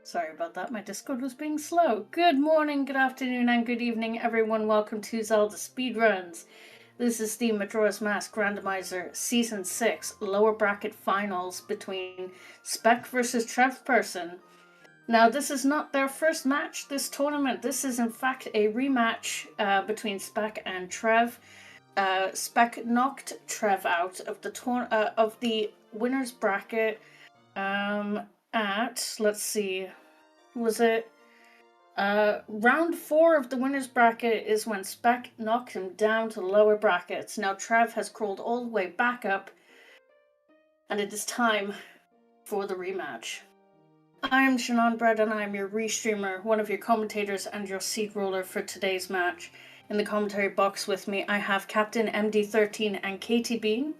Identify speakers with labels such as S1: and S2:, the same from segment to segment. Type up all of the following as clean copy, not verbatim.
S1: Sorry about that, my Discord was being slow. Good morning, good afternoon, and good evening, everyone. Welcome to Zelda Speedruns. This is the Majora's Mask Randomizer Season 6 lower bracket finals between Spec versus Trev person. Now, this is not their first match this tournament. This is, in fact, a rematch between Spec and Trev. Spec knocked Trev out of the winner's bracket at, let's see, was it round 4 of the winner's bracket is when Spec knocked him down to the lower brackets. Now Trev has crawled all the way back up, and it is time for the rematch. I am Shannon Bread, and I am your restreamer, one of your commentators, and your seed roller for today's match. In the commentary box with me, I have Captain MD13 and Katie Bean.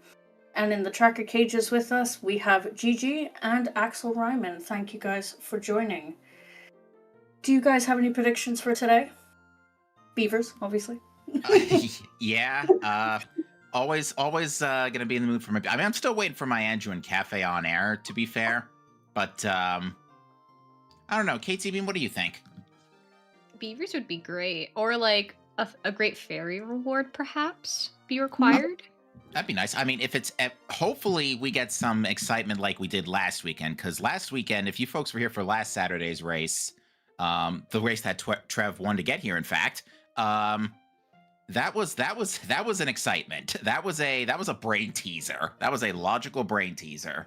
S1: And in the tracker cages with us, we have Gigi and Axel Ryman. Thank you guys for joining. Do you guys have any predictions for today? Beavers, obviously.
S2: Yeah. Always gonna be in the mood for my. I mean, I'm still waiting for my Andrew and Cafe on air, to be fair. But I don't know. Katie Bean, what do you think?
S3: Beavers would be great, or like a great fairy reward, perhaps, be required.
S2: That'd be nice. I mean, if it's hopefully we get some excitement like we did last weekend, because last weekend, if you folks were here for last Saturday's race, the race that Trev won to get here, in fact, that was an excitement. That was a brain teaser. That was a logical brain teaser.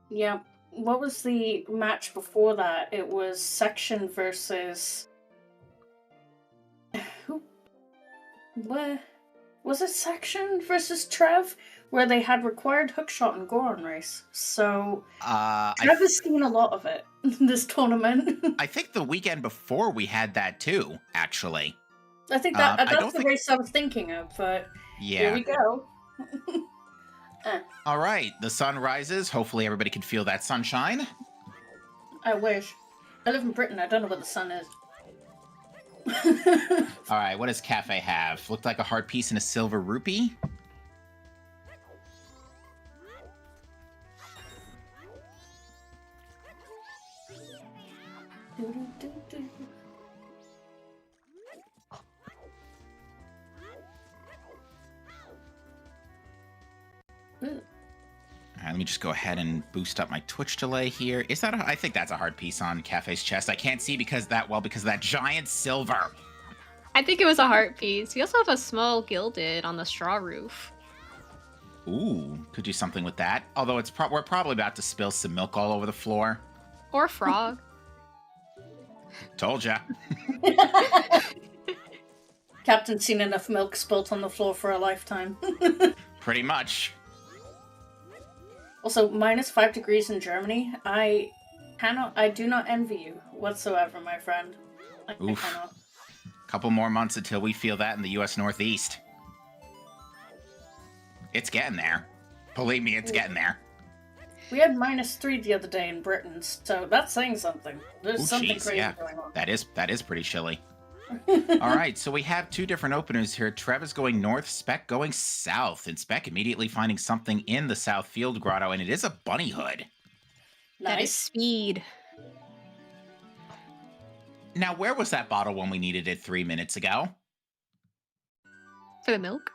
S1: Yeah. What was the match before that? It was Section versus who? What? Was it Section versus Trev, where they had required hookshot and Goron race? So Trev has seen a lot of it this tournament.
S2: I think the weekend before we had that too, actually.
S1: I think that's the race I was thinking of, but
S2: yeah.
S1: Here we go.
S2: All right, the sun rises. Hopefully everybody can feel that sunshine.
S1: I wish. I live in Britain. I don't know what the sun is.
S2: All right, what does Cafe have? Looked like a heart piece and a silver rupee. All right, let me just go ahead and boost up my Twitch delay here. Is that I think that's a hard piece on Cafe's chest. I can't see because of that giant silver.
S3: I think it was a heart piece. We also have a small gilded on the straw roof.
S2: Ooh, could do something with that. Although we're probably about to spill some milk all over the floor.
S3: Or frog.
S2: Told ya.
S1: Captain's seen enough milk spilt on the floor for a lifetime.
S2: Pretty much.
S1: Also, -5 degrees in Germany. I do not envy you whatsoever, my friend. I cannot.
S2: Couple more months until we feel that in the U.S. Northeast. It's getting there. Believe me, it's getting there.
S1: We had -3 the other day in Britain, so that's saying something. There's something crazy going on.
S2: That is pretty chilly. All right, so we have two different openers here. Trev is going north, Spec going south, and Spec immediately finding something in the South Field Grotto, and it is a bunny hood.
S1: Nice.
S3: That is speed.
S2: Now, where was that bottle when we needed it 3 minutes ago?
S3: For the milk?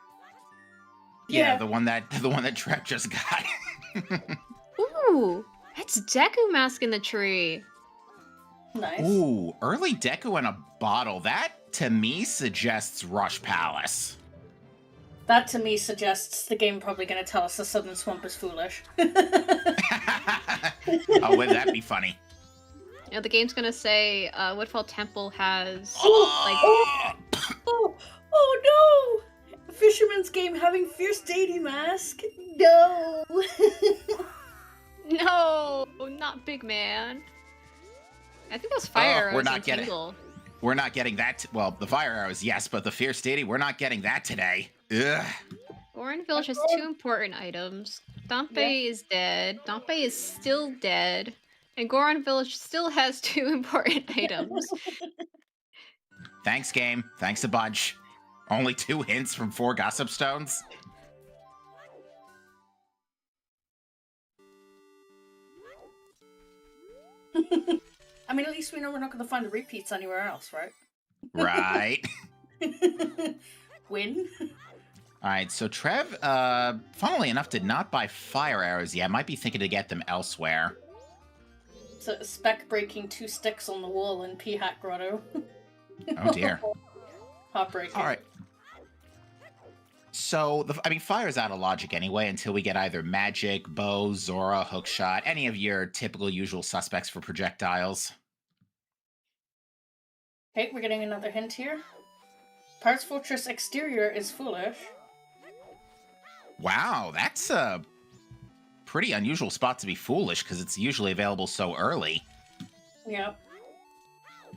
S2: Yeah, the one that Trev just got.
S3: Ooh, that's Deku Mask in the tree.
S1: Nice.
S2: Ooh, early Deku in a bottle. That, to me, suggests Rush Palace.
S1: That, to me, suggests the game probably going to tell us the Southern Swamp is foolish.
S2: Oh, wouldn't that be funny?
S3: You know, the game's gonna say, Woodfall Temple has,
S1: Oh no! A Fisherman's Game having Fierce Deity Mask? No!
S3: No, not Big Man. I think those fire arrows
S2: We're not getting that. Well, the fire arrows, yes, but the Fierce Deity, we're not getting that today. Ugh.
S3: Goron Village has 2 important items. Dampe is dead. Dampe is still dead. And Goron Village still has 2 important items.
S2: Thanks, game. Thanks a bunch. Only 2 hints from 4 gossip stones.
S1: I mean, at least we know we're not going to find the repeats anywhere else, right?
S2: Right.
S1: Win.
S2: All right, so Trev, funnily enough, did not buy fire arrows yet. Might be thinking to get them elsewhere.
S1: So Spec breaking 2 sticks on the wall in P-Hat Grotto.
S2: Oh dear.
S1: Heartbreaking.
S2: All right. So, fire's out of logic anyway until we get either magic, bow, Zora, hookshot, any of your typical usual suspects for projectiles.
S1: Okay, we're getting another hint here. Parts Fortress exterior is foolish.
S2: Wow, that's a pretty unusual spot to be foolish because it's usually available so early.
S1: Yep.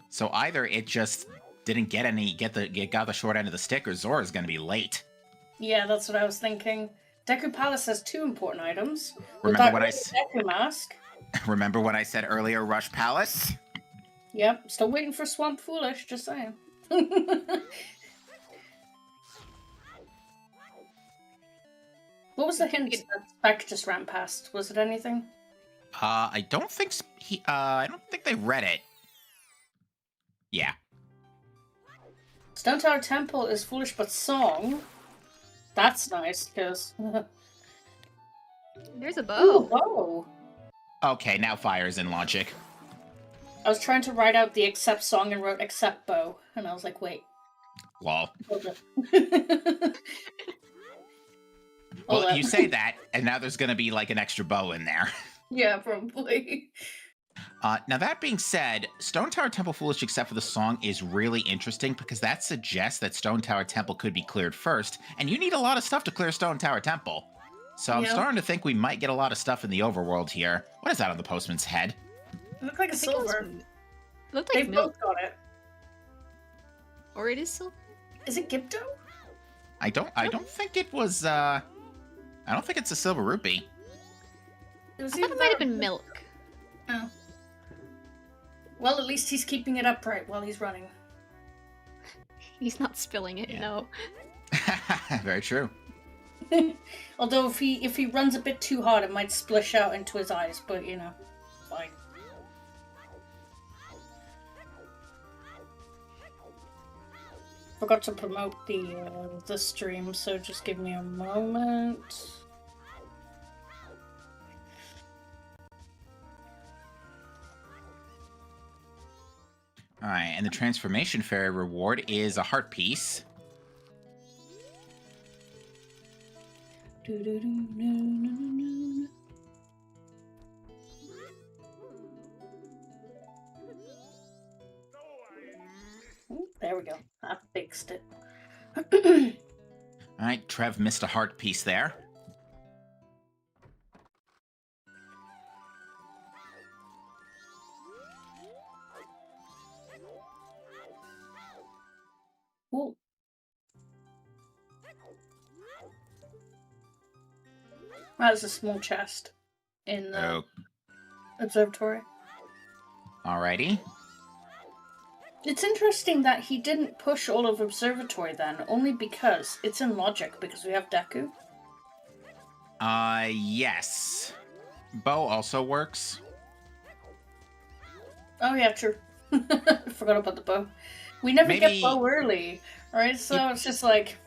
S2: So either it just didn't got the short end of the stick, or Zora's going to be late.
S1: Yeah, that's what I was thinking. Deku Palace has 2 important items.
S2: Remember what
S1: Deku Mask.
S2: Remember what I said earlier, Rush Palace?
S1: Yep, still waiting for Swamp Foolish, just saying. What was the hint that Spec just ran past? Was it anything?
S2: I don't think they read it. Yeah.
S1: Stone Tower Temple is foolish but song. That's nice, because...
S3: There's a bow.
S1: Ooh, bow!
S2: Okay, now fire's in logic.
S1: I was trying to write out the except song and wrote except bow, and I was like, wait.
S2: Lol.
S1: Hold up.
S2: Well, you say that, and now there's going to be like an extra bow in there.
S1: Yeah, probably.
S2: Now, that being said, Stone Tower Temple Foolish except for the song is really interesting because that suggests that Stone Tower Temple could be cleared first, and you need a lot of stuff to clear Stone Tower Temple. So I'm starting to think we might get a lot of stuff in the overworld here. What is that on the postman's head?
S1: It looked like a silver.
S3: Looked like
S1: They
S3: milk.
S1: both got it.
S3: Or it is silver?
S1: Is it Gibdo?
S2: I don't think it was, I don't think it's a silver rupee.
S1: It was
S3: I thought it might have been milk.
S1: Oh. Well, at least he's keeping it upright while he's running.
S3: He's not spilling it,
S2: Yeah.
S3: no.
S2: Very true.
S1: Although if he runs a bit too hard, it might splish out into his eyes, but you know, fine. Forgot to promote the stream, so just give me a moment.
S2: All right, and the Transformation Fairy reward is a heart piece.
S1: There we go. I fixed it.
S2: All right, Trev missed a heart piece there.
S1: Cool. There's a small chest in the observatory.
S2: Alrighty.
S1: It's interesting that he didn't push all of observatory then, only because it's in logic, because we have Deku.
S2: Yes. Bow also works.
S1: Oh yeah, true. Forgot about the bow. We never get bow early, right? So it's just like...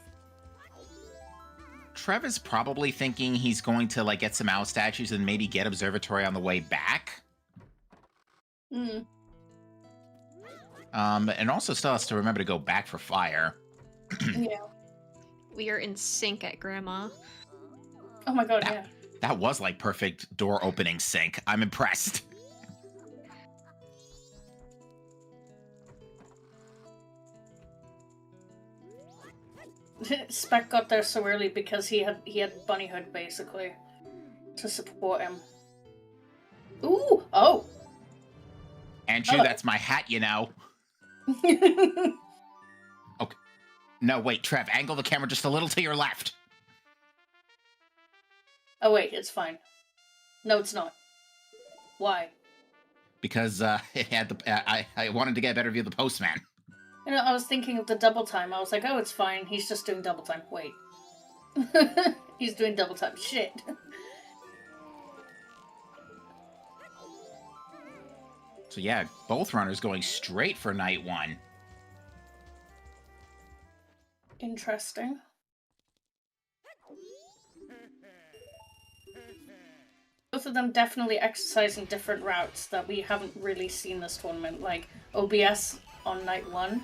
S2: Trev is probably thinking he's going to like get some owl statues and maybe get observatory on the way back.
S1: Hmm.
S2: And also still has to remember to go back for fire.
S1: Yeah.
S3: We are in sync at Grandma.
S1: Oh my god, yeah.
S2: That was like perfect door opening sync. I'm impressed.
S1: Spec got there so early because he had Bunnyhood basically to support him. Ooh! Oh!
S2: Andrew, that's my hat, you know. Okay. No, wait, Trev, angle the camera just a little to your left.
S1: Oh wait, it's fine. No, it's not. Why?
S2: Because it had the I wanted to get a better view of the postman.
S1: You know, I was thinking of the double time. I was like, oh, it's fine. He's just doing double time. Wait. He's doing double time. Shit.
S2: So yeah, both runners going straight for night 1.
S1: Interesting. Both of them definitely exercising different routes that we haven't really seen this tournament, like OBS on night 1.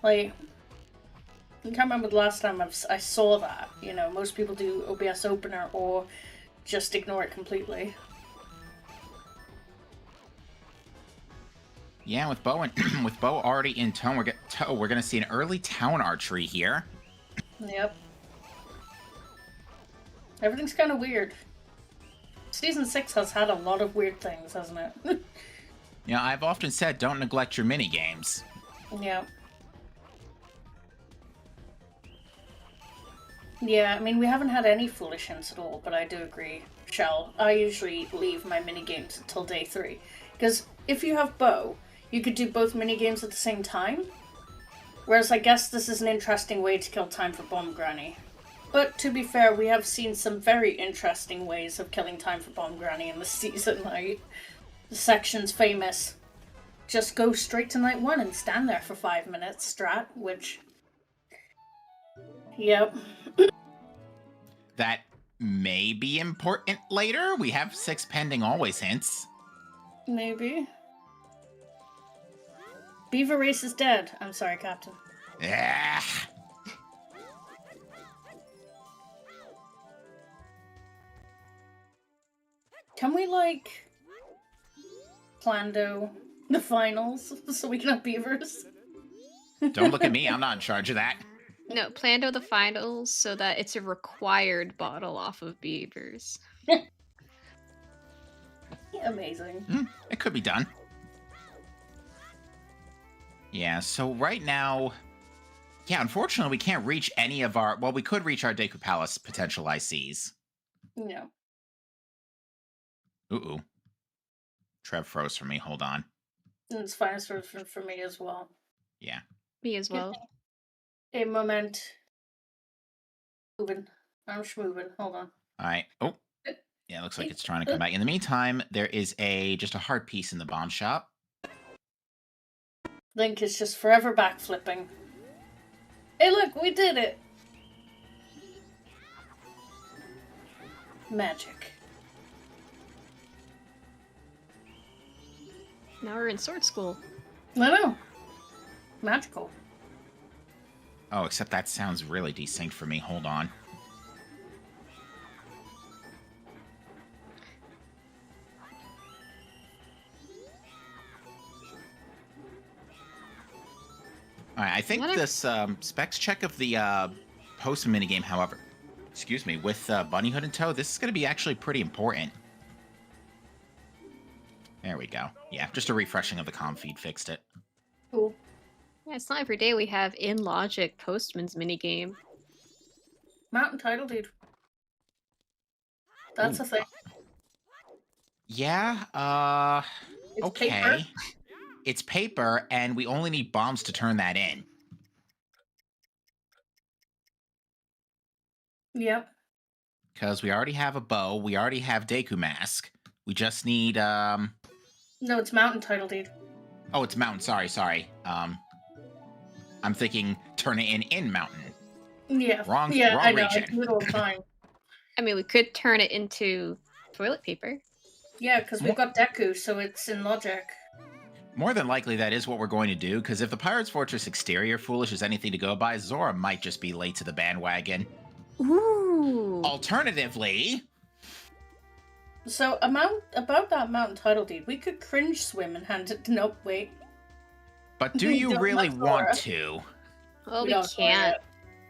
S1: Like, I can't remember the last time I saw that. You know, most people do OBS opener or just ignore it completely.
S2: Yeah, with Bo and with Bo already in tow, we're gonna see an early town archery here.
S1: Yep. Everything's kind of weird. Season 6 has had a lot of weird things, hasn't it?
S2: You know, I've often said don't neglect your mini games.
S1: Yeah. Yeah, I mean, we haven't had any foolish hints at all, but I do agree. I usually leave my minigames until day 3. Because if you have Bo, you could do both minigames at the same time. Whereas I guess this is an interesting way to kill time for Bomb Granny. But to be fair, we have seen some very interesting ways of killing time for Bomb Granny in this season. Like, the section's famous. Just go straight to night 1 and stand there for 5 minutes strat, which... Yep.
S2: That may be important later. We have 6 pending always hints.
S1: Maybe. Beaver Race is dead. I'm sorry, Captain.
S2: Yeah.
S1: Can we, like, Plando the finals so we can have beavers?
S2: Don't look at me. I'm not in charge of that.
S3: No, Plando the finals so that it's a required bottle off of beavers.
S1: Amazing.
S2: It could be done. Yeah, so right now... Yeah, unfortunately, we can't reach any of our... Well, we could reach our Deku Palace potential ICs.
S1: No.
S2: Ooh. Trev froze for me. Hold on.
S1: It's fine for me as well.
S2: Yeah.
S3: Me as well.
S1: A moment. Moving. I'm schmoving. Hold on.
S2: All right. Oh. Yeah, it looks like it's trying to come back. In the meantime, there is just a heart piece in the bomb shop.
S1: Link is just forever backflipping. Hey, look, we did it! Magic.
S3: Now we're in sword school.
S1: I know. Magical.
S2: Oh, except that sounds really desynced for me. Hold on. All right, I think this specs check of the post minigame, however, excuse me, with Bunny Hood in tow, this is going to be actually pretty important. There we go. Yeah, just a refreshing of the comm feed fixed it.
S1: Cool.
S3: Yeah, it's not every day we have in logic Postman's minigame.
S1: Mountain title deed. That's a thing.
S2: Yeah,
S1: It's
S2: okay.
S1: paper.
S2: It's paper, and we only need bombs to turn that in.
S1: Yep.
S2: Because we already have a bow, we already have Deku Mask. We just need,
S1: No, it's mountain title deed.
S2: Oh, it's mountain, sorry. I'm thinking turn it in mountain.
S1: Yeah.
S2: Wrong
S1: I know,
S2: region.
S1: I do it all the time.
S3: I mean, we could turn it into toilet paper.
S1: Yeah, because we've got Deku, so it's in logic.
S2: More than likely, that is what we're going to do, because if the Pirate's Fortress exterior foolish is anything to go by, Zora might just be late to the bandwagon.
S3: Ooh.
S2: Alternatively...
S1: So, about that mountain title deed, we could cringe swim and hand it... Nope, wait.
S2: But do you really want to?
S3: Well, we can't.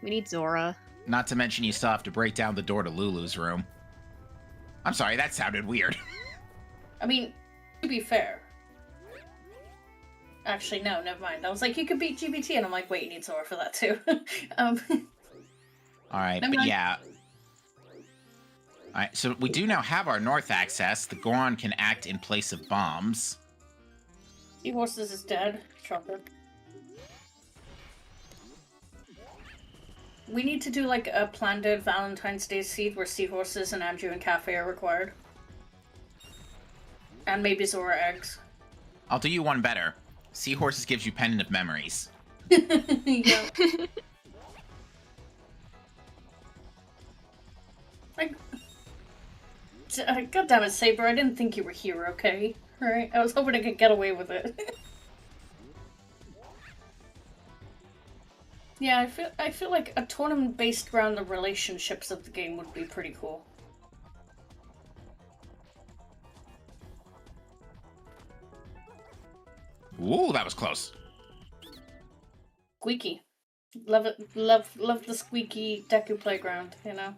S3: We need Zora.
S2: Not to mention you still have to break down the door to Lulu's room. I'm sorry, that sounded weird.
S1: I mean, to be fair... Actually, no, never mind. I was like, you could beat GBT, and I'm like, wait, you need Zora for that too.
S2: Alright, but yeah. Alright, so we do now have our north access. The Goron can act in place of bombs.
S1: Seahorses is dead. Shocker. We need to do like a planned out Valentine's Day seed where Seahorses and Andrew and Cafe are required. And maybe Zora eggs.
S2: I'll do you one better. Seahorses gives you Pendant of Memories.
S1: Yeah. God damn it, Saber, I didn't think you were here, okay? Alright, I was hoping I could get away with it. Yeah, I feel like a tournament based around the relationships of the game would be pretty cool.
S2: Ooh, that was close.
S1: Squeaky. Love it. Love the squeaky Deku playground, you know?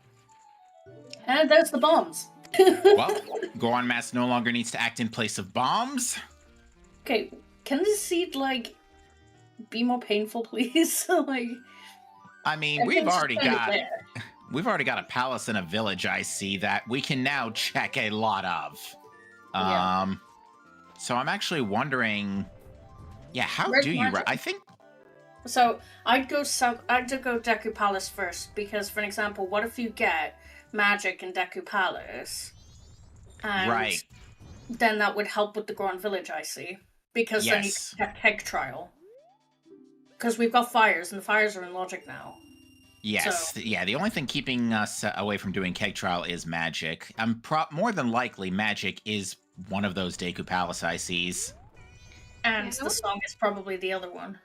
S1: And there's the bombs.
S2: Well, Goron Mask no longer needs to act in place of bombs.
S1: Okay, can this seed, like, be more painful, please? Like,
S2: I mean, we've already got a palace and a village, I see, that we can now check a lot of.
S1: Yeah.
S2: So I'm actually wondering, yeah, how
S1: Red
S2: do you?
S1: Magic.
S2: I think.
S1: So I'd go Deku Palace first because, for example, what if you get magic in Deku Palace? And
S2: Right.
S1: then that would help with the Goron Village, I see, because then you
S2: Yes.
S1: can get Keg Trial. Because we've got fires, and the fires are in Logic now.
S2: Yes.
S1: So-
S2: Yeah. The only thing keeping us away from doing Keg Trial is magic. More than likely, magic is one of those Deku Palace ICs.
S1: And
S3: Yeah,
S1: the song is probably the other one.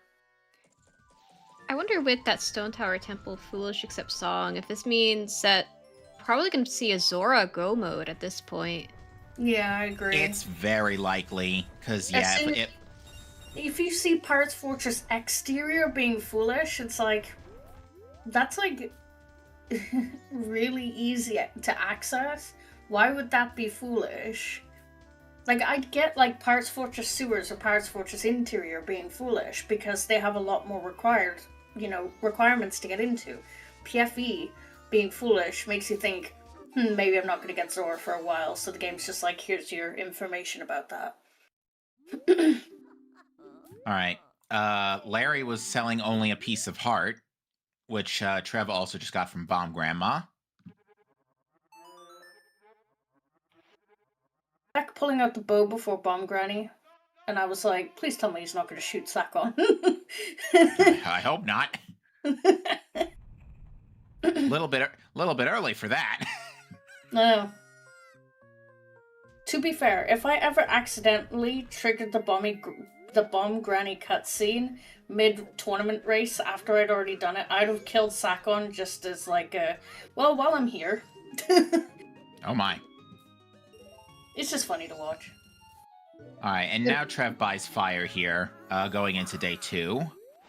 S3: I wonder with that Stone Tower Temple Foolish Except Song, if this means that probably going to see a Zora Go mode at this point.
S1: Yeah, I agree.
S2: It's very likely, because,
S1: As
S2: yeah,
S1: soon- If you see Pirates Fortress exterior being foolish, it's like, that's like really easy to access. Why would that be foolish? Like, I'd get like Pirates Fortress sewers or Pirates Fortress interior being foolish because they have a lot more requirements to get into. PFE being foolish makes you think, maybe I'm not going to get Zora for a while, so the game's just like, here's your information about that.
S2: All right. Larry was selling only a piece of heart, which Trev also just got from Bomb Grandma.
S1: Back pulling out the bow before Bomb Granny, and I was like, please tell me he's not going to shoot Sakon.
S2: I hope not. little bit early for that.
S1: No. To be fair, if I ever accidentally triggered the Bomb Granny cutscene mid-tournament race after I'd already done it, I'd have killed Sakon just as like while I'm here.
S2: Oh my.
S1: It's just funny to watch.
S2: All right, and now Trev buys fire here, going into day 2.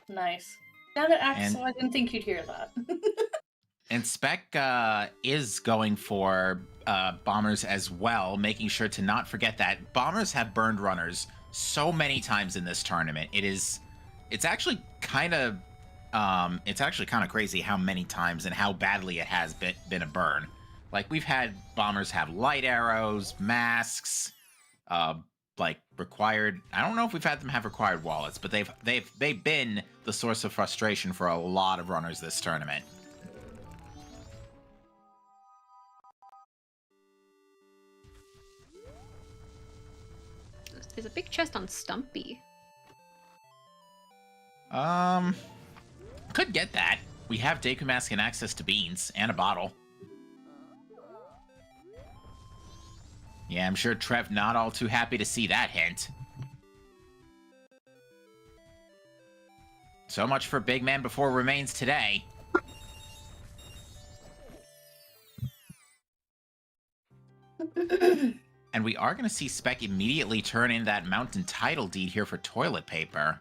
S1: Nice. Now that Axel, I didn't think you'd hear that.
S2: And Spec is going for bombers as well, making sure to not forget that bombers have burned runners so many times in this tournament. It's actually kind of crazy how many times and how badly it has been a burn. Like, we've had bombers have light arrows, masks, like required. I don't know if we've had them have required wallets, but they've been the source of frustration for a lot of runners this tournament.
S3: There's a big chest on Stumpy.
S2: Could get that. We have Deku Mask and access to beans and a bottle. Yeah, I'm sure Trev not all too happy to see that hint. So much for Big Man Before Remains today. And we are going to see Spec immediately turn in that mountain title deed here for toilet paper.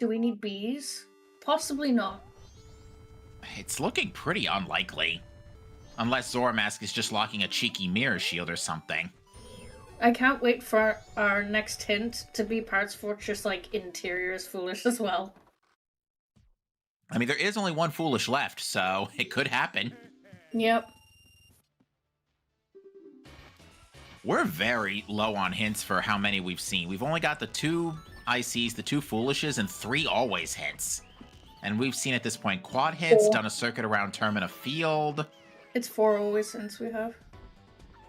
S1: Do we need bees? Possibly not.
S2: It's looking pretty unlikely. Unless Zora Mask is just locking a cheeky mirror shield or something.
S1: I can't wait for our next hint to be Pirates Fortress, like, interior is foolish as well.
S2: I mean, there is only one foolish left, so it could happen.
S1: Yep.
S2: We're very low on hints for how many we've seen. We've only got the 2 ICs, the 2 foolishes, and 3 always hints. And we've seen at this point quad hits,
S1: 4.
S2: done a circuit around Termina Field.
S1: It's 4 always since we have.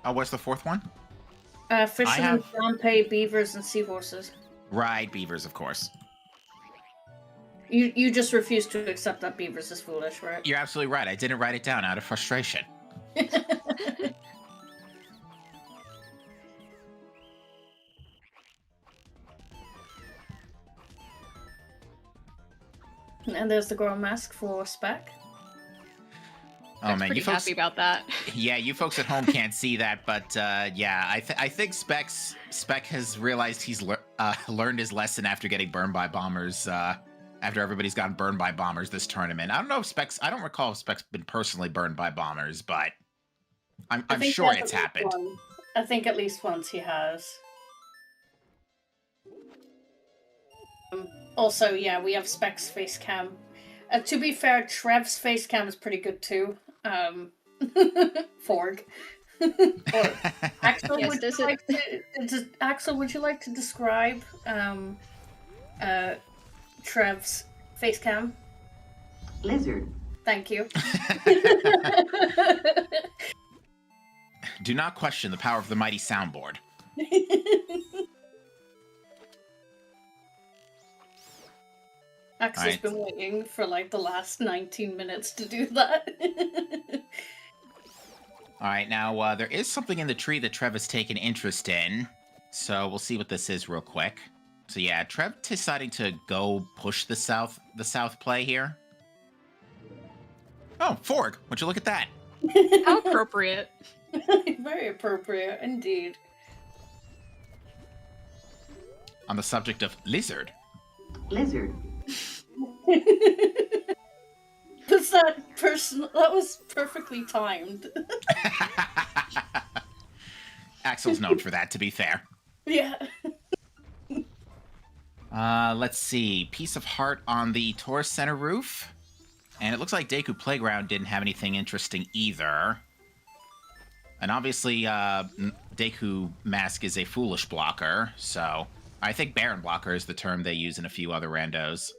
S2: Oh, what's the fourth one?
S1: Fishermen, Dampé, beavers, and seahorses.
S2: Right, beavers, of course.
S1: You just refuse to accept that beavers is foolish, right?
S2: You're absolutely right. I didn't write it down out of frustration.
S1: And there's the girl mask for Spec.
S2: Oh man,
S3: pretty
S2: you folks
S3: happy about that.
S2: Yeah, you folks at home can't see that, but yeah, I think Spec has realized he's learned his lesson after getting burned by bombers. After everybody's gotten burned by bombers this tournament, I don't recall if Spec's been personally burned by bombers, but I'm sure it's happened.
S1: I think at least once he has. Also, yeah, we have Spec's face cam. To be fair, Trev's face cam is pretty good too. Forg. Or, Axel,
S3: yes,
S1: Axel, would you like to describe Trev's face cam?
S4: Lizard.
S1: Thank you.
S2: Do not question the power of the mighty soundboard.
S1: Axel's been waiting for like the last 19 minutes to do that.
S2: All right, now there is something in the tree that Trev has taken interest in, so we'll see what this is real quick. So yeah, Trev deciding to go push the south play here. Oh, Forg, would you look at that?
S3: How appropriate.
S1: Very appropriate, indeed.
S2: On the subject of lizard.
S4: Lizard.
S1: That was perfectly timed.
S2: Axel's known for that, to be fair.
S1: Yeah.
S2: Let's see. Piece of heart on the tourist center roof. And it looks like Deku Playground didn't have anything interesting either. And obviously, Deku Mask is a foolish blocker, so I think Baron Blocker is the term they use in a few other randos.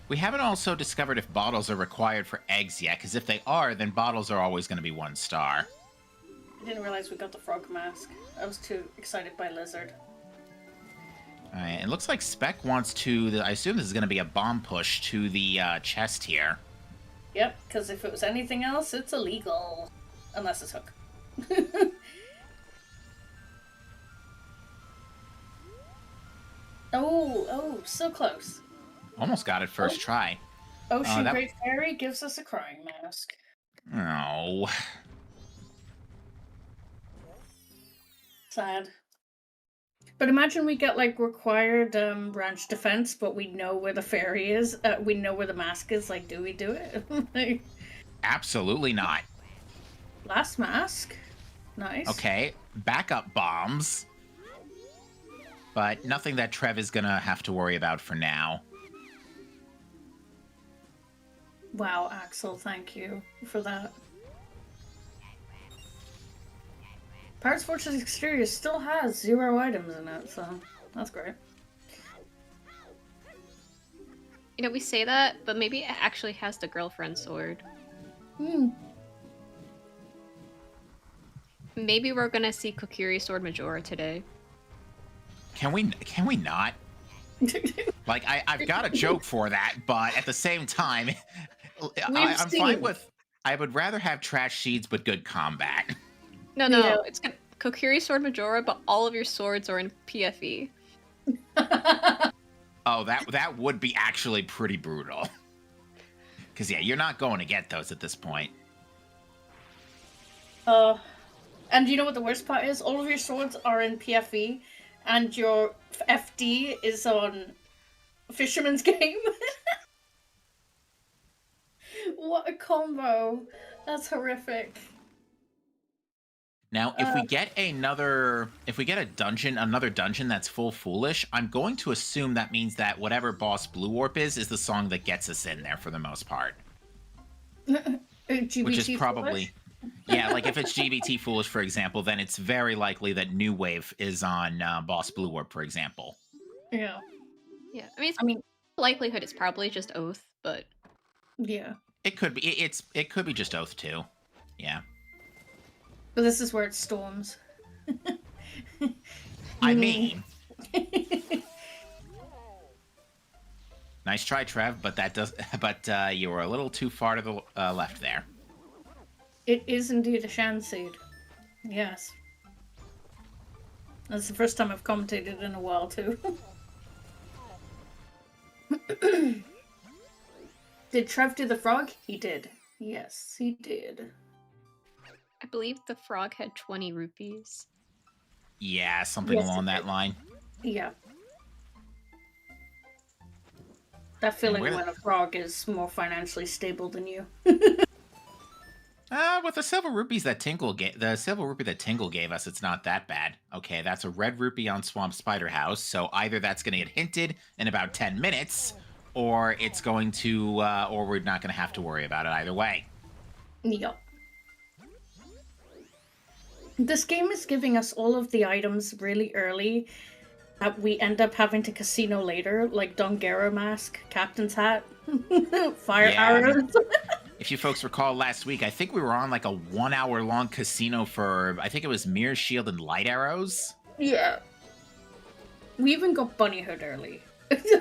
S2: We haven't also discovered if bottles are required for eggs yet, because if they are, then bottles are always going to be 1 star.
S1: I didn't realize we got the frog mask. I was too excited by Lizard.
S2: Alright, it looks like Spec wants to... I assume this is going to be a bomb push to the chest here.
S1: Yep, because if it was anything else, it's illegal. Unless it's Hook. Oh, so close.
S2: Almost got it first try.
S1: Ocean Great Fairy gives us a crying mask.
S2: Oh.
S1: Sad. But imagine we get, like, required ranch defense, but we know where the fairy is. We know where the mask is. Like, do we do it? Like,
S2: absolutely not.
S1: last mask. Nice.
S2: Okay, backup bombs. But nothing that Trev is gonna have to worry about for now.
S1: Wow, Axel, thank you for that. Pirates Fortress Exterior still has 0 items in it, so that's great.
S3: You know, we say that, but maybe it actually has the girlfriend sword. Maybe we're gonna see Kokiri Sword Majora today.
S2: Can we not? Like, I've got a joke for that, but at the same time, I'm fine with... I would rather have trash seeds but good combat.
S3: No, yeah. It's Kokiri Sword Majora, but all of your swords are in PFE.
S2: Oh, that would be actually pretty brutal. Because, yeah, you're not going to get those at this point.
S1: And you know what the worst part is? All of your swords are in PFE, and your FD is on Fisherman's Game. What a combo. That's horrific.
S2: Now, if we get another dungeon that's full foolish, I'm going to assume that means that whatever boss Blue Warp is the song that gets us in there for the most part.
S1: GBT
S2: which is probably
S1: foolish?
S2: Yeah, like if it's GBT foolish, for example, then it's very likely that New Wave is on boss Blue Warp, for example.
S1: Yeah.
S3: Yeah, I mean, likelihood it's probably just Oath, but
S1: Yeah.
S2: It could be. It could be just Oath too. Yeah.
S1: But this is where it storms.
S2: I mean, nice try, Trev, but that does. But you were a little too far to the left there.
S1: It is indeed a Shan seed. Yes. That's the first time I've commentated in a while, too. Did Trev do the frog? He did. Yes, he did.
S3: I believe the frog had 20 rupees.
S2: Yeah, something
S1: Yes,
S2: along
S1: it
S2: that
S1: did.
S2: line.
S1: Yeah. That feeling
S2: where-
S1: when a frog is more financially stable than you.
S2: With the silver rupees that Tingle gave us, it's not that bad. Okay, that's a red rupee on Swamp Spider House, so either that's going to get hinted in about 10 minutes, or it's going to, or we're not going to have to worry about it either way.
S1: Yup. This game is giving us all of the items really early that we end up having to casino later, like Dongero mask, captain's hat, fire
S2: Yeah, I mean-
S1: arrows.
S2: If you folks recall last week, I think we were on like a 1 hour long casino for, I think it was Mirror Shield and Light Arrows.
S1: Yeah. We even got Bunny Hood early.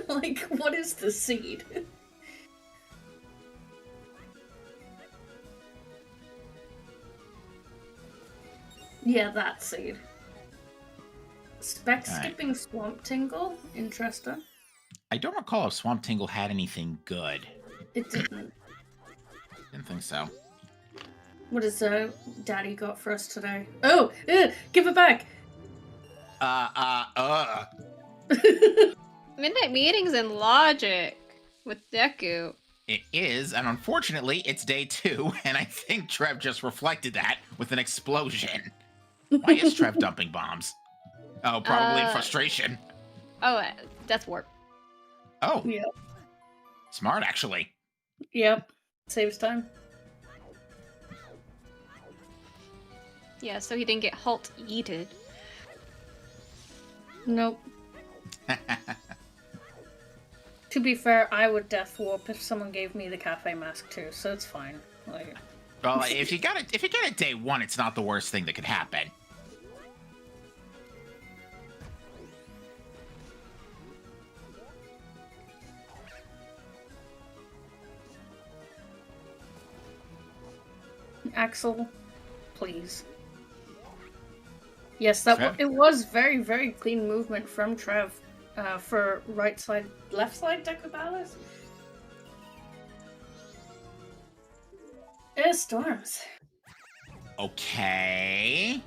S1: Like, what is the seed? Yeah, that seed. Spec
S2: Alright.
S1: skipping Swamp Tingle? Interesting.
S2: I don't recall if Swamp Tingle had anything good.
S1: It didn't.
S2: Didn't think so.
S1: What has Daddy got for us today? Oh! Give it back!
S3: Midnight Meetings and Logic with Deku.
S2: It is, and unfortunately, it's day 2, and I think Trev just reflected that with an explosion. Why is Trev dumping bombs? Oh, probably in frustration.
S3: Oh, that's warp.
S2: Oh,
S1: Yep.
S2: smart, actually.
S1: Yep. Saves time.
S3: Yeah, so he didn't get halt yeeted.
S1: Nope. To be fair, I would death warp if someone gave me the cafe mask too, so it's fine. Like,
S2: Well, if you get it day 1, it's not the worst thing that could happen.
S1: Axel, please. Yes, that
S2: Trev?
S1: it was very, very clean movement from Trev for right side, left side Deku Palace. Storms.
S2: Okay.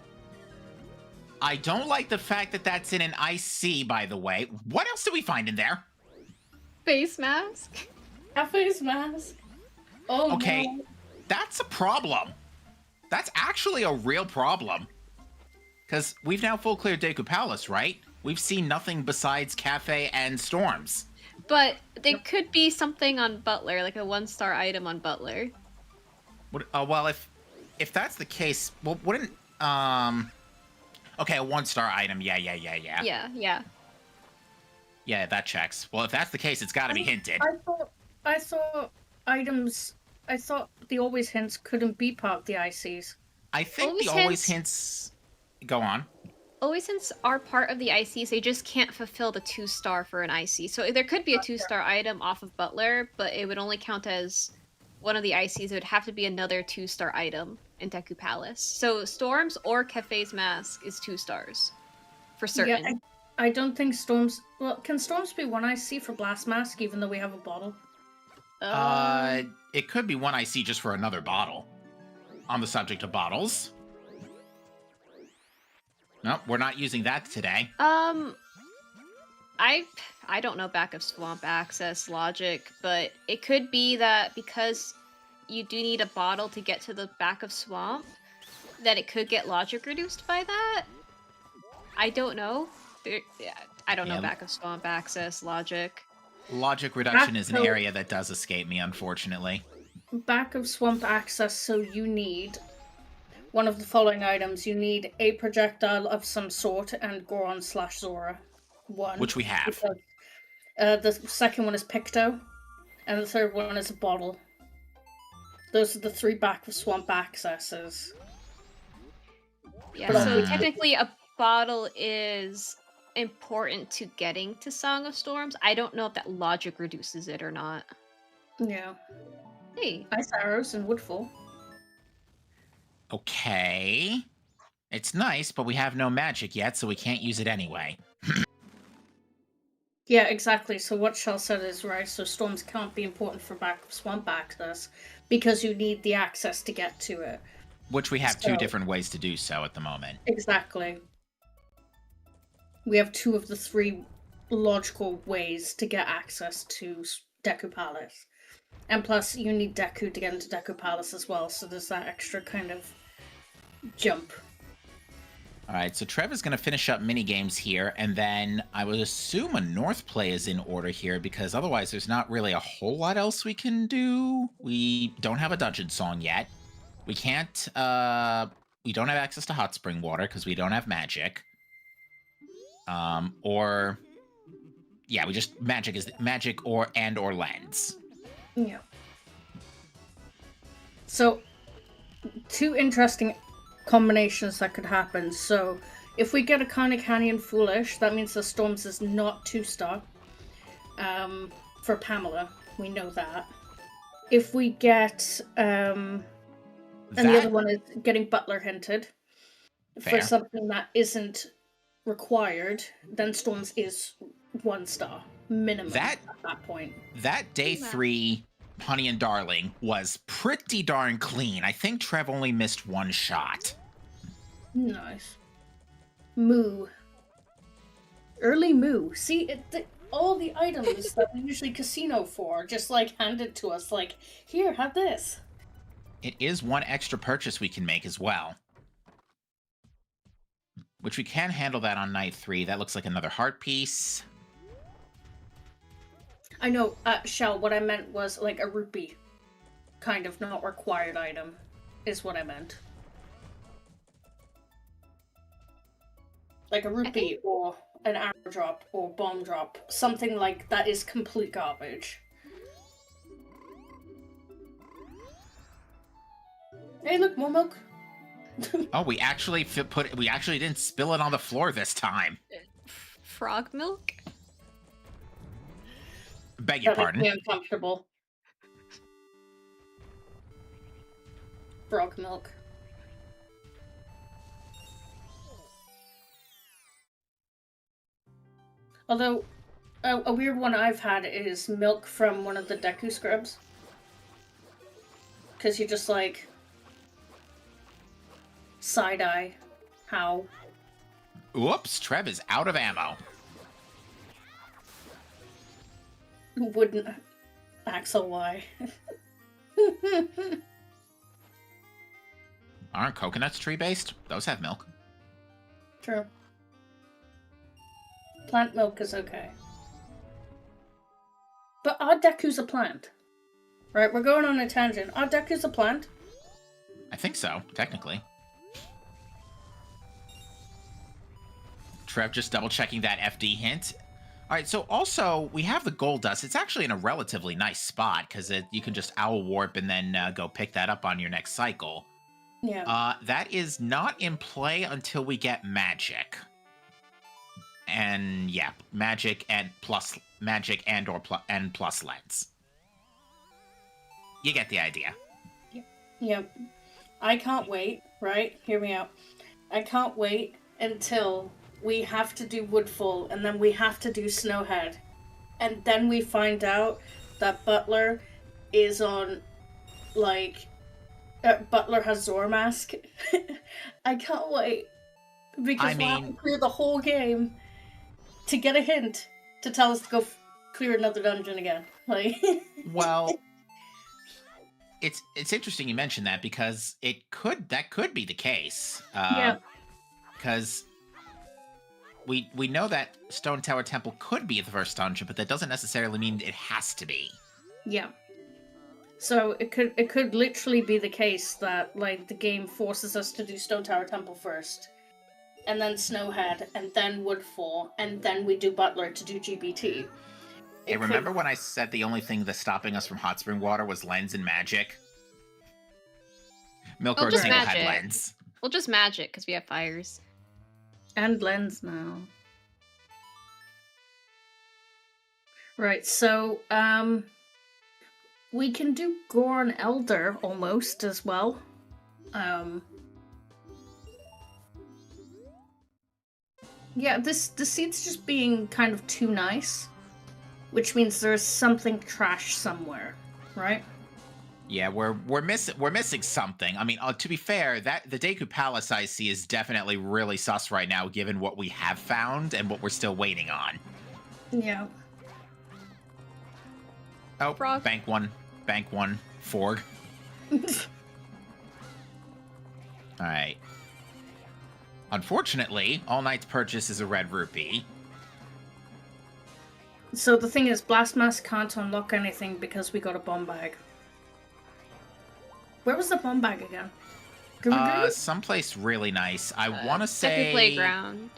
S2: I don't like the fact that that's in an IC, by the way. What else do we find in there?
S3: Face mask?
S1: Cafe's mask. Oh
S2: Okay.
S1: no.
S2: That's a problem. That's actually a real problem. Because we've now full cleared Deku Palace, right? We've seen nothing besides Cafe and Storms.
S3: But there could be something on Butler, like a 1-star item on Butler.
S2: What, well, if that's the case, well, wouldn't okay, a 1-star item, yeah.
S3: Yeah.
S2: Yeah, that checks. Well, if that's the case, it's got to be hinted.
S1: I thought items. I thought the always hints couldn't be part of the ICs.
S2: I think
S3: Always
S2: the always hints. Go on.
S3: Always hints are part of the ICs, they just can't fulfill the 2-star for an IC. So there could be a 2-star item off of Butler, but it would only count as one of the ICs. It would have to be another 2-star item in Deku Palace. So Storms or Cafe's Mask is 2 stars. For certain.
S1: Yeah, I don't think Storms. Well, can Storms be one IC for Blast Mask, even though we have a bottle?
S2: It could be one IC just for another bottle. On the subject of bottles. Nope, we're not using that today.
S3: I don't know back of Swamp Access logic, but it could be that because you do need a bottle to get to the back of Swamp, that it could get logic reduced by that. I don't know. I don't know back of Swamp Access logic.
S2: Logic reduction is an area that does escape me, unfortunately.
S1: Back of Swamp Access, so you need one of the following items. You need a projectile of some sort and Goron/Zora. One.
S2: Which we have.
S1: The second one is Picto, and the third one is a bottle. Those are the 3 back of swamp accesses.
S3: Yeah, so technically a bottle is important to getting to Song of Storms. I don't know if that logic reduces it or not.
S1: Yeah.
S3: Hey.
S1: Ice arrows and woodfall.
S2: Okay. It's nice, but we have no magic yet, so we can't use it anyway.
S1: Yeah, exactly. So what Shell said is right. So storms can't be important for back swamp access because you need the access to get to it.
S2: Which we have 2 different ways to do so at the moment.
S1: Exactly. We have 2 of the 3 logical ways to get access to Deku Palace. And plus, you need Deku to get into Deku Palace as well, so there's that extra kind of jump.
S2: Alright, so Trev is going to finish up minigames here, and then I would assume a North play is in order here, because otherwise there's not really a whole lot else we can do. We don't have a dungeon song yet. We can't, we don't have access to hot spring water, because we don't have magic. Yeah, we just, magic or lens.
S1: Yeah. So, 2 interesting combinations that could happen. So, if we get a Carnic Canyon Foolish, that means the Storms is not 2-star. For Pamela, we know that. If we get, and the other one is getting Butler hinted.
S2: Fair.
S1: For something that isn't required, then Storms is 1-star minimum at that point.
S2: That day 3 Honey and Darling was pretty darn clean. I think Trev only missed 1 shot.
S1: Nice. Moo. Early moo. See, all the items that we usually casino for just like handed to us, like, here, have this.
S2: It is 1 extra purchase we can make as well. Which we can handle that on night 3. That looks like another heart piece.
S1: I know, Shell, what I meant was like a rupee. Kind of not required item, is what I meant. Like a rupee or an arrow drop or bomb drop. Something like that is complete garbage. Hey, look, more milk.
S2: Oh, we actually didn't spill it on the floor this time.
S3: Frog milk?
S2: Beg your pardon.
S1: That makes me uncomfortable. Frog milk. Although, a weird one I've had is milk from one of the Deku scrubs. Because you just like... side-eye. How?
S2: Whoops, Trev is out of ammo.
S1: Wouldn't Axel why?
S2: Aren't coconuts tree-based? Those have milk.
S1: True. Plant milk is okay. But our Deku's a plant. Right, we're going on a tangent. Our Deku's a plant?
S2: I think so, technically. Trev just double-checking that FD hint. Alright, so also, we have the gold dust. It's actually in a relatively nice spot, because you can just owl warp and then go pick that up on your next cycle.
S1: Yeah.
S2: That is not in play until we get magic. And, yeah, magic and plus lens. You get the idea.
S1: Yep. I can't wait, right? Hear me out. I can't wait until we have to do Woodfall, and then we have to do Snowhead. And then we find out that Butler is on, like... Butler has Zor Mask. I can't wait. Because we'll have to clear the whole game to get a hint to tell us to go clear another dungeon again. Like...
S2: Well... It's interesting you mentioned that, because that could be the case.
S1: Yeah.
S2: Because we know that Stone Tower Temple could be the first dungeon, but that doesn't necessarily mean it has to be.
S1: Yeah. So it could literally be the case that like the game forces us to do Stone Tower Temple first, and then Snowhead, and then Woodfall, and then we do Butler to do GBT.
S2: Hey, remember when I said the only thing that's stopping us from Hot Spring Water was lens and magic? Milk
S3: Oh,
S2: Road
S3: just
S2: Tingle had
S3: magic.
S2: lens.
S3: We'll just magic because we have fires.
S1: And lens now. Right, so we can do Goron Elder almost as well. Yeah, the seat's just being kind of too nice, which means there's something trash somewhere, right?
S2: Yeah, we're missing something. I mean, to be fair, that the Deku Palace I see is definitely really sus right now, given what we have found and what we're still waiting on.
S1: Yeah.
S2: Oh,
S3: Frog.
S2: bank one, Forg. All right. Unfortunately, All Knight's purchase is a red rupee.
S1: So the thing is, Blastmask can't unlock anything because we got a bomb bag. Where was the bomb bag again?
S2: Someplace really nice. I want to say
S3: Deku Playground.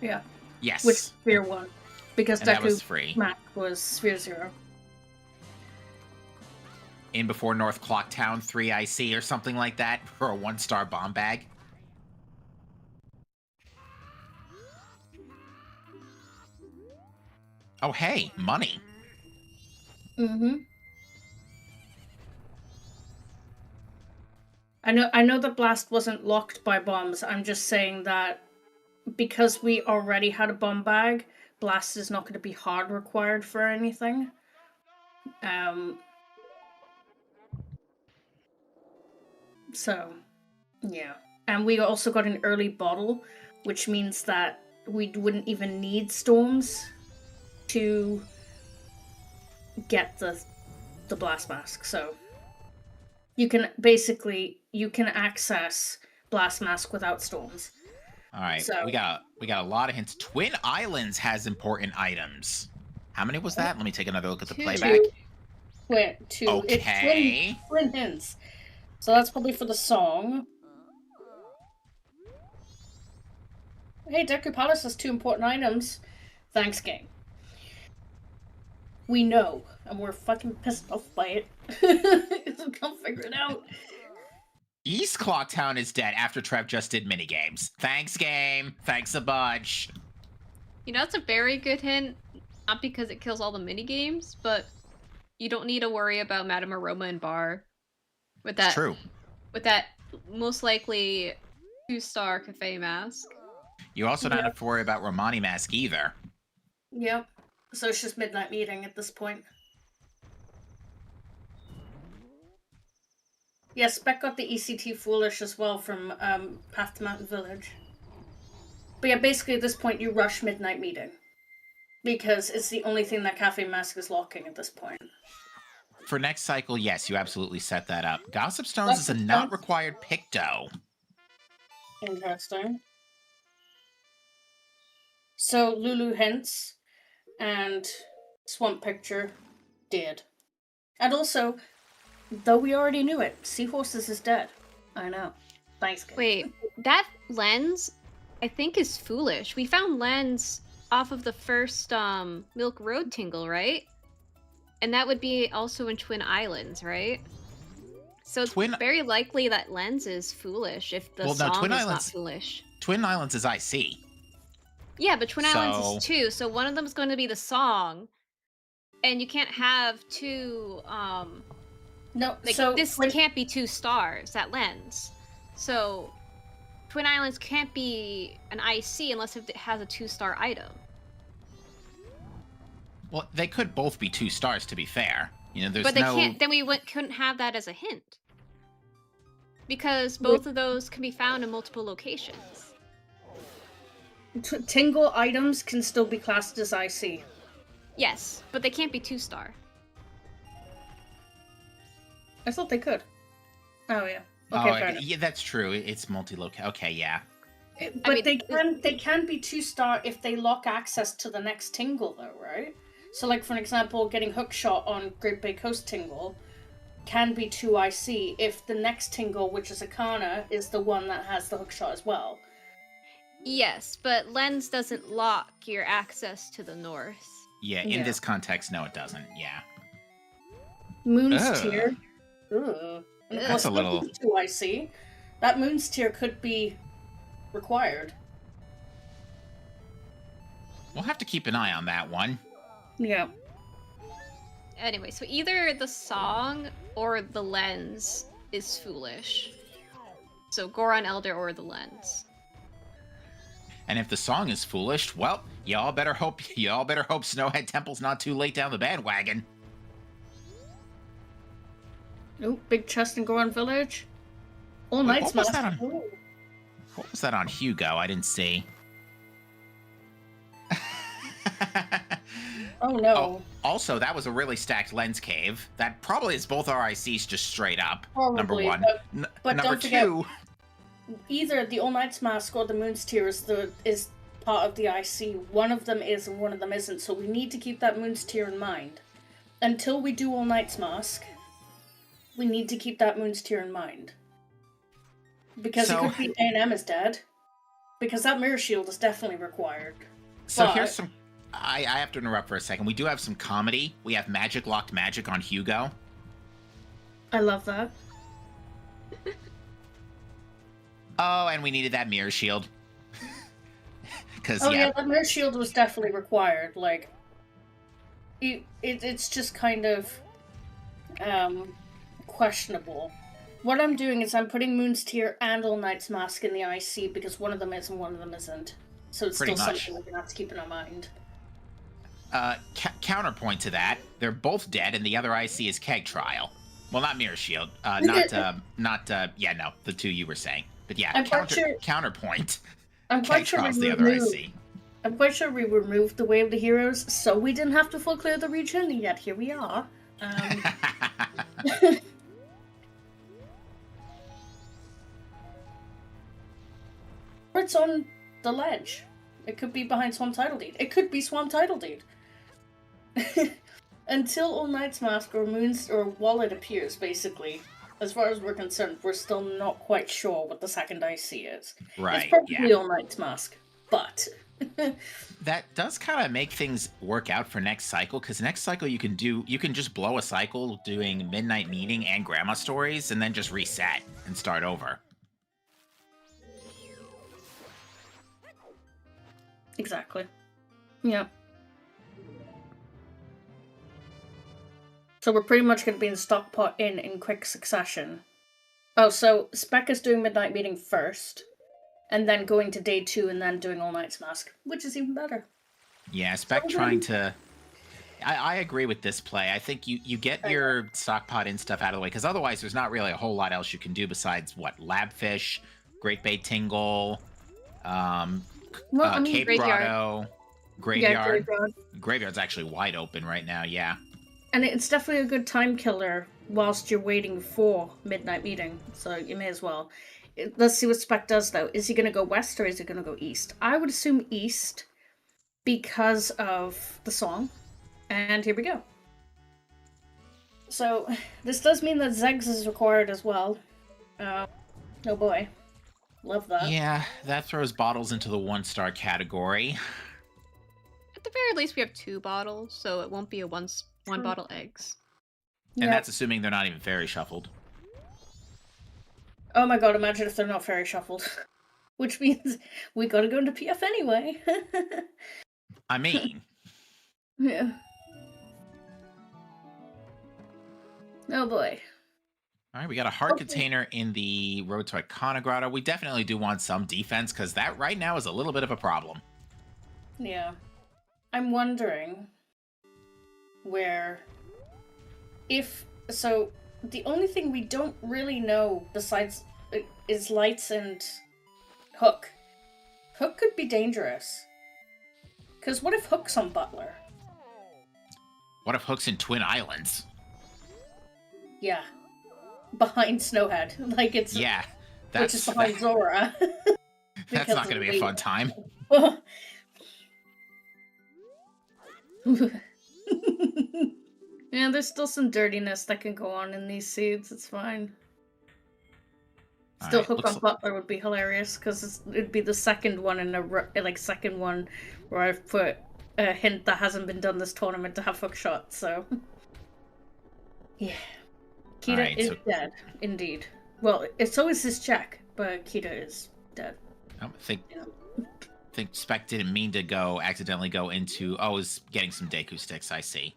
S1: Yeah.
S2: Yes.
S1: Which Sphere 1. Because
S2: And that
S1: Deku
S2: was free.
S1: Mac was Sphere 0.
S2: In before North Clocktown 3 IC or something like that for a 1-star bomb bag. Oh, hey, money.
S1: Mm-hmm. I know the blast wasn't locked by bombs. I'm just saying that because we already had a bomb bag, blast is not going to be hard required for anything. So, yeah. And we also got an early bottle, which means that we wouldn't even need storms to get the blast mask. So you can access blast mask without storms.
S2: All right,
S1: So-
S2: we got a lot of hints. Twin Islands has important items. How many was that? Let me take another look at the
S3: Two.
S2: playback.
S1: Two.
S2: Okay.
S1: It's twin hints. So that's probably for the song. Hey, Deku Palace has 2 important items. Thanks, game. We know, and we're fucking pissed off by it. We can't figure it out.
S2: East Clocktown is dead after Trev just did minigames. Thanks, game. Thanks a bunch.
S3: You know, it's a very good hint. Not because it kills all the minigames, but you don't need to worry about Madame Aroma and Bar. With that,
S2: True.
S3: With that most likely 2-star cafe mask.
S2: You also don't have to worry about Romani Mask either.
S1: Yep. So it's just midnight meeting at this point. Yeah, Spec got the ECT Foolish as well from Path to Mountain Village. But yeah, basically at this point you rush midnight meeting. Because it's the only thing that Cafe Mask is locking at this point.
S2: For next cycle, yes, you absolutely set that up. Gossip Stones is a not required Picto.
S1: Interesting. So Lulu hints and Swamp Picture did. And also, though we already knew it, Seahorses is dead. I know. Thanks, guys.
S3: Wait, that lens, I think, is foolish. We found lens off of the first Milk Road tingle, right? And that would be also in Twin Islands, right? So it's very likely that lens is foolish if the song
S2: Twin
S3: is
S2: Islands,
S3: not foolish.
S2: Twin Islands is IC.
S3: Yeah, but Twin Islands is 2, so one of them is going to be the song, and you can't have two.
S1: No,
S3: like,
S1: so
S3: this can't be 2 stars. That lens, so Twin Islands can't be an IC unless it has a 2-star item.
S2: Well, they could both be 2 stars, to be fair. You know, there's
S3: But they
S2: no...
S3: can't. Then we couldn't have that as a hint, because both of those can be found in multiple locations.
S1: Tingle items can still be classed as IC.
S3: Yes, but they can't be 2-star.
S1: I thought they could. Oh yeah. Okay, fair enough.
S2: Yeah, that's true. It's multi-local. Okay, yeah.
S1: But they can be 2-star if they lock access to the next tingle, though, right? So, like for an example, getting hookshot on Great Bay Coast tingle can be 2 IC if the next tingle, which is Akana, is the one that has the hookshot as well.
S3: Yes, but lens doesn't lock your access to the north.
S2: Yeah, in this context, no, it doesn't. Yeah.
S1: Moon's Tear. Ooh. And of
S2: That's
S1: course,
S2: a little...
S1: those two I see. That Moon's Tear could be required.
S2: We'll have to keep an eye on that one.
S1: Yeah.
S3: Anyway, so either the song or the lens is foolish. So Goron Elder or the lens.
S2: And if the song is foolish, well, y'all better hope Snowhead Temple's not too late down the bandwagon.
S1: Oh, big chest in Goron Village. All
S2: Wait,
S1: Night's
S2: what was
S1: Mask.
S2: that on? What was that on Hugo? I didn't see.
S1: Oh no.
S2: Oh, also, that was a really stacked lens cave. That probably is both our ICs just straight up.
S1: Probably,
S2: Number one.
S1: but
S2: Number
S1: don't forget,
S2: two.
S1: either the All Night's Mask or the Moon's Tear is part of the IC. One of them is and one of them isn't. So we need to keep that Moon's Tear in mind. Until we do All Night's Mask, we need to keep that Moon's Tear in mind. Because it could be A&M is dead. Because that Mirror Shield is definitely required.
S2: So here's some... I have to interrupt for a second. We do have some comedy. We have Magic Locked Magic on Hugo.
S1: I love that.
S2: Oh, and we needed that Mirror Shield. Because
S1: yeah, that Mirror Shield was definitely required. Like, it's just kind of questionable. What I'm doing is I'm putting Moon's Tear and All Night's Mask in the IC because one of them is and one of them isn't. So it's
S2: Pretty
S1: still
S2: much.
S1: something we're going to have to keep in our mind.
S2: Counterpoint to that, they're both dead, and the other IC is Keg Trial. Well, not Mirror Shield. The two you were saying. But yeah, counterpoint.
S1: I'm quite sure
S2: Trial's the other IC.
S1: I'm quite sure we removed the Way of the Heroes, so we didn't have to full clear the region, and yet here we are. Or it's on the ledge. It could be behind Swamp Title Deed. It could be Swamp Title Deed. Until All Night's Mask or Moon's or Wallet appears, basically, as far as we're concerned, we're still not quite sure what the second IC is.
S2: Right,
S1: it's probably All Night's Mask, but...
S2: That does kind of make things work out for next cycle, because next cycle you can just blow a cycle doing Midnight Meeting and Grandma Stories, and then just reset and start over.
S1: Exactly. Yeah. So we're pretty much going to be in Stockpot Inn in quick succession. Oh, so Spec is doing Midnight Meeting first, and then going to day 2 and then doing All Night's Mask, which is even better.
S2: Yeah, Spec trying to... I agree with this play. I think you get your Stockpot Inn stuff out of the way, because otherwise there's not really a whole lot else you can do besides, Labfish, Great Bay Tingle, Cape Grotto, Graveyard.
S1: Yeah, Graveyard.
S2: Graveyard's actually wide open right now, yeah.
S1: And it's definitely a good time killer whilst you're waiting for Midnight Meeting, so you may as well. Let's see what Spec does, though. Is he going to go west or is he going to go east? I would assume east because of the song. And here we go. So, this does mean that Zegs is required as well. Oh boy. Love that.
S2: Yeah, that throws bottles into the 1-star category.
S3: At the very least, we have 2 bottles, so it won't be a one bottle eggs.
S2: And that's assuming they're not even fairy shuffled.
S1: Oh my god, imagine if they're not fairy shuffled. Which means we gotta go into PF anyway.
S2: I mean...
S1: Yeah. Oh boy.
S2: All right, we got a heart container in the Road to Icona Grotto. We definitely do want some defense, because that right now is a little bit of a problem.
S1: Yeah. I'm wondering where... So, the only thing we don't really know besides is Lights and Hook. Hook could be dangerous. Because what if Hook's on Butler?
S2: What if Hook's in Twin Islands?
S1: Yeah. Behind Snowhead. Like it's...
S2: Yeah.
S1: Which is behind Zora.
S2: That's not going to be a fun time.
S1: Yeah, there's still some dirtiness that can go on in these seeds. It's fine. Still, Hook on Butler would be hilarious because it'd be the second one in a second one where I've put a hint that hasn't been done this tournament to have Hook shot. So, yeah. Kita
S2: Alright,
S1: is
S2: so-
S1: dead, indeed. Well, it's always his check, but Kita is dead.
S2: I think
S1: Yeah.
S2: Spec didn't mean to accidentally go into. Oh, is getting some Deku sticks. I see.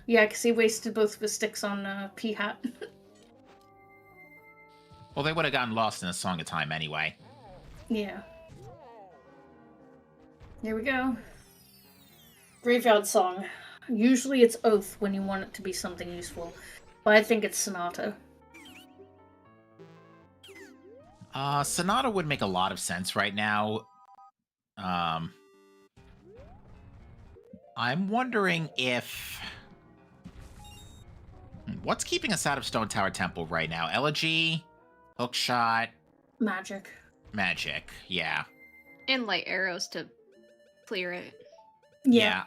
S1: Yeah, because he wasted both of his sticks on P-Hat.
S2: Well, they would have gotten lost in a Song of Time anyway.
S1: Yeah. Here we go. Graveyard Song. Usually it's Oath when you want it to be something useful, but I think it's Sonata.
S2: Sonata would make a lot of sense right now. I'm wondering if... What's keeping us out of Stone Tower Temple right now? Elegy, Hookshot,
S1: Magic.
S2: Magic. Yeah.
S3: And light arrows to clear it.
S1: Yeah.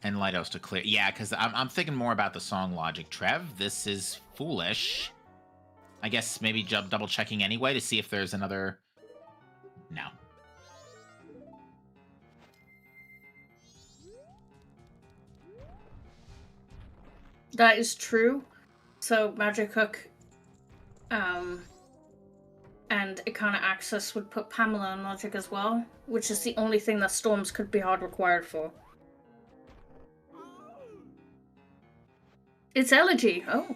S2: And Lightos to clear. Yeah, because I'm thinking more about the song logic. Trev, this is foolish. I guess maybe double checking anyway to see if there's another... No.
S1: That is true. So Magic Hook and Ikana Access would put Pamela in Logic as well, which is the only thing that Storms could be hard required for. It's Elegy. Oh.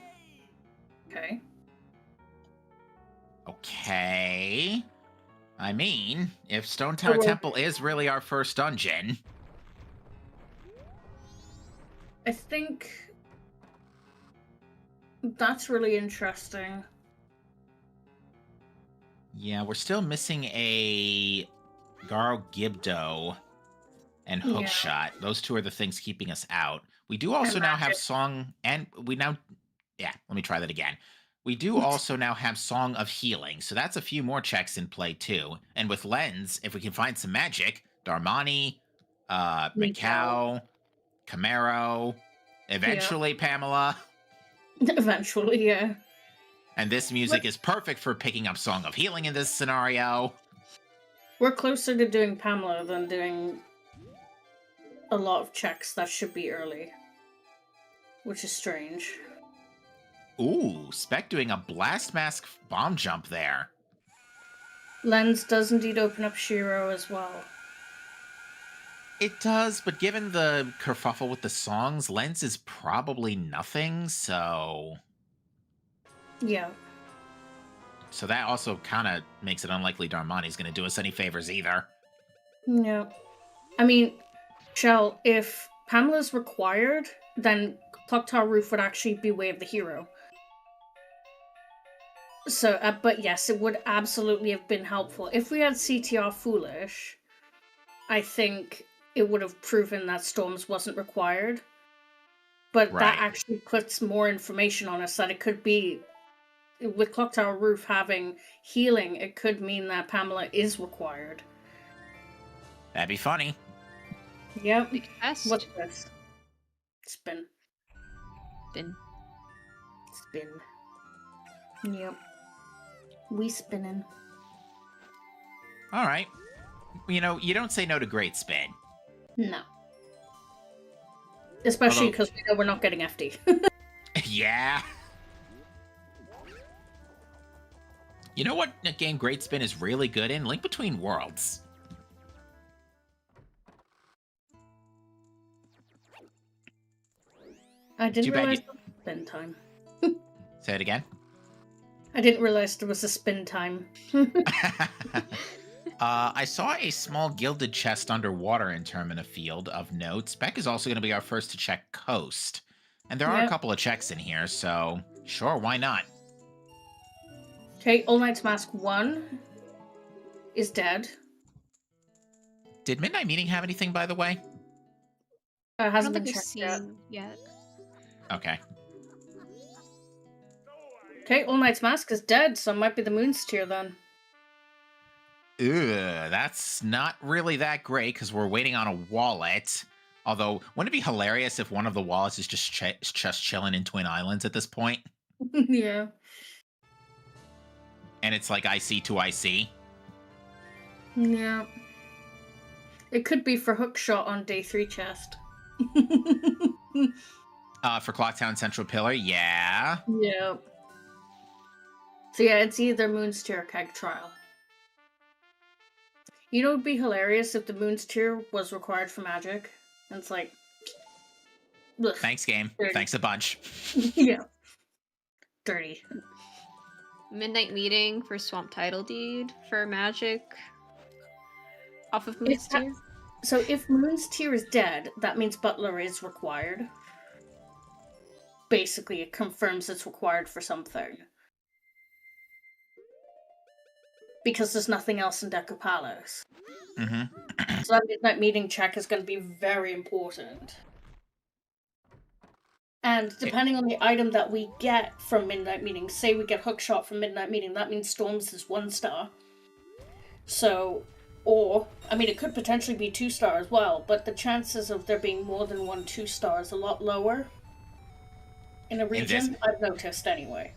S1: Okay.
S2: Okay. I mean, if Stone Tower
S1: well-
S2: Temple is really our first dungeon...
S1: I think that's really interesting.
S2: Yeah, we're still missing a Garo Gibdo and
S1: Yeah.
S2: Hookshot. Those two are the things keeping us out. We do also now have
S1: Magic.
S2: Song, and we now... Yeah, let me try that again. We do also now have Song of Healing, so that's a few more checks in play too. And with Lens, if we can find some magic, Darmani, Mikau, Camaro, eventually Pamela.
S1: Eventually, yeah.
S2: And this music is perfect for picking up Song of Healing in this scenario.
S1: We're closer to doing Pamela than doing a lot of checks that should be early. Which is strange.
S2: Ooh, Spec doing a Blast Mask bomb jump there.
S1: Lens does indeed open up Shiro as well.
S2: It does, but given the kerfuffle with the songs, Lens is probably nothing, so...
S1: Yeah.
S2: So that also kind of makes it unlikely Darmani's going to do us any favors either.
S1: Yeah. I mean, Shell, if Pamela's required, then Clock Tower Roof would actually be Way of the Hero. So, but yes, it would absolutely have been helpful. If we had CTR Foolish, I think it would have proven that Storms wasn't required. But
S2: Right.
S1: that actually puts more information on us that it could be, with Clock Tower Roof having healing, it could mean that Pamela is required.
S2: That'd be funny.
S1: Yep.
S3: Big test.
S1: What's this? Spin.
S3: Been
S1: Spin. Yep. We spinning.
S2: All right. You know, you don't say no to great spin.
S1: No. Especially
S2: Although-
S1: because we know we're not getting FD.
S2: Yeah. You know what game Great Spin is really good in? Link Between Worlds.
S1: I didn't
S2: Too bad
S1: realize there was a spin time.
S2: Say it again.
S1: I didn't realize there was a spin time.
S2: I saw a small gilded chest underwater in Termina Field of note. Spec is also going to be our first to check Coast. And there are a
S1: Yep.
S2: couple of checks in here, so sure, why not?
S1: Okay, All Knight's Mask 1 is dead.
S2: Did Midnight Meeting have anything, by the way?
S3: I don't
S1: Hasn't
S3: think
S1: been
S3: we've
S1: checked yet.
S3: seen yet.
S2: Okay.
S1: Okay, All Knight's Mask is dead, so it might be the Moon's Tear then.
S2: Ugh, that's not really that great because we're waiting on a wallet. Although, wouldn't it be hilarious if one of the wallets is just chilling in Twin Islands at this point?
S1: Yeah.
S2: And it's like IC to IC?
S1: Yeah. It could be for Hookshot on day 3 chest.
S2: For Clocktown Central Pillar, yeah.
S1: Yeah. So yeah, it's either Moon's Tear or Keg Trial. You know, it'd be hilarious if the Moon's Tear was required for magic. And it's like... ugh,
S2: Thanks, game.
S1: dirty.
S2: Thanks a bunch.
S1: Yeah. Dirty.
S3: Midnight Meeting for Swamp Title Deed for magic off of Moon's Tear.
S1: So if Moon's Tear is dead, that means Butler is required. Basically, it confirms it's required for something. Because there's nothing else in Deku Palace.
S2: Mm-hmm.
S1: So that Midnight Meeting check is going to be very important. And depending on the item that we get from Midnight Meeting, say we get Hookshot from Midnight Meeting, that means Storms is 1 star. So, or, I mean, it could potentially be 2 star as well, but the chances of there being more than 1 2-star is a lot lower in a region, I've noticed anyway.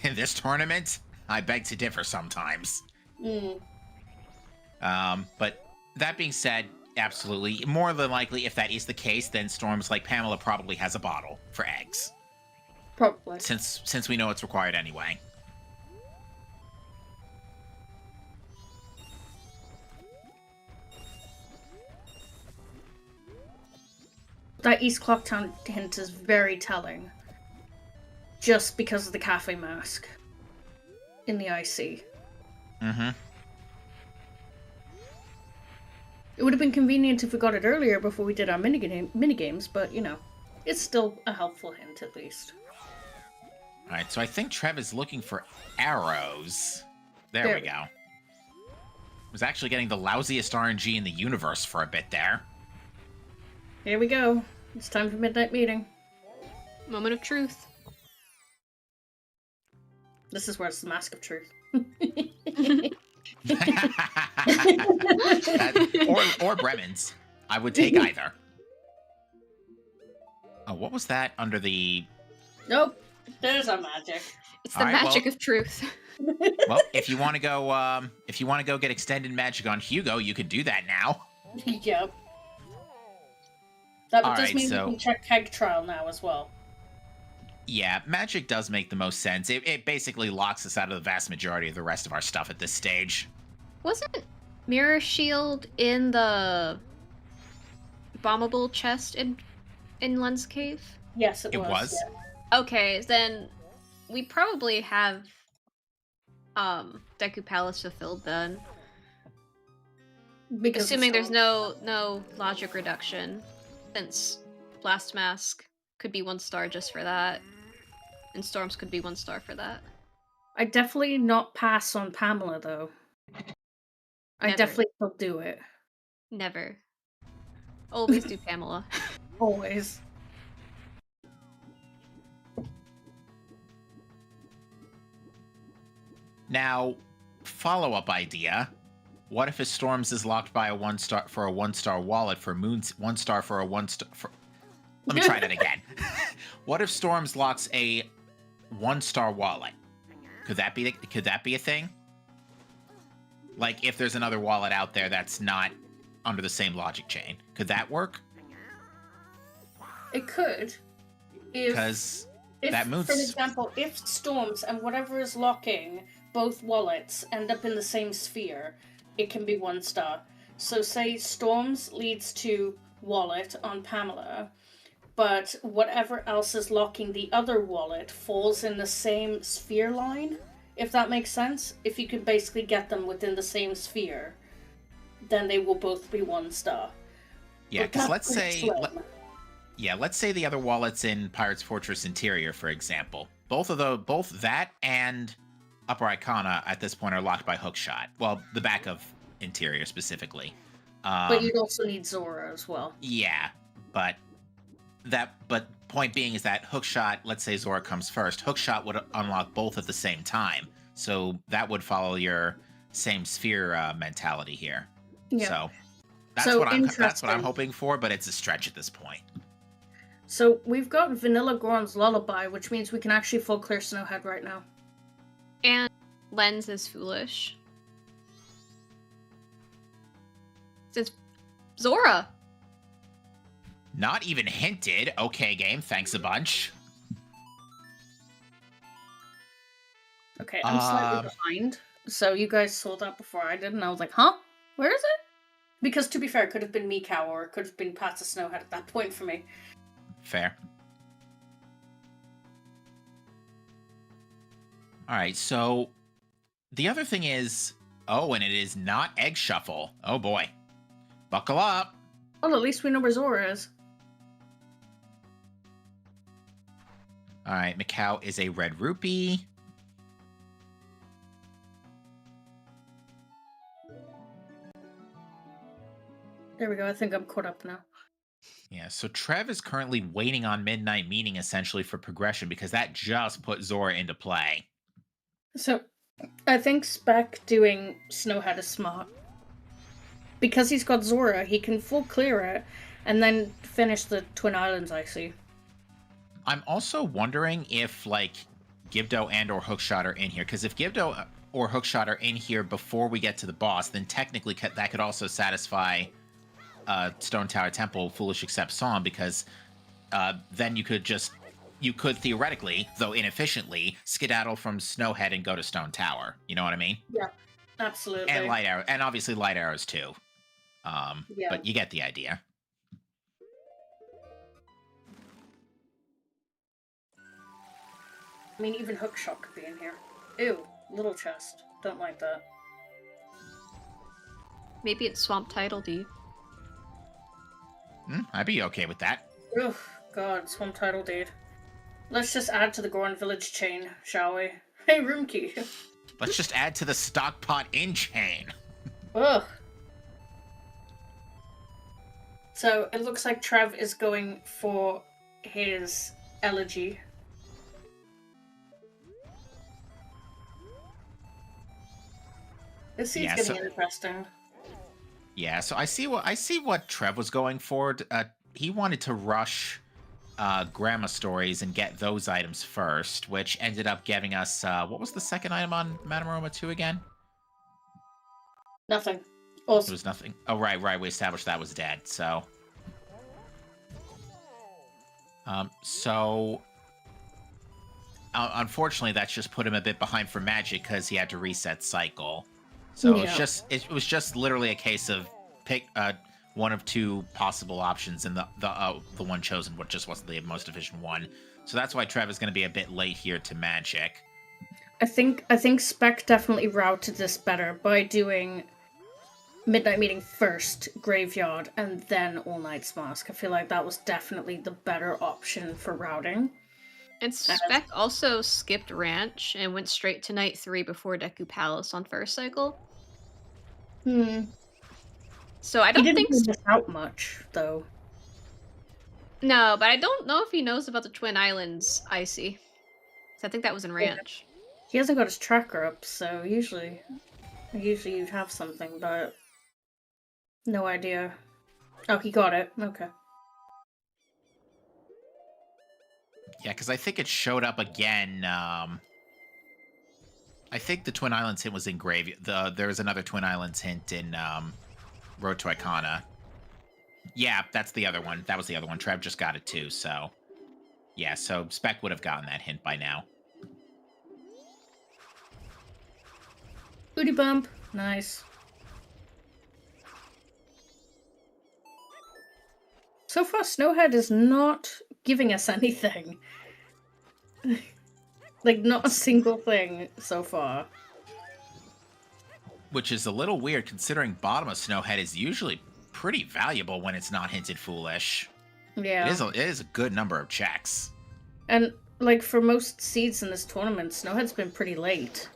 S2: In this tournament, I beg to differ sometimes. But that being said, absolutely. More than likely, if that is the case, then Storms like Pamela probably has a bottle for eggs.
S1: Probably.
S2: Since we know it's required anyway.
S1: That East Clocktown hint is very telling. Just because of the cafe mask in the IC.
S2: Mm-hmm.
S1: It would have been convenient if we got it earlier before we did our minigames, but, you know, it's still a helpful hint at least.
S2: Alright, so I think Trev is looking for arrows. There we go. Was actually getting the lousiest RNG in the universe for a bit there.
S1: Here we go. It's time for Midnight Meeting.
S3: Moment of truth.
S1: This is where it's the Mask of Truth.
S2: or Bremen's. I would take either. Oh, what was that under the...
S1: Nope. There's our magic.
S3: It's the magic of truth.
S2: Well, if you want to go get extended magic on Hugo, you could do that now.
S1: Yep. That
S2: All
S1: does
S2: right,
S1: mean
S2: so...
S1: we can check Keg Trial now as well.
S2: Yeah, magic does make the most sense. It basically locks us out of the vast majority of the rest of our stuff at this stage.
S3: Wasn't Mirror Shield in the bombable chest in Lens Cave?
S1: Yes, it was.
S2: It was?
S1: Yeah.
S3: Okay, then we probably have Deku Palace fulfilled then.
S1: Because
S3: assuming there's no logic reduction, since Blast Mask could be 1 star just for that, and Storms could be 1 star for that.
S1: I'd definitely not pass on Pamela, though. I
S3: Never.
S1: definitely still do it.
S3: Never. Always do Pamela.
S1: Always.
S2: Now, follow-up idea. What if his Storms is locked by a 1 star for a 1-star wallet for Moon's 1 star for a 1 star for... Let me try that again. What if Storms locks a 1-star wallet? Could that be a thing? Like if there's another wallet out there that's not under the same logic chain, could that work?
S1: It could.
S2: Because that Moon's...
S1: For example, if Storms and whatever is locking both wallets end up in the same sphere, it can be 1 star. So say Storms leads to wallet on Pamela, but whatever else is locking the other wallet falls in the same sphere line, if that makes sense. If you can basically get them within the same sphere, then they will both be 1 star.
S2: Yeah, because let's say the other wallet's in Pirate's Fortress Interior, for example. Both that and Upper Icona at this point are locked by Hookshot. Well, the back of Interior specifically.
S1: But you'd also need Zora as well.
S2: Yeah, but point being is that Hookshot, let's say Zora comes first, Hookshot would unlock both at the same time. So that would follow your same sphere mentality here. Yeah. So that's what I'm hoping for, but it's a stretch at this point.
S1: So we've got Vanilla Goron's Lullaby, which means we can actually full clear Snowhead right now.
S3: And Lens is foolish. Since Zora.
S2: Not even hinted. Okay, game. Thanks a bunch.
S1: Okay, I'm slightly behind. So you guys saw that before I did, and I was like, huh? Where is it? Because to be fair, it could have been Mikau or it could have been Pat the Snowhead at that point for me.
S2: Fair. All right, so the other thing is, and it is not Egg Shuffle. Oh boy. Buckle up.
S1: Well, at least we know where Zora is.
S2: All right, Mikau is a red rupee.
S1: There we go. I think I'm caught up now.
S2: Yeah, so Trev is currently waiting on Midnight Meeting essentially for progression because that just put Zora into play.
S1: So, I think Spec doing Snowhead is smart. Because he's got Zora, he can full clear it and then finish the Twin Islands IC.
S2: I'm also wondering if, like, Gibdo and or Hookshot are in here, because if Gibdo or Hookshot are in here before we get to the boss, then technically that could also satisfy Stone Tower Temple Foolish Accept Song, because then you could theoretically, though inefficiently, skedaddle from Snowhead and go to Stone Tower. You know what I mean?
S1: Yeah, absolutely.
S2: And light arrow, and obviously light arrows too.
S1: Yeah.
S2: But you get the idea.
S1: I mean, even Hookshot could be in here. Ew, little chest. Don't like that.
S3: Maybe it's Swamp Tidal Deep.
S2: I'd be okay with that.
S1: Ugh, God, Swamp Tidal Deed. Let's just add to the Goron Village chain, shall we? Hey, room key.
S2: Let's just add to the Stockpot in chain.
S1: Ugh. So, it looks like Trev is going for his elegy. This seems getting interesting.
S2: Yeah, so I see what Trev was going for. He wanted to rush Grandma Stories and get those items first, which ended up giving us what was the second item on Manorama 2 again?
S1: Nothing.
S2: It was nothing. Oh, right. We established that was dead. So, unfortunately, that's just put him a bit behind for magic because he had to reset cycle. So
S1: Yeah.
S2: it was just literally a case of pick one of two possible options, and the one chosen just wasn't the most efficient one. So that's why Trev is going to be a bit late here to magic.
S1: I think Spec definitely routed this better by doing Midnight Meeting first, Graveyard, and then All Night's Mask. I feel like that was definitely the better option for routing.
S3: And Spec also skipped Ranch and went straight to Night 3 before Deku Palace on first cycle. So I don't think
S1: miss out much, though.
S3: No, but I don't know if he knows about the Twin Islands IC. I think that was in Ranch.
S1: He hasn't got his tracker up, so usually you'd have something, but no idea. Oh, he got it. Okay.
S2: Yeah, because I think it showed up again. I think the Twin Islands hint was in there was another Twin Islands hint in Road to Icona. Yeah, that's the other one. That was the other one. Trev just got it too, so... Yeah, so Spec would have gotten that hint by now.
S1: Booty bump. Nice. So far, Snowhead is not giving us anything. Like, not a single thing so far.
S2: Which is a little weird, considering bottom of Snowhead is usually pretty valuable when it's not hinted foolish.
S1: Yeah.
S2: It is a good number of checks.
S1: And, like, for most seeds in this tournament, Snowhead's been pretty late.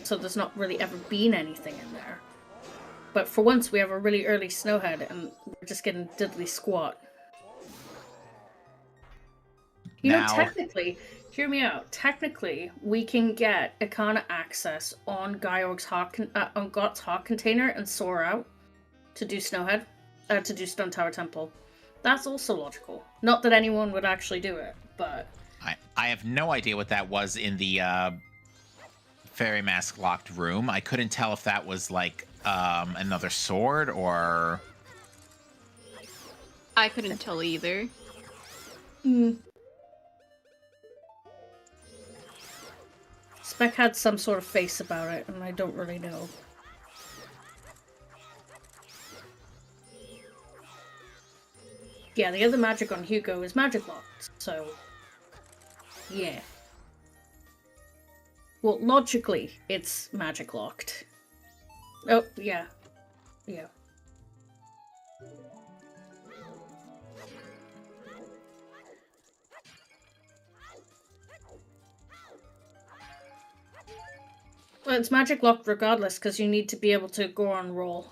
S1: So there's not really ever been anything in there. But for once, we have a really early Snowhead, and we're just getting diddly squat. You know, technically, hear me out. Technically, we can get Icona access on Gyorg's on Got's Heart Container and soar out to do Snowhead, to do Stone Tower Temple. That's also logical. Not that anyone would actually do it, but
S2: I have no idea what that was in the Fairy Mask locked room. I couldn't tell if that was like another sword or.
S3: I couldn't tell either.
S1: Spec had some sort of face about it, and I don't really know. Yeah, the other magic on Hugo is magic locked, so... yeah. Well, logically, it's magic locked. Oh, yeah. Yeah. Well, it's magic locked regardless, because you need to be able to go on roll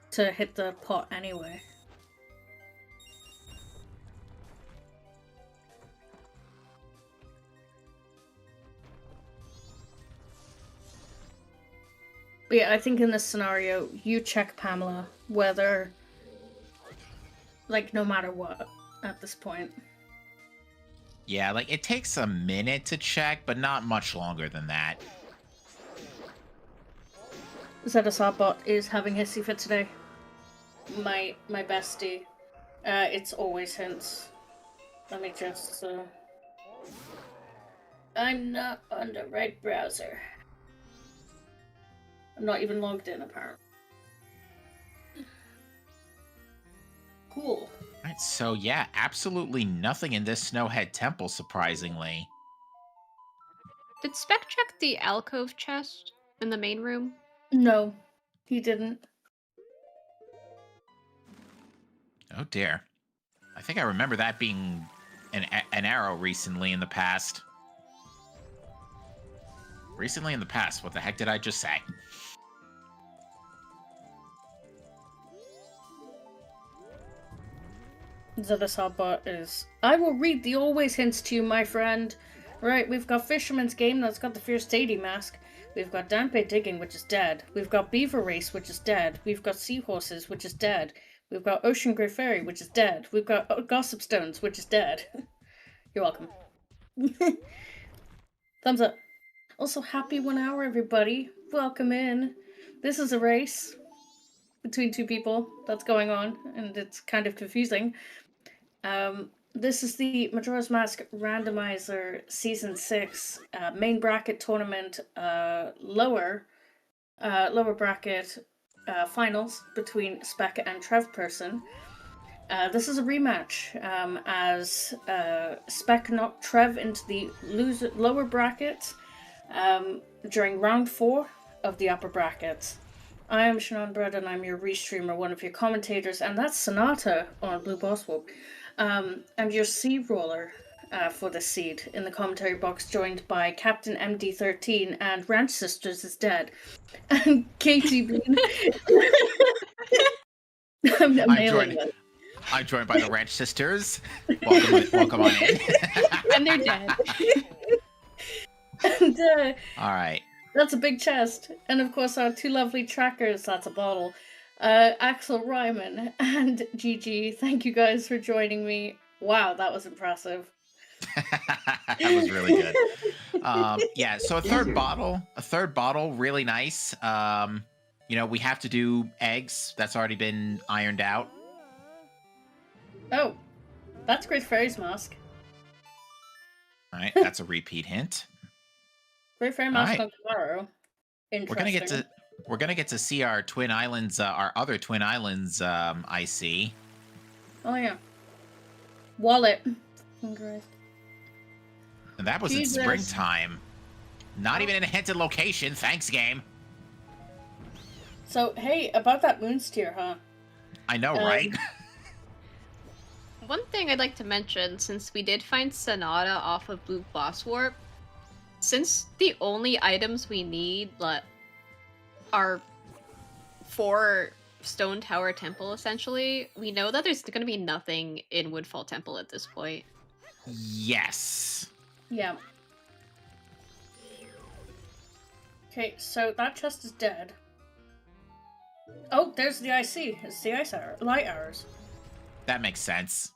S1: to hit the pot anyway. But yeah, I think in this scenario, you check Pamela, whether, like, no matter what, at this point.
S2: Yeah, like, it takes a minute to check, but not much longer than that.
S1: ZeldaSpeedRuns is having hissy fit today. My bestie. It's always hints. Let me just, I'm not on the right browser. I'm not even logged in, apparently. Cool.
S2: Right, so yeah, absolutely nothing in this Snowhead Temple, surprisingly.
S3: Did Spec check the alcove chest in the main room?
S1: No, he didn't.
S2: Oh dear. I think I remember that being an arrow recently in the past. Recently in the past, what the heck did I just say?
S1: ZeldaSpeedRuns is... I will read the always hints to you, my friend. Right, we've got Fisherman's Game, that's got the Fierce Deity mask. We've got Danpei Digging, which is dead. We've got Beaver Race, which is dead. We've got Seahorses, which is dead. We've got Ocean Grey Fairy, which is dead. We've got Gossip Stones, which is dead. You're welcome. Thumbs up. Also, happy 1 hour, everybody. Welcome in. This is a race between two people that's going on, and it's kind of confusing. This is the Majora's Mask Randomizer Season 6 main bracket tournament lower bracket finals between Spec and Trev person. This is a rematch as Spec knocked Trev into the lower bracket during round 4 of the upper bracket. I am Shannon Bread and I'm your restreamer, one of your commentators, and that's Sonata on Blue Boss Wolf. I'm your sea roller for the seed in the commentary box, joined by Captain MD13 and Ranch Sisters is dead. And Katie Bean. I'm nailing it.
S2: I'm joined by the Ranch Sisters. Welcome on in.
S3: And they're dead.
S1: And,
S2: all right.
S1: That's a big chest. And of course our two lovely trackers, that's a bottle. Axel Ryman and Gigi, thank you guys for joining me. Wow, that was impressive.
S2: That was really good. Yeah, so a third bottle, really nice. You know, we have to do eggs. That's already been ironed out.
S1: Oh, that's Great Fairy's mask.
S2: All right, that's a repeat hint.
S1: Great Fairy mask
S2: Right.
S1: on tomorrow. Interesting.
S2: We're gonna get to see our Twin Islands, our other Twin Islands IC.
S1: Oh yeah. Wallet. Great.
S2: And that was
S1: Jesus.
S2: in springtime. Not even in a hinted location. Thanks, game.
S1: So hey, about that Moonsteer, huh?
S2: I know, right?
S3: One thing I'd like to mention, since we did find Sonata off of Blue Boss Warp, since the only items we need are for Stone Tower Temple, essentially, we know that there's going to be nothing in Woodfall Temple at this point.
S2: Yes.
S1: Yeah. Okay, so that chest is dead. Oh, there's the IC. It's the light hours.
S2: That makes sense.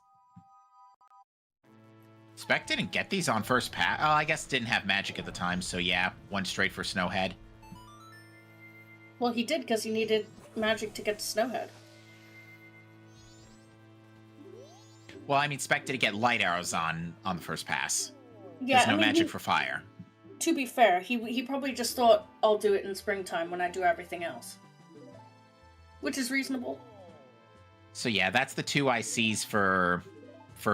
S2: Spec didn't get these on first pass. Oh, I guess didn't have magic at the time, so yeah, went straight for Snowhead.
S1: Well, he did because he needed magic to get to Snowhead.
S2: Well, I mean, Spec did get light arrows on the first pass.
S1: Yeah,
S2: There's no
S1: I mean,
S2: magic for fire.
S1: to be fair, he probably just thought, I'll do it in springtime when I do everything else. Which is reasonable.
S2: So yeah, that's the 2 ICs for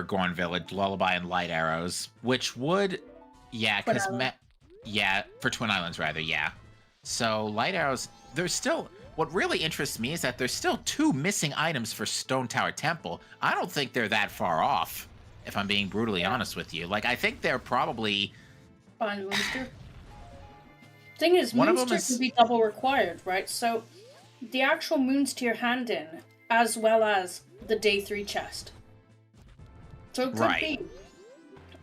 S2: Gorn Village, Lullaby and Light Arrows, which would, yeah, because for Twin Islands rather, yeah. So Light Arrows, there's still, what really interests me is that there's still 2 missing items for Stone Tower Temple. I don't think they're that far off, if I'm being brutally honest with you. Like, I think they're probably...
S1: Fine, Moonster. Thing is,
S2: One of them
S1: Moonster can be double required, right? So, the actual Moon's Tier hand-in, as well as the Day 3 chest. So it could be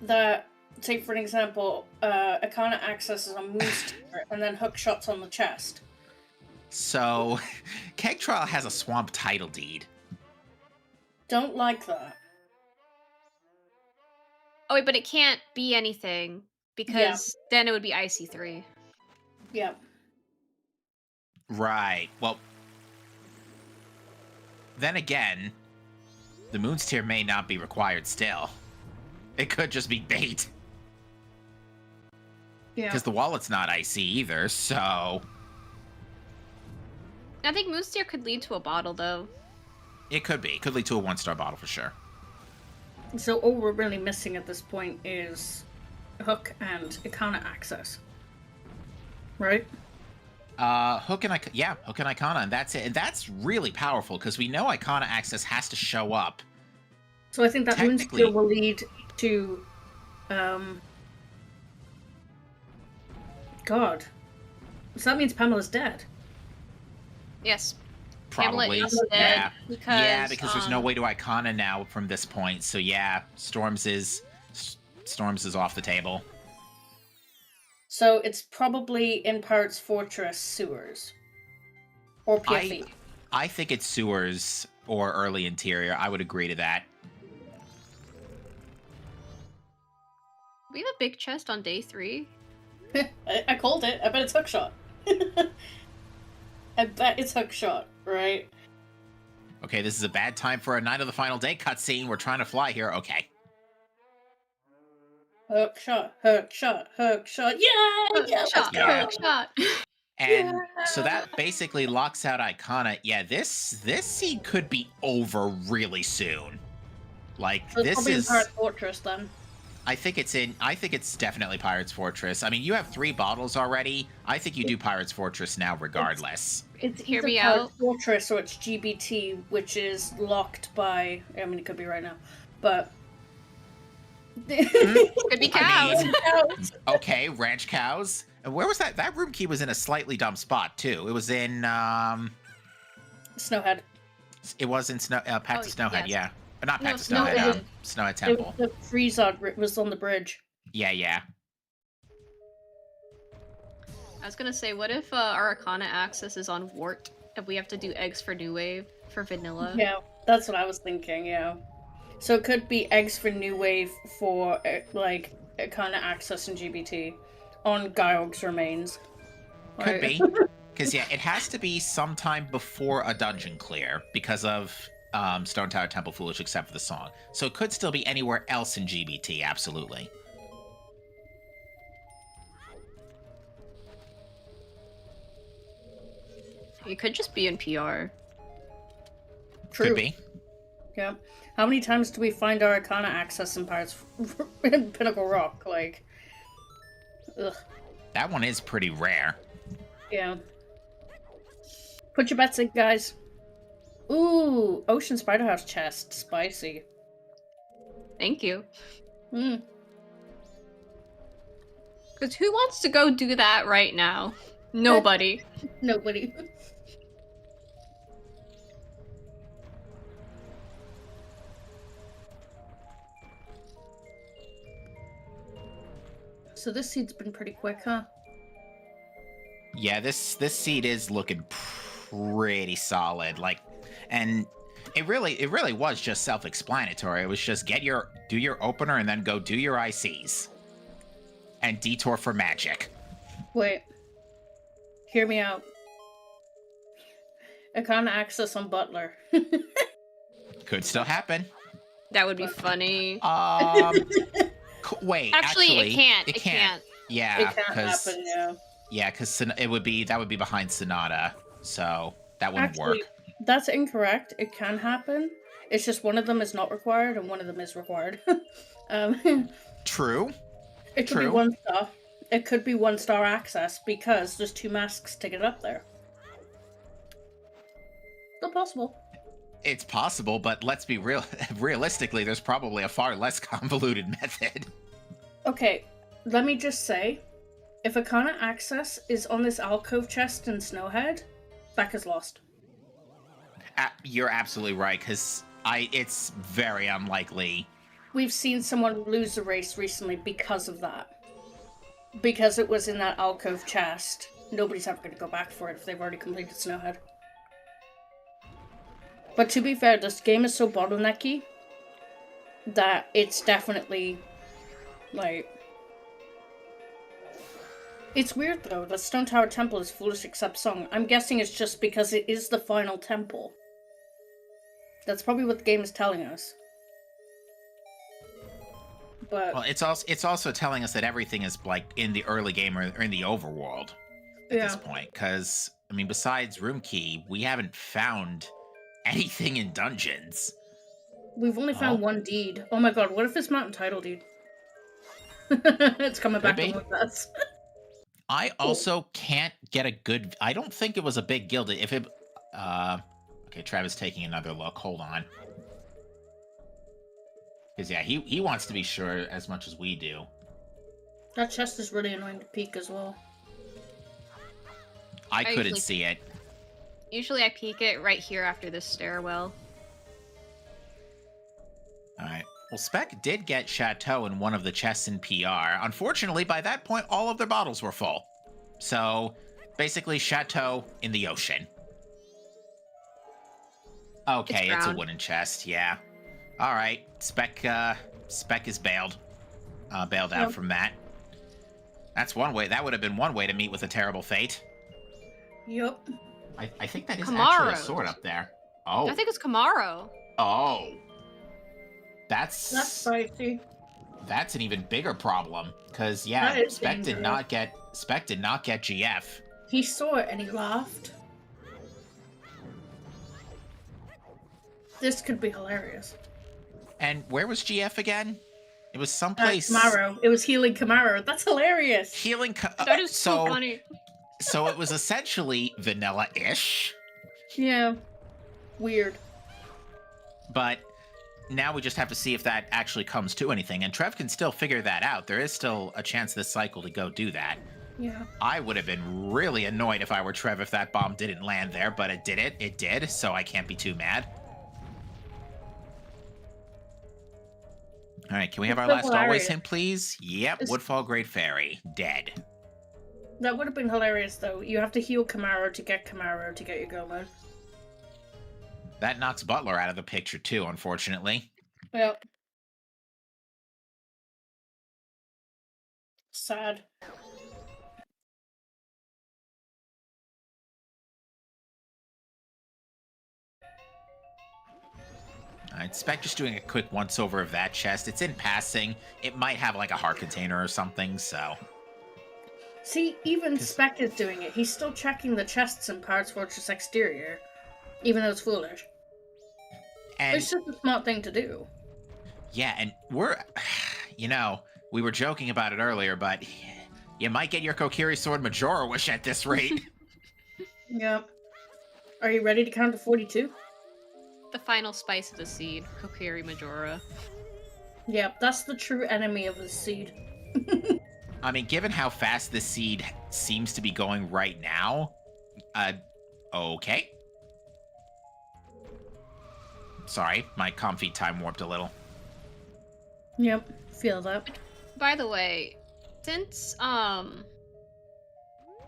S1: that, say for an example, Akana accesses on Moon's Tier, and then hook shots on the chest.
S2: So, Keg Trial has a swamp title deed.
S1: Don't like that.
S3: Oh wait, but it can't be anything because then it would be IC3.
S1: Yeah.
S2: Right. Well, then again, the Moon's Tier may not be required still. It could just be bait.
S1: Yeah.
S2: Because the wallet's not IC either, so...
S3: I think Moon's Tier could lead to a bottle, though.
S2: It could be. It could lead to a 1-star bottle for sure.
S1: So all we're really missing at this point is Hook and Ikana access. Right?
S2: Hook and Icona, and that's it. And that's really powerful, because we know Icona access has to show up.
S1: So I think that Moon's Tier will lead to... God. So that means Pamela's dead.
S3: Yes.
S2: Probably.
S3: Yeah.
S2: Because there's no way to Icona now from this point. So yeah, Storms is off the table.
S1: So it's probably in Pirate's Fortress sewers. Or PFE.
S2: I think it's sewers or early interior. I would agree to that.
S3: We have a big chest on day 3.
S1: I called it. I bet it's hookshot. I bet it's hookshot, right?
S2: Okay, this is a bad time for a Night of the Final Day cutscene. We're trying to fly here. Okay.
S1: Hookshot, hookshot, hookshot. Yeah!
S3: Hookshot.
S2: And so that basically locks out Icona. Yeah, this seed could be over really soon. Like,
S1: So it's
S2: this
S1: probably
S2: is...
S1: in Pirate's Fortress, then.
S2: I think it's definitely Pirate's Fortress. I mean, you have 3 bottles already. I think you do Pirate's Fortress now regardless.
S1: It's
S3: Hear
S1: either
S3: me
S1: Pirate's
S3: out.
S1: Fortress or it's GBT, which is locked by... I mean, it could be right now. But...
S3: Could be cows.
S2: I mean, okay, ranch cows. And where was that? That room key was in a slightly dumb spot, too. It was in...
S1: Snowhead.
S2: It was in Path to Snowhead,
S3: yes.
S2: yeah. But not Path to
S1: No,
S2: Snowhead, Snowhead Temple.
S1: The Freezod was on the bridge.
S2: Yeah.
S3: I was gonna say, what if our Arcana access is on Wart and we have to do eggs for New Wave for vanilla?
S1: Yeah, that's what I was thinking, yeah. So it could be eggs for New Wave for, like, kind of access in GBT on Gyog's remains.
S2: Could be. Because, yeah, it has to be sometime before a dungeon clear because of Stone Tower Temple Foolish, except for the song. So it could still be anywhere else in GBT, absolutely.
S3: It could just be in PR.
S1: True.
S2: Could be.
S1: Yeah. How many times do we find our Arcana access in Pirates in Pinnacle Rock? Like, ugh.
S2: That one is pretty rare.
S1: Yeah. Put your bets in, guys. Ooh, Ocean Spiderhouse chest. Spicy.
S3: Thank you.
S1: Mm.
S3: Because who wants to go do that right now? Nobody.
S1: Nobody. So this seed's been pretty quick, huh?
S2: Yeah, this seed is looking pretty solid. Like, and it really was just self-explanatory. It was just do your opener and then go do your ICs. And detour for magic.
S1: Wait. Hear me out. Arcana access on Butler.
S2: Could still happen.
S3: That would be funny.
S2: Wait,
S3: Actually, it can't.
S2: It
S3: It
S2: can't.
S3: can't.
S2: Yeah,
S1: It can't
S2: because
S1: happen, yeah.
S2: because that would be behind Sonata, so that wouldn't
S1: Actually,
S2: work.
S1: that's incorrect. It can happen. It's just one of them is not required and one of them is required.
S2: True.
S1: It could be
S2: True.
S1: 1 star. It could be 1 star access because there's 2 masks to get up there. Still possible.
S2: It's possible, but let's be real. Realistically, there's probably a far less convoluted method.
S1: Okay, let me just say, if Arcana access is on this alcove chest in Snowhead, Spec is lost.
S2: You're absolutely right, because it's very unlikely.
S1: We've seen someone lose a race recently because of that. Because it was in that alcove chest. Nobody's ever going to go back for it if they've already completed Snowhead. But to be fair, this game is so bottlenecky that it's definitely, like... It's weird though, the Stone Tower Temple is foolish except song. I'm guessing it's just because it is the final temple. That's probably what the game is telling us. But
S2: Well, it's also telling us that everything is like in the early game or in the overworld at this point. Because I mean, besides Room Key, we haven't found anything in dungeons.
S1: We've only found 1 deed. Oh my god, what if it's Mountain Title Deed? It's coming back
S2: Maybe.
S1: with us.
S2: I also can't get a good... I don't think it was a big guild. If it... Okay, Travis taking another look. Hold on. Because, yeah, he wants to be sure as much as we do.
S1: That chest is really annoying to peek as well.
S2: I couldn't
S3: usually-
S2: see it.
S3: Usually I peek it right here after this stairwell.
S2: Alright. Well, Spec did get Chateau in one of the chests in PR. Unfortunately, by that point, all of their bottles were full. So, basically, Chateau in the ocean. Okay, it's a wooden chest, yeah. Alright, Spec is bailed. Bailed out from that. That's one way. That would have been one way to meet with a terrible fate.
S1: Yup.
S2: I think that is actually a
S3: Kamaro's.
S2: sword up there. Oh.
S3: I think it's Kamaro.
S2: Oh. That's
S1: spicy.
S2: That's an even bigger problem. Because yeah,
S1: That is
S2: Spec did
S1: dangerous.
S2: not get GF.
S1: He saw it and he laughed. This could be hilarious.
S2: And where was GF again? It was someplace
S1: Camaro. It was healing Camaro. That's hilarious.
S2: healing.
S3: That is so funny.
S2: So it was essentially vanilla-ish,
S1: Yeah. Weird.
S2: but now we just have to see if that actually comes to anything. And Trev can still figure that out. There is still a chance this cycle to go do that.
S1: Yeah.
S2: I would have been really annoyed if I were Trev if that bomb didn't land there, but it did. It did, so I can't be too mad. All right, can we have our
S1: It's so
S2: last always
S1: hilarious.
S2: hint, please? Yep,
S1: It's-
S2: Woodfall Great Fairy, dead.
S1: That would have been hilarious though. You have to heal Camaro to get your go mode.
S2: That knocks Butler out of the picture too, unfortunately.
S1: Yeah. Sad.
S2: All right, Spec just doing a quick once-over of that chest. It's in passing. It might have like a heart container or something, so...
S1: See, even Spec is doing it. He's still checking the chests in Pirates Fortress exterior, even though it's foolish.
S2: And
S1: It's just a smart thing to do.
S2: yeah, and we're... You know, we were joking about it earlier, but you might get your Kokiri Sword Majora Wish at this rate.
S1: Yep. Are you ready to count to 42?
S3: The final spice of the seed, Kokiri Majora.
S1: Yep, that's the true enemy of the seed.
S2: I mean, given how fast this seed seems to be going right now, okay. Sorry, my comfy time warped a little.
S1: Yep, feel that.
S3: By the way, since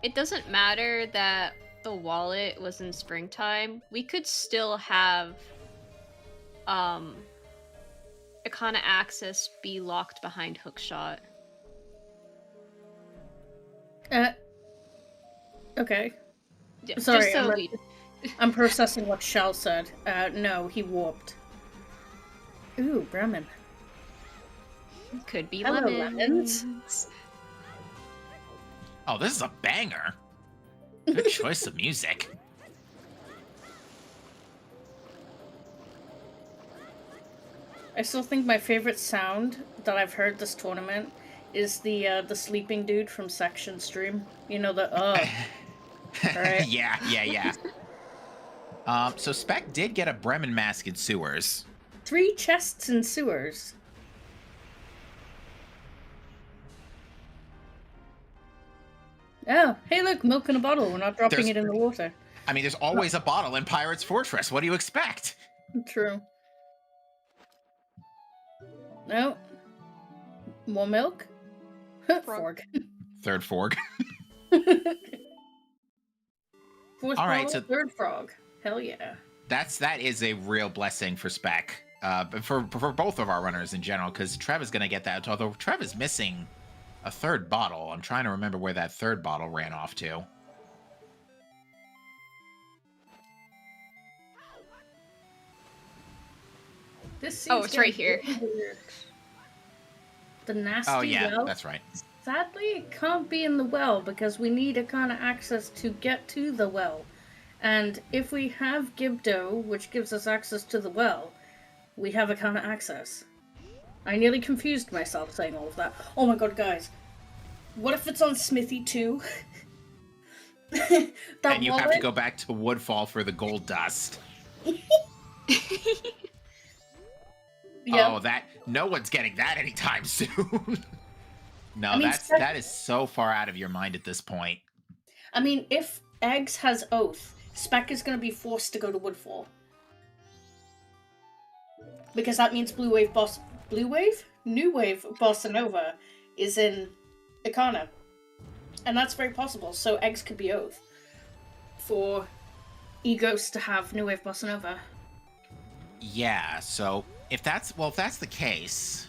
S3: it doesn't matter that the wallet was in springtime, we could still have Arcana access be locked behind hookshot.
S1: Okay.
S3: Yeah,
S1: Sorry,
S3: just so we...
S1: I'm processing what Shell said. No, he warped. Ooh, Bremen.
S3: Could be
S1: Hello,
S3: lemons.
S1: lemons.
S2: Oh, this is a banger. Good choice of music.
S1: I still think my favorite sound that I've heard this tournament is the sleeping dude from Section Stream. You know the right?
S2: Yeah. So Spec did get a Bremen mask in sewers.
S1: 3 chests in sewers. Oh, hey look, milk in a bottle. We're not dropping it in the water.
S2: I mean, there's always a bottle in Pirate's Fortress. What do you expect?
S1: True. No. More milk? Fork.
S2: Third fork.
S1: Fourth
S2: All right,
S1: bottle,
S2: so
S1: third frog. Hell yeah.
S2: that is a real blessing for Spec. For both of our runners in general, because Trev is going to get that. Although Trev is missing a third bottle. I'm trying to remember where that third bottle ran off to.
S1: This
S3: Oh, it's right here.
S1: Weird. The nasty
S2: Oh yeah,
S1: well.
S2: that's right.
S1: Sadly, it can't be in the well because we need a kind of access to get to the well. And if we have Gibdo, which gives us access to the well, we have a kind of access. I nearly confused myself saying all of that. Oh my god, guys. What if it's on Smithy too?
S2: And you have to go back to Woodfall for the gold dust.
S1: Yep.
S2: Oh, no one's getting that anytime soon. No,
S1: I mean,
S2: that is so far out of your mind at this point.
S1: I mean, if Eggs has Oath, Spec is going to be forced to go to Woodfall. Because that means New Wave Bossa Nova is in Ikana. And that's very possible, so Eggs could be Oath. For Egos to have New Wave Bossa Nova.
S2: Yeah, so if that's the case,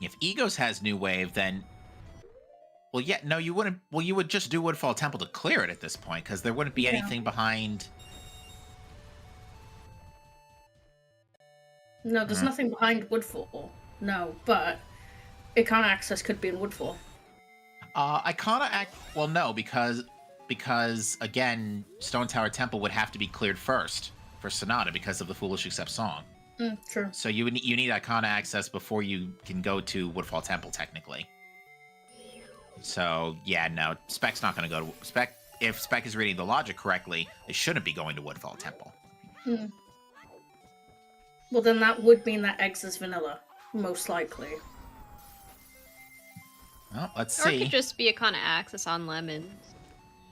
S2: if Egos has New Wave, then you wouldn't. Well, you would just do Woodfall Temple to clear it at this point, because there wouldn't be anything behind.
S1: No, there's nothing behind Woodfall. No, but Ikana access could be in Woodfall.
S2: No, because again, Stone Tower Temple would have to be cleared first for Sonata because of the Foolish Accept song.
S1: True.
S2: So you need Ikana access before you can go to Woodfall Temple, technically. So yeah, no, Spec's not going to go to Spec. If Spec is reading the logic correctly, they shouldn't be going to Woodfall Temple.
S1: Well, then that would mean that Eggs is vanilla, most likely.
S2: Well, let's
S3: Or it
S2: see.
S3: could just be a kind of access on lemons.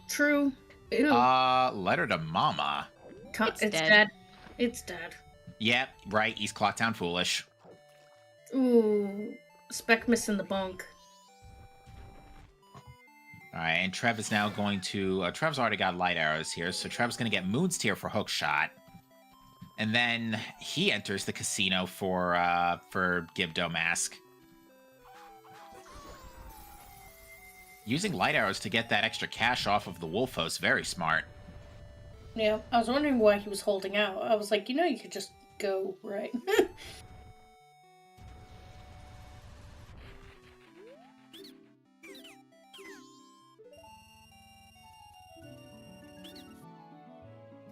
S1: True. Ew.
S2: Letter to Mama.
S1: It's
S3: dead.
S1: dead. It's dead.
S2: Yep, right. East Clocktown Foolish.
S1: Ooh, Spec missing the bunk.
S2: All right, and Trev is now going to. Trev's already got light arrows here, so Trev's going to get Moon's Tear for hook shot, and then he enters the casino for Gibdo Mask. Using light arrows to get that extra cash off of the Wolfos, very smart.
S1: Yeah, I was wondering why he was holding out. I was like, you could just go, right?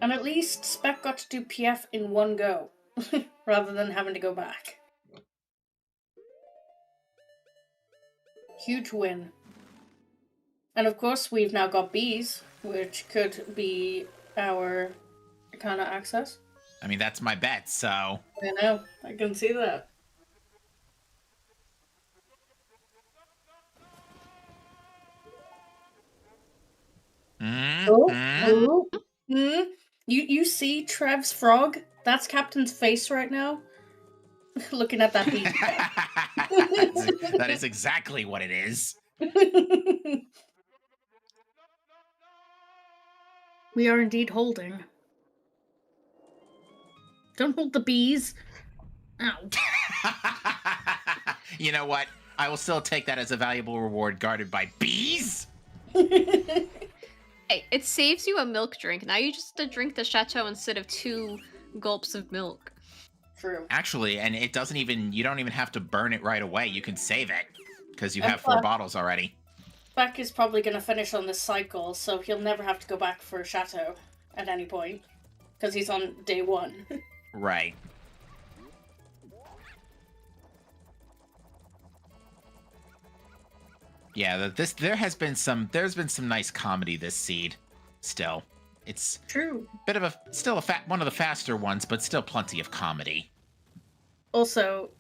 S1: And at least Spec got to do PF in one go, rather than having to go back. Huge win. And of course, we've now got bees, which could be our kind of access.
S2: I mean, that's my bet, so...
S1: I know, I can see that. You see Trev's frog? That's Captain's face right now. Looking at that bee.
S2: That is exactly what it is.
S1: We are indeed holding. Don't hold the bees. Ow.
S2: You know what? I will still take that as a valuable reward guarded by bees.
S3: Hey, it saves you a milk drink. Now you just have to drink the chateau instead of 2 gulps of milk.
S1: True.
S2: Actually, and it doesn't even, you don't even have to burn it right away. You can save it because you have
S1: plus-
S2: 4 bottles already.
S1: Spec is probably going to finish on this cycle, so he'll never have to go back for Chateau at any point. Because he's on day 1.
S2: Right. Yeah, there's been some nice comedy this seed. Still, it's
S1: True.
S2: bit of one of the faster ones, but still plenty of comedy.
S1: Also,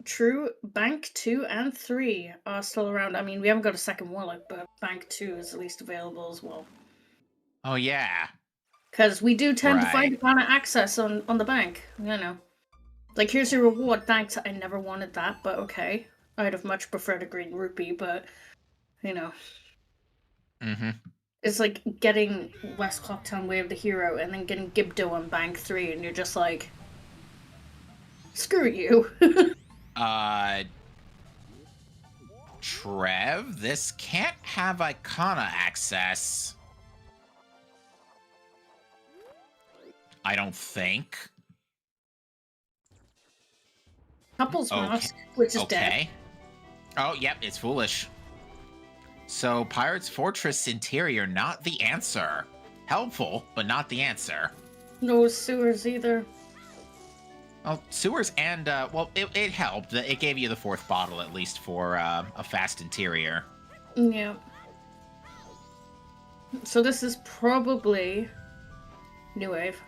S1: true, Bank 2 and 3 are still around. I mean, we haven't got a second Warlock, but Bank 2 is at least available as well.
S2: Oh yeah.
S1: Because we do tend to find
S2: Right.
S1: kind of access on the bank, you know. Like, here's your reward. Thanks, I never wanted that, but okay. I'd have much preferred a green rupee, but, you know.
S2: Mm-hmm.
S1: It's like getting West Clocktown Way of the Hero and then getting Gibdo on Bank 3, and you're just like, screw you.
S2: Trev, this can't have Icona access. I don't think.
S1: Couples
S2: Okay.
S1: Mask, which is dead.
S2: Okay. Oh, yep, it's foolish. So, Pirate's Fortress Interior, not the answer. Helpful, but not the answer.
S1: No sewers either.
S2: Well, sewers and, well, it helped. It gave you the 4th bottle, at least, for a fast interior.
S1: Yeah. So this is probably New Wave.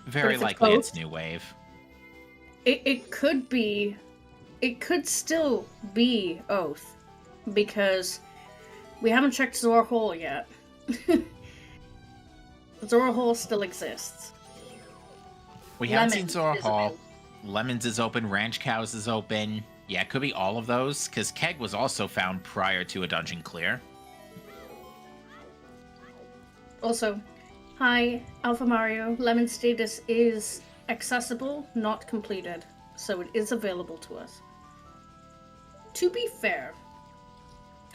S2: Very
S1: if it's
S2: likely
S1: both-
S2: it's New Wave.
S1: It could be... It could still be Oath. Because we haven't checked Zora Hall yet. Zora Hall still exists.
S2: We haven't seen
S1: Lemons
S2: Zora
S1: is
S2: Hall.
S1: available.
S2: Lemons is open. Ranch Cows is open. Yeah, it could be all of those, because Keg was also found prior to a dungeon clear.
S1: Also, hi, Alpha Mario. Lemon status is accessible, not completed. So it is available to us. To be fair,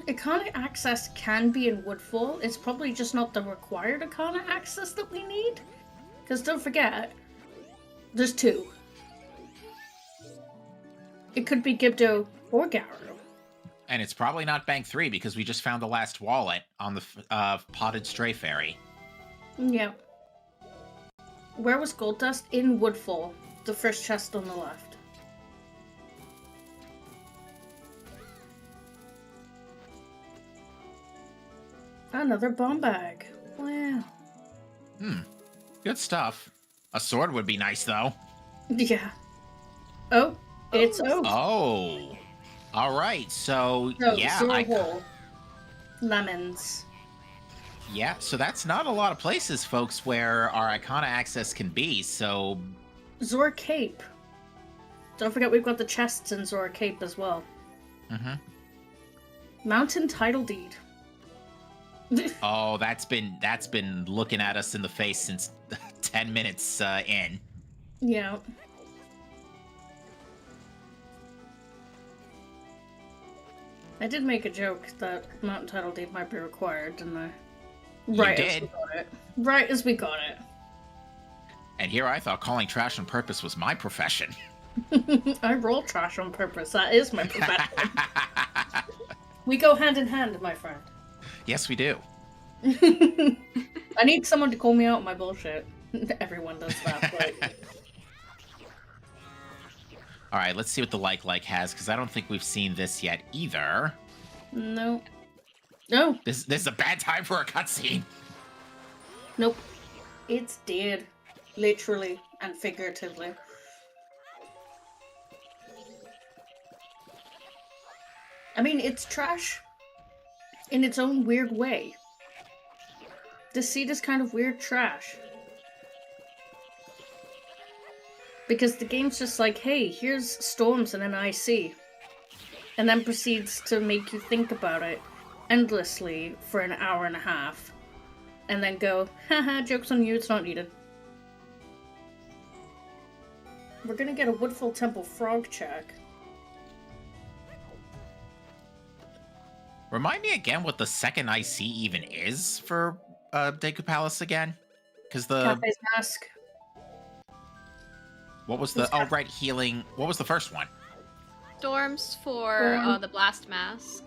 S1: Iconic access can be in Woodfall. It's probably just not the required Iconic access that we need. Because don't forget, there's 2. It could be Gibdo or Garrow.
S2: And it's probably not Bank 3 because we just found the last wallet on the Potted Stray Fairy.
S1: Yeah. Where was Gold Dust? In Woodfall. The first chest on the left. Another bomb bag. Wow.
S2: Good stuff. A sword would be nice, though.
S1: Yeah. Oh, it's Oak.
S2: Oh. All right, so,
S1: No,
S2: yeah.
S1: Zora Hall. Lemons.
S2: Yeah, so that's not a lot of places, folks, where our Icona access can be, so...
S1: Zora Cape. Don't forget we've got the chests in Zora Cape as well.
S2: Mm-hmm.
S1: Mountain Title Deed.
S2: Oh, that's been looking at us in the face since 10 minutes in.
S1: Yeah. I did make a joke that Mountain Title Deed might be required, didn't I?
S2: You
S1: Right
S2: did.
S1: as we got it. Right as we got it.
S2: And here I thought calling trash on purpose was my profession.
S1: I roll trash on purpose. That is my profession. We go hand in hand, my friend.
S2: Yes, we do.
S1: I need someone to call me out on my bullshit. Everyone does that, but...
S2: All right, let's see what the like has, because I don't think we've seen this yet either.
S1: No. No.
S2: This is a bad time for a cutscene.
S1: Nope. It's dead. Literally and figuratively. I mean, it's trash in its own weird way. This seed is kind of weird trash. Because the game's just like, hey, here's storms and an IC. And then proceeds to make you think about it endlessly for an hour and a half. And then go, haha, joke's on you, it's not needed. We're gonna get a Woodfall Temple frog check.
S2: Remind me again what the second IC even is for Deku Palace again? Because the...
S1: Cafe's Mask.
S2: What was the... Oh, right, healing... What was the first one?
S3: Storms for the blast mask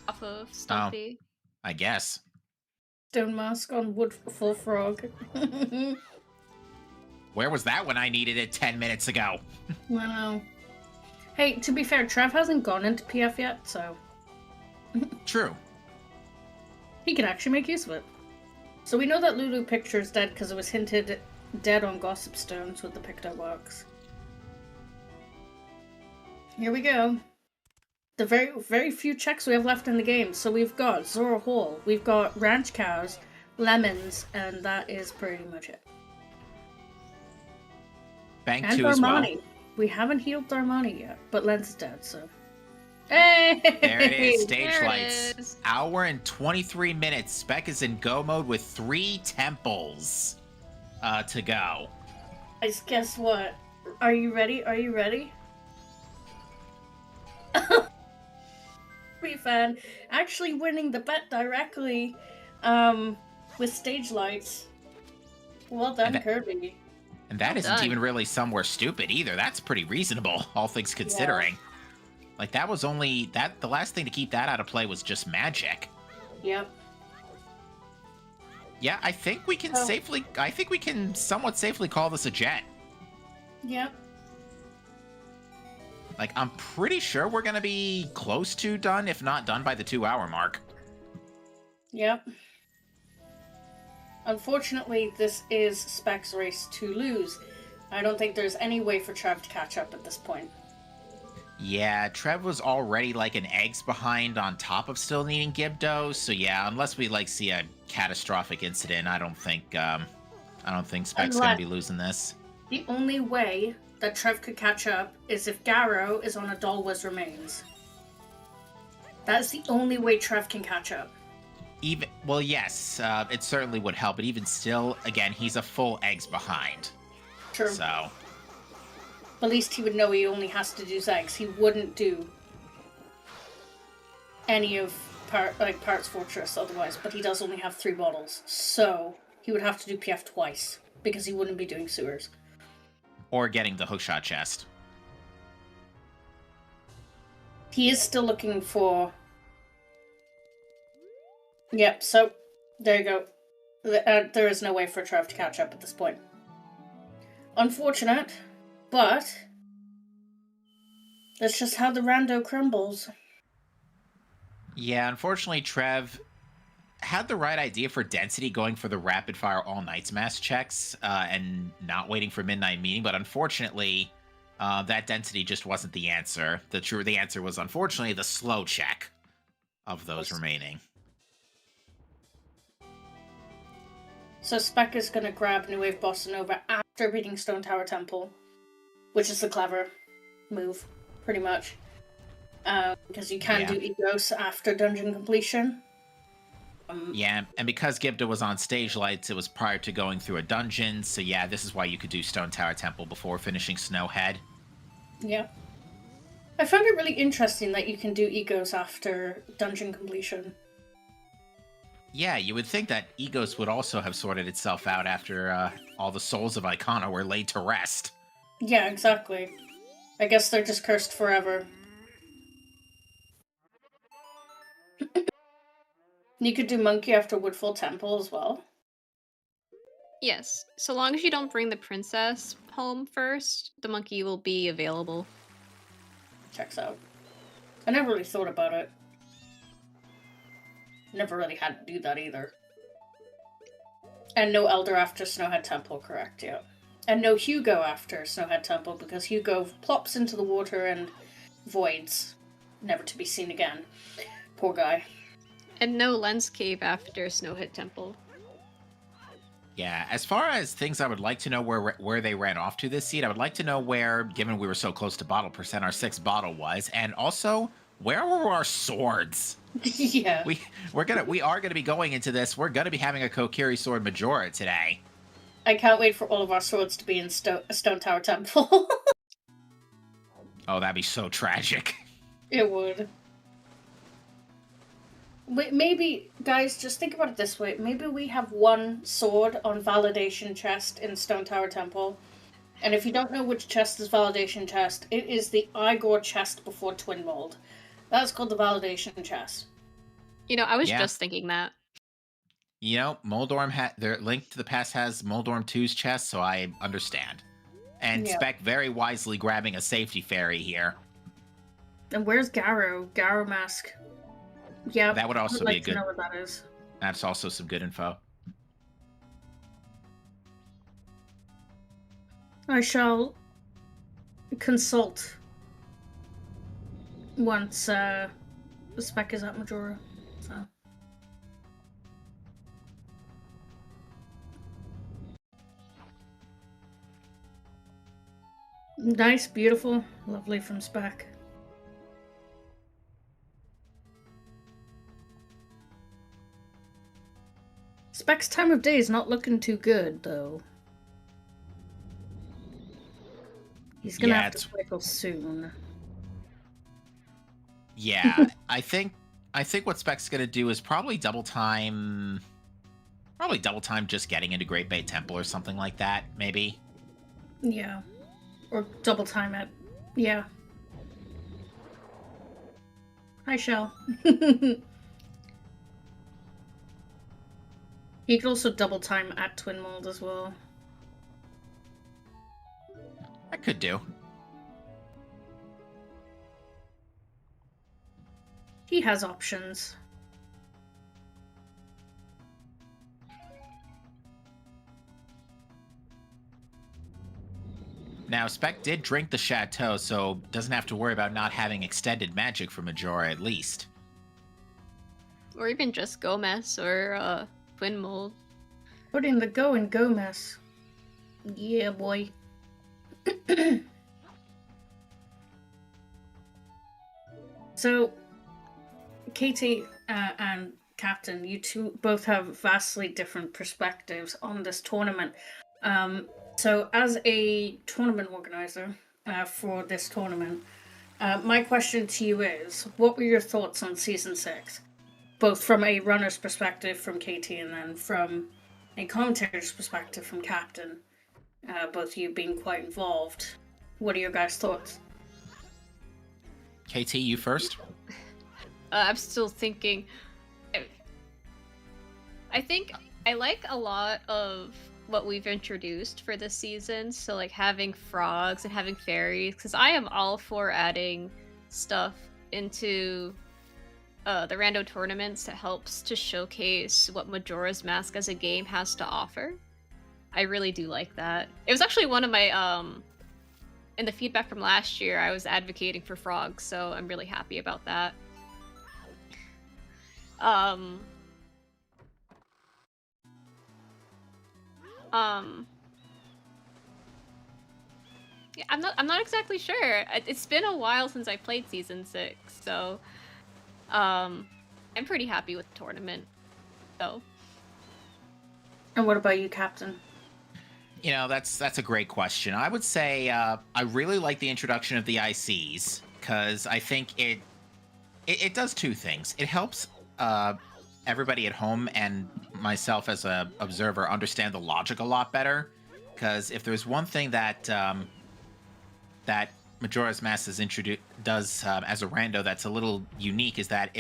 S3: off of Stumpy.
S2: I guess.
S1: Stone mask on wood full frog.
S2: Where was that when I needed it 10 minutes ago?
S1: Wow. Hey, to be fair, Trev hasn't gone into PF yet, so
S2: True.
S1: he can actually make use of it. So we know that Lulu Picture's dead because it was hinted dead on Gossip Stones with the Picto Box. Here we go. The very few checks we have left in the game. So we've got Zora Hall, we've got Ranch Cows, Lemons, and that is pretty much it.
S2: Bank
S1: And
S2: 2 as well.
S1: Darmani. We haven't healed Darmani yet, but Lens is dead, so... Hey!
S2: There it is, stage
S3: There it
S2: lights.
S3: is.
S2: Hour and 23 minutes. Spec is in go mode with 3 temples to go.
S1: Guess what? Are you ready? Are you ready? Pretty fan. Actually winning the bet directly with stage lights. Well done, Kirby.
S2: And that
S3: Well
S2: isn't
S3: done.
S2: even really somewhere stupid either. That's pretty reasonable, all things considering. Like, that was only... the last thing to keep that out of play was just magic.
S1: Yep.
S2: Yeah, I think we can safely... I think we can somewhat safely call this a jet.
S1: Yep.
S2: Like, I'm pretty sure we're gonna be close to done, if not done by the 2-hour mark.
S1: Yep. Unfortunately, this is Spec's race to lose. I don't think there's any way for Trev to catch up at this point.
S2: Yeah, Trev was already like an eggs behind on top of still needing Gibdo, so yeah, unless we like see a catastrophic incident, I don't think Spec's gonna be losing this.
S1: The only way that Trev could catch up is if Garrow is on a Dolwa's remains. That's the only way Trev can catch up.
S2: Even well, yes, it certainly would help, but even still, again, he's a full eggs behind.
S1: True.
S2: So
S1: At least he would know he only has to do Zags. He wouldn't do any of Parts Fortress otherwise, but he does only have 3 bottles. So he would have to do PF twice, because he wouldn't be doing sewers.
S2: or getting the hookshot chest.
S1: He is still looking for... Yep, so there you go. There is no way for Trev to catch up at this point. Unfortunate, but that's just how the rando crumbles.
S2: Yeah, unfortunately, Trev had the right idea for density, going for the rapid fire all nights mass checks and not waiting for midnight meeting, but unfortunately, that density just wasn't the answer. The answer was unfortunately the slow check of those remaining.
S1: So Spec is going to grab New Wave Bossa Nova after beating Stone Tower Temple, which is the clever move, pretty much. Because you can do Egos after dungeon completion.
S2: Yeah, and because Gibda was on stage lights, it was prior to going through a dungeon, so yeah, this is why you could do Stone Tower Temple before finishing Snowhead.
S1: Yeah. I found it really interesting that you can do Egos after dungeon completion.
S2: Yeah, you would think that Egos would also have sorted itself out after all the souls of Icona were laid to rest.
S1: Yeah, exactly. I guess they're just cursed forever. You could do Monkey after Woodfall Temple as well.
S3: Yes, so long as you don't bring the princess home first, the monkey will be available.
S1: Checks out. I never really thought about it. Never really had to do that either. And no Elder after Snowhead Temple, correct, yeah. And no Hugo after Snowhead Temple, because Hugo plops into the water and voids, never to be seen again. Poor guy.
S3: And no lens cave after Snowhead Temple.
S2: Yeah, as far as things I would like to know where they ran off to this seed, I would like to know where, given we were so close to bottle percent, our 6th bottle was, and also, where were our swords?
S1: Yeah.
S2: We are gonna be going into this. We're gonna be having a Kokiri sword Majora today.
S1: I can't wait for all of our swords to be in Stone Tower Temple.
S2: Oh, that'd be so tragic.
S1: It would. Maybe, guys, just think about it this way. Maybe we have one sword on Validation chest in Stone Tower Temple, And if you don't know which chest is validation chest, it is the Igor chest before Twin Mold. That's called the validation chest.
S3: You know, I was
S2: Yeah.
S3: just thinking that.
S2: You know, Moldorm their Link to the Past has Moldorm 2's chest, so I understand. And
S1: Yeah.
S2: Spec very wisely grabbing a safety fairy here.
S1: And where's Garrow? Garrow mask. Yeah,
S2: That would also
S1: I'd
S2: be
S1: like
S2: a
S1: to
S2: good.
S1: know what that is.
S2: That's also some good info.
S1: I shall consult once the Spec is at Majora. So. Nice, beautiful, lovely from Spec. Spec's time of day is not looking too good, though. He's gonna have to cycle soon.
S2: Yeah, I think what Spec's gonna do is probably double time just getting into Great Bay Temple or something like that, maybe.
S1: Yeah. Or double time it. Yeah. I shall. He could also double time at Twin Mold as well.
S2: I could do.
S1: He has options.
S2: Now, Spec did drink the Chateau, so doesn't have to worry about not having extended magic for Majora, at least.
S3: Or even just Gomez or Twin Mold.
S1: Putting the go in Gomez. Yeah, boy. So, Katie and Captain, you two both have vastly different perspectives on this tournament. So, as a tournament organizer for this tournament, my question to you is, what were your thoughts on Season 6? Both from a runner's perspective from Katie and then from a commentator's perspective from Captain. Both of you being quite involved. What are your guys' thoughts?
S2: KT, you first?
S3: I'm still thinking. I think I like a lot of what we've introduced for this season. So like having frogs and having fairies, because I am all for adding stuff into the rando tournaments that helps to showcase what Majora's Mask as a game has to offer. I really do like that. It was actually one of my in the feedback from last year, I was advocating for frogs, so I'm really happy about that. Yeah, I'm not exactly sure. It's been a while since I played Season 6, so I'm pretty happy with the tournament. So.
S1: And what about you, Captain?
S2: You know, that's a great question. I would say I really like the introduction of the ICs because I think it does two things. It helps everybody at home and myself as a observer understand the logic a lot better. Because if there's one thing that that Majora's Mask does as a rando that's a little unique is that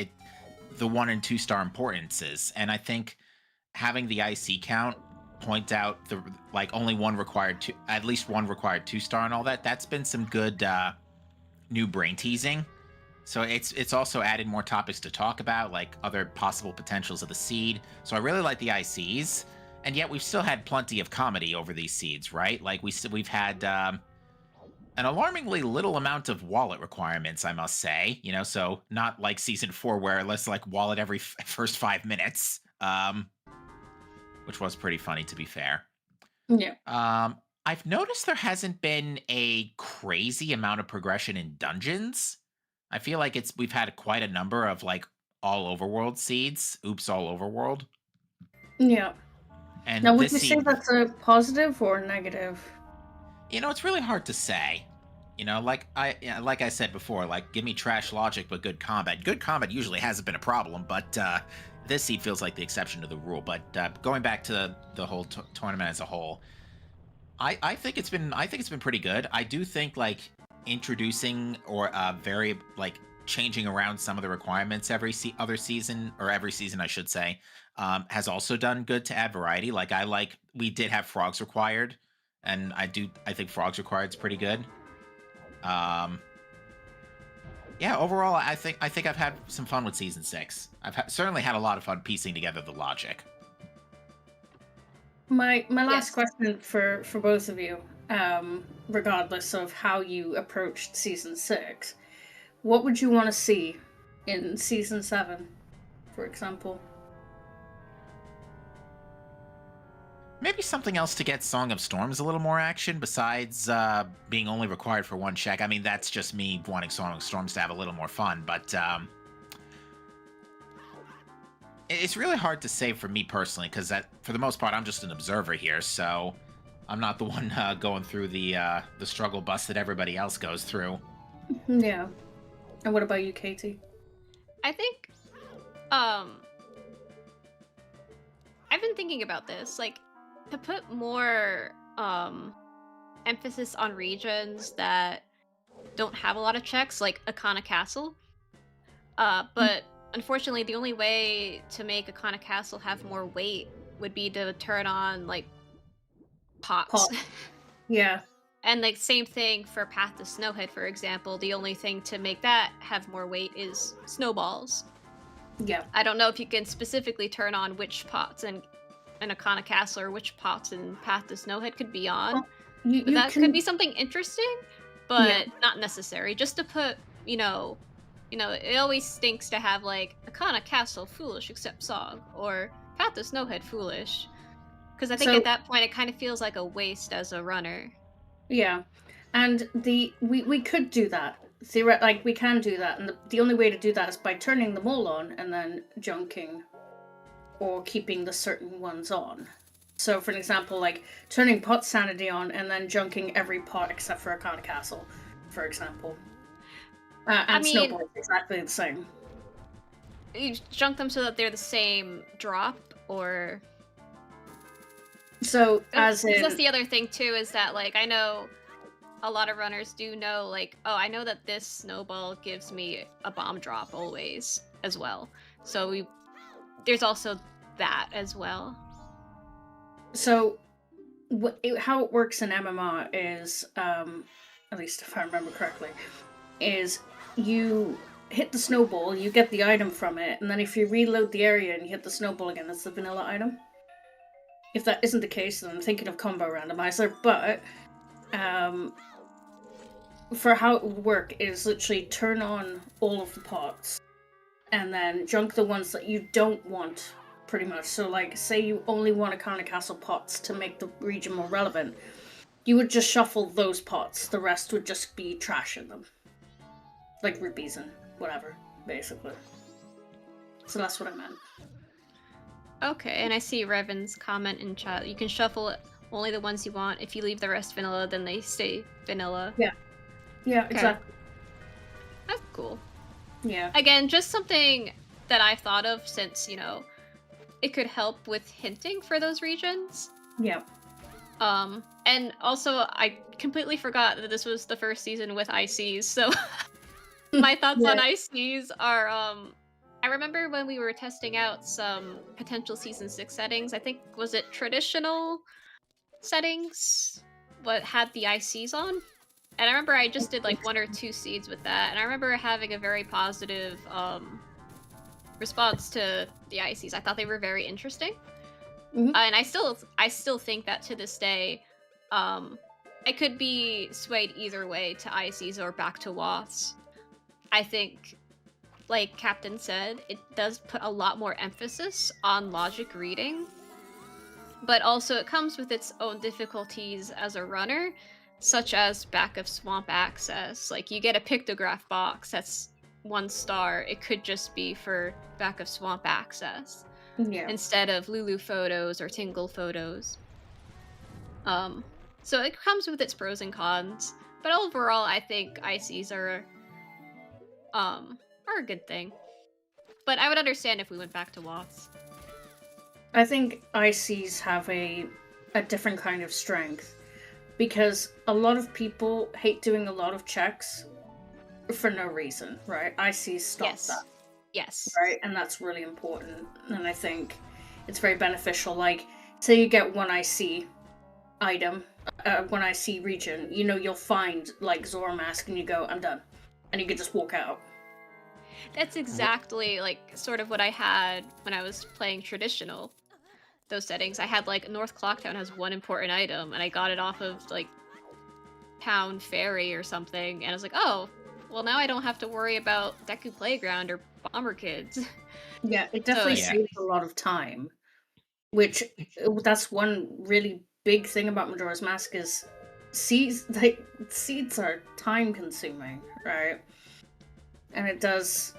S2: the 1 and 2 star importances, and I think having the IC count point out the only one required at least one required 2 star and all that. That's been some good new brain teasing. So it's also added more topics to talk about, like other possible potentials of the seed. So I really like the ICs, and yet we've still had plenty of comedy over these seeds, right? Like we've had an alarmingly little amount of wallet requirements, I must say. You know, so not like Season 4 where let's wallet every first 5 minutes. Which was pretty funny, to be fair.
S1: Yeah.
S2: I've noticed there hasn't been a crazy amount of progression in dungeons. I feel like we've had quite a number of all overworld seeds. Oops, all overworld.
S1: Yeah.
S2: And
S1: now, would you say that's a positive or negative?
S2: You know, it's really hard to say. You know, like I said before, give me trash logic but good combat. Good combat usually hasn't been a problem, but this seed feels like the exception to the rule. But going back to the whole tournament as a whole, I think it's been pretty good. I do think like introducing or very like changing around some of the requirements other season or every season I should say has also done good to add variety. Like we did have frogs required, and I think frogs required is pretty good. Um, yeah, overall I think I've had some fun with season 6. Certainly had a lot of fun piecing together the logic.
S1: My last
S3: Yes.
S1: question for both of you, regardless of how you approached season 6, what would you want to see in season 7, for example?
S2: Maybe something else to get Song of Storms a little more action besides being only required for one check. I mean, that's just me wanting Song of Storms to have a little more fun, but it's really hard to say for me personally because for the most part, I'm just an observer here, so I'm not the one going through the struggle bus that everybody else goes through.
S1: Yeah. And what about you, Katie?
S3: I think, I've been thinking about this, like, to put more, emphasis on regions that don't have a lot of checks, like Akana Castle. But unfortunately, the only way to make Akana Castle have more weight would be to turn on, like, pots.
S1: Pot. Yeah.
S3: And, like, same thing for Path to Snowhead, for example. The only thing to make that have more weight is snowballs.
S1: Yeah.
S3: I don't know if you can specifically turn on which pots in Akana Castle or which pots in Path to Snowhead could be on.
S1: Well, you
S3: That
S1: can...
S3: could be something interesting, but
S1: Yeah.
S3: not necessary. Just to put, it always stinks to have, like, Akana Castle foolish except song, or Path to Snowhead foolish. Because I think
S1: So-
S3: at that point it kind of feels like a waste as a runner.
S1: Yeah, and we could do that. Like we can do that, and the only way to do that is by turning them all on and then junking, or keeping the certain ones on. So, for an example, like turning pot sanity on and then junking every pot except for Akana Castle, for example. And
S3: I mean-
S1: Snowball is exactly the same.
S3: You junk them so that they're the same drop, or...
S1: So, as
S3: Because
S1: in,
S3: that's the other thing too, is that, like, I know a lot of runners do know, like, oh, I know that this snowball gives me a bomb drop always as well. So there's also that as well.
S1: so how it works in MMR is, at least if I remember correctly, is you hit the snowball, you get the item from it, and then if you reload the area and you hit the snowball again, it's the vanilla item. If that isn't the case, then I'm thinking of Combo Randomizer, but for how it would work is literally turn on all of the pots and then junk the ones that you don't want, pretty much. So, like, say you only want Akana Castle pots to make the region more relevant, you would just shuffle those pots. The rest would just be trash in them. Like rupees and whatever, basically. So that's what I meant.
S3: Okay, and I see Revan's comment in chat. You can shuffle only the ones you want. If you leave the rest vanilla, then they stay vanilla.
S1: Yeah, exactly.
S3: That's cool.
S1: Yeah.
S3: Again, just something that I thought of since, it could help with hinting for those regions.
S1: Yeah.
S3: And also, I completely forgot that this was the first season with ICs, so my thoughts on ICs are, I remember when we were testing out some potential Season 6 settings, I think, was it traditional settings? What had the ICs on? And I remember I just did like 1 or 2 seeds with that, and I remember having a very positive response to the ICs. I thought they were very interesting.
S1: Mhm.
S3: And I still think that to this day, it could be swayed either way to ICs or back to WOTHs. I think, like Captain said, it does put a lot more emphasis on logic reading, but also it comes with its own difficulties as a runner, such as back of swamp access. Like, you get a pictograph box that's 1 star, it could just be for back of swamp access instead of Lulu photos or Tingle photos. So it comes with its pros and cons, but overall I think ICs are a good thing. But I would understand if we went back to WOTHs.
S1: I think ICs have a different kind of strength. because a lot of people hate doing a lot of checks for no reason, right? IC stops that.
S3: Yes.
S1: Right, and that's really important, and I think it's very beneficial. Like, say you get one IC item, one IC region, you know, you'll find like Zora Mask, and you go, I'm done, and you can just walk out.
S3: That's exactly like sort of what I had when I was playing traditional. Those settings, I had like North Clocktown has one important item, and I got it off of like Town Ferry or something, and I was like, oh, well now I don't have to worry about Deku Playground or Bomber Kids.
S1: Yeah, it definitely
S3: yeah.
S1: saves a lot of time, which that's one really big thing about Majora's Mask is seeds. Like, seeds are time consuming, right? And it does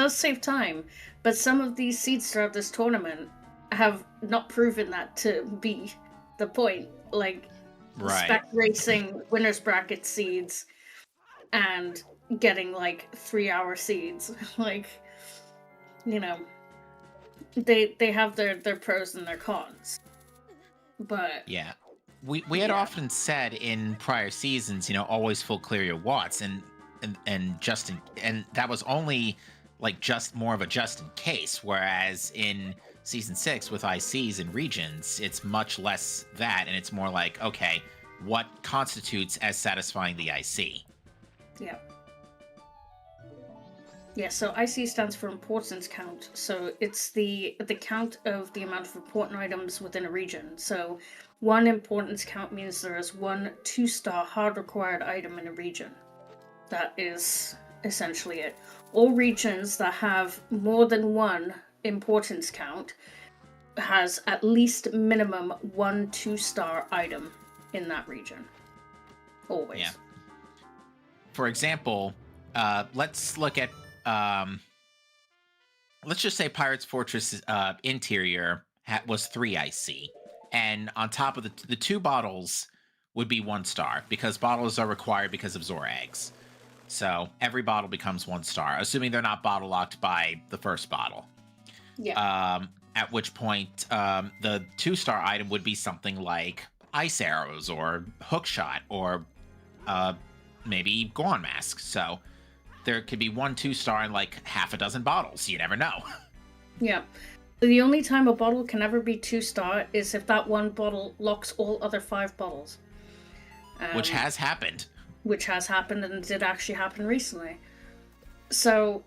S1: save time, but some of these seeds throughout this tournament have not proven that to be the point. Like, Spec racing winners bracket seeds and getting like 3-hour seeds. Like, you know, they have their pros and their cons. But
S2: yeah, we had often said in prior seasons, you know, always full clear your watts, and that was only like just more of a just in case, whereas in season 6 with ICs and regions, it's much less that, and it's more like, okay, what constitutes as satisfying the IC?
S1: Yeah. Yeah, so IC stands for importance count. So it's the count of the amount of important items within a region. So one importance count means there is one 2-star hard required item in a region. That is essentially it. All regions that have more than one importance count has at least minimum one 2-star item in that region. Always.
S2: Yeah. For example, let's look at let's just say Pirates Fortress interior was 3 IC, and on top of the 2 bottles would be 1 star, because bottles are required because of Zora eggs. So every bottle becomes 1 star, assuming they're not bottle locked by the first bottle.
S1: Yeah.
S2: At which point, the 2-star item would be something like ice arrows or hook shot or maybe Goron Mask. So there could be 1 2-star in like half a dozen bottles. You never know.
S1: Yeah. The only time a bottle can ever be 2-star is if that one bottle locks all other 5 bottles.
S2: Which has happened.
S1: Which has happened, and did actually happen recently. So,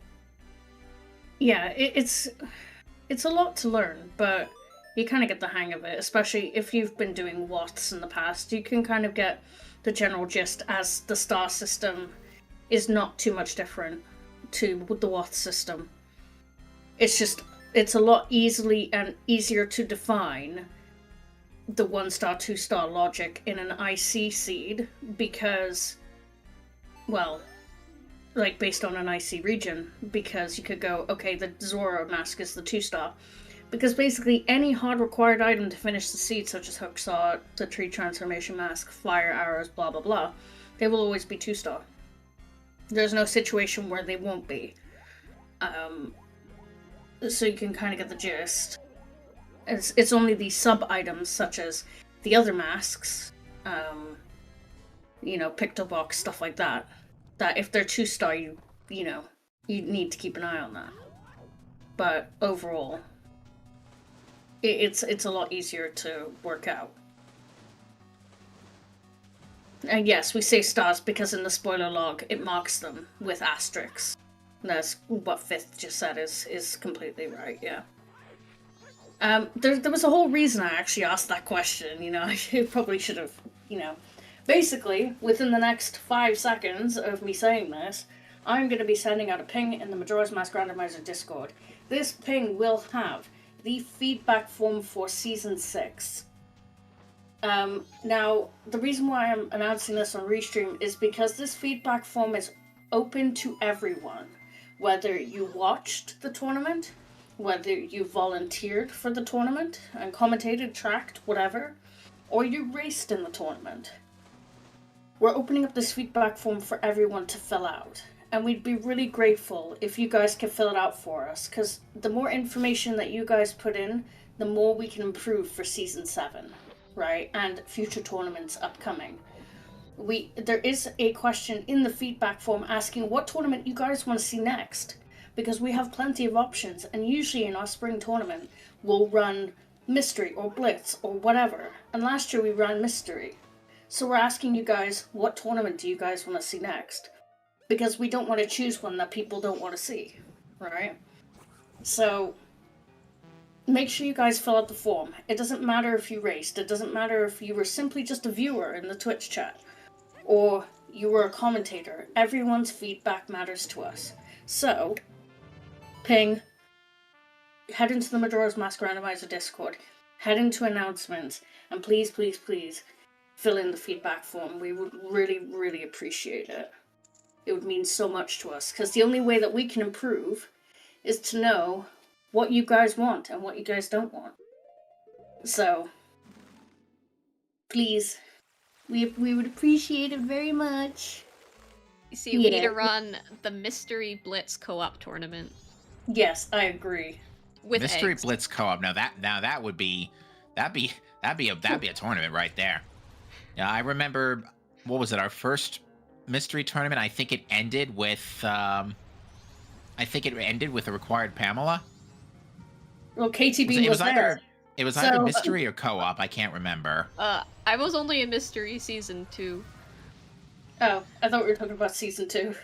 S1: yeah, it's a lot to learn, but you kind of get the hang of it, especially if you've been doing Watts in the past. You can kind of get the general gist, as the star system is not too much different to the Watts system. It's a lot easier to define the 1-star, 2-star logic in an IC seed, because, well, like based on an IC region, because you could go, okay, the Zora Mask is the 2-star, because basically any hard required item to finish the seed, such as Hook Shot, the Tree Transformation Mask, Fire Arrows, blah blah blah, they will always be 2-star. There's no situation where they won't be. So you can kind of get the gist. It's only the sub-items, such as the other masks, Pictobox, stuff like that, that if they're 2-star, you need to keep an eye on that. But overall, it's a lot easier to work out. And yes, we say stars because in the spoiler log, it marks them with asterisks. That's what Fifth just said is completely right, yeah. There was a whole reason I actually asked that question, I probably should have, Basically, within the next 5 seconds of me saying this, I'm going to be sending out a ping in the Majora's Mask Randomizer Discord. This ping will have the feedback form for Season 6. Now, the reason why I'm announcing this on Restream is because this feedback form is open to everyone. Whether you watched the tournament, whether you volunteered for the tournament and commentated, tracked, whatever, or you raced in the tournament. We're opening up this feedback form for everyone to fill out. And we'd be really grateful if you guys could fill it out for us, because the more information that you guys put in, the more we can improve for Season 7. right, and future tournaments upcoming. There is a question in the feedback form asking what tournament you guys want to see next, because we have plenty of options, and usually in our spring tournament we'll run mystery or blitz or whatever, and last year we ran mystery. So we're asking you guys, what tournament do you guys want to see next? Because we don't want to choose one that people don't want to see, right? So make sure you guys fill out the form. It doesn't matter if you raced, it doesn't matter if you were simply just a viewer in the Twitch chat, or you were a commentator. Everyone's feedback matters to us. So, ping, head into the Majora's Mask Randomizer Discord, head into announcements, and please, please, please fill in the feedback form. We would really, really appreciate it. It would mean so much to us, because the only way that we can improve is to know what you guys want and what you guys don't want. So, please, we would appreciate it very much.
S3: You see, we need to run the Mystery Blitz co-op tournament.
S1: Yes, I agree.
S3: With
S2: Mystery
S3: eggs.
S2: Blitz co-op. That would be that'd be a tournament right there. Yeah, I remember, what was it? Our first mystery tournament. I think it ended with a required Pamela.
S1: Well, KTB was there.
S2: It was either mystery or co-op. I can't remember.
S3: I was only in Mystery Season 2.
S1: Oh, I thought we were talking about Season 2.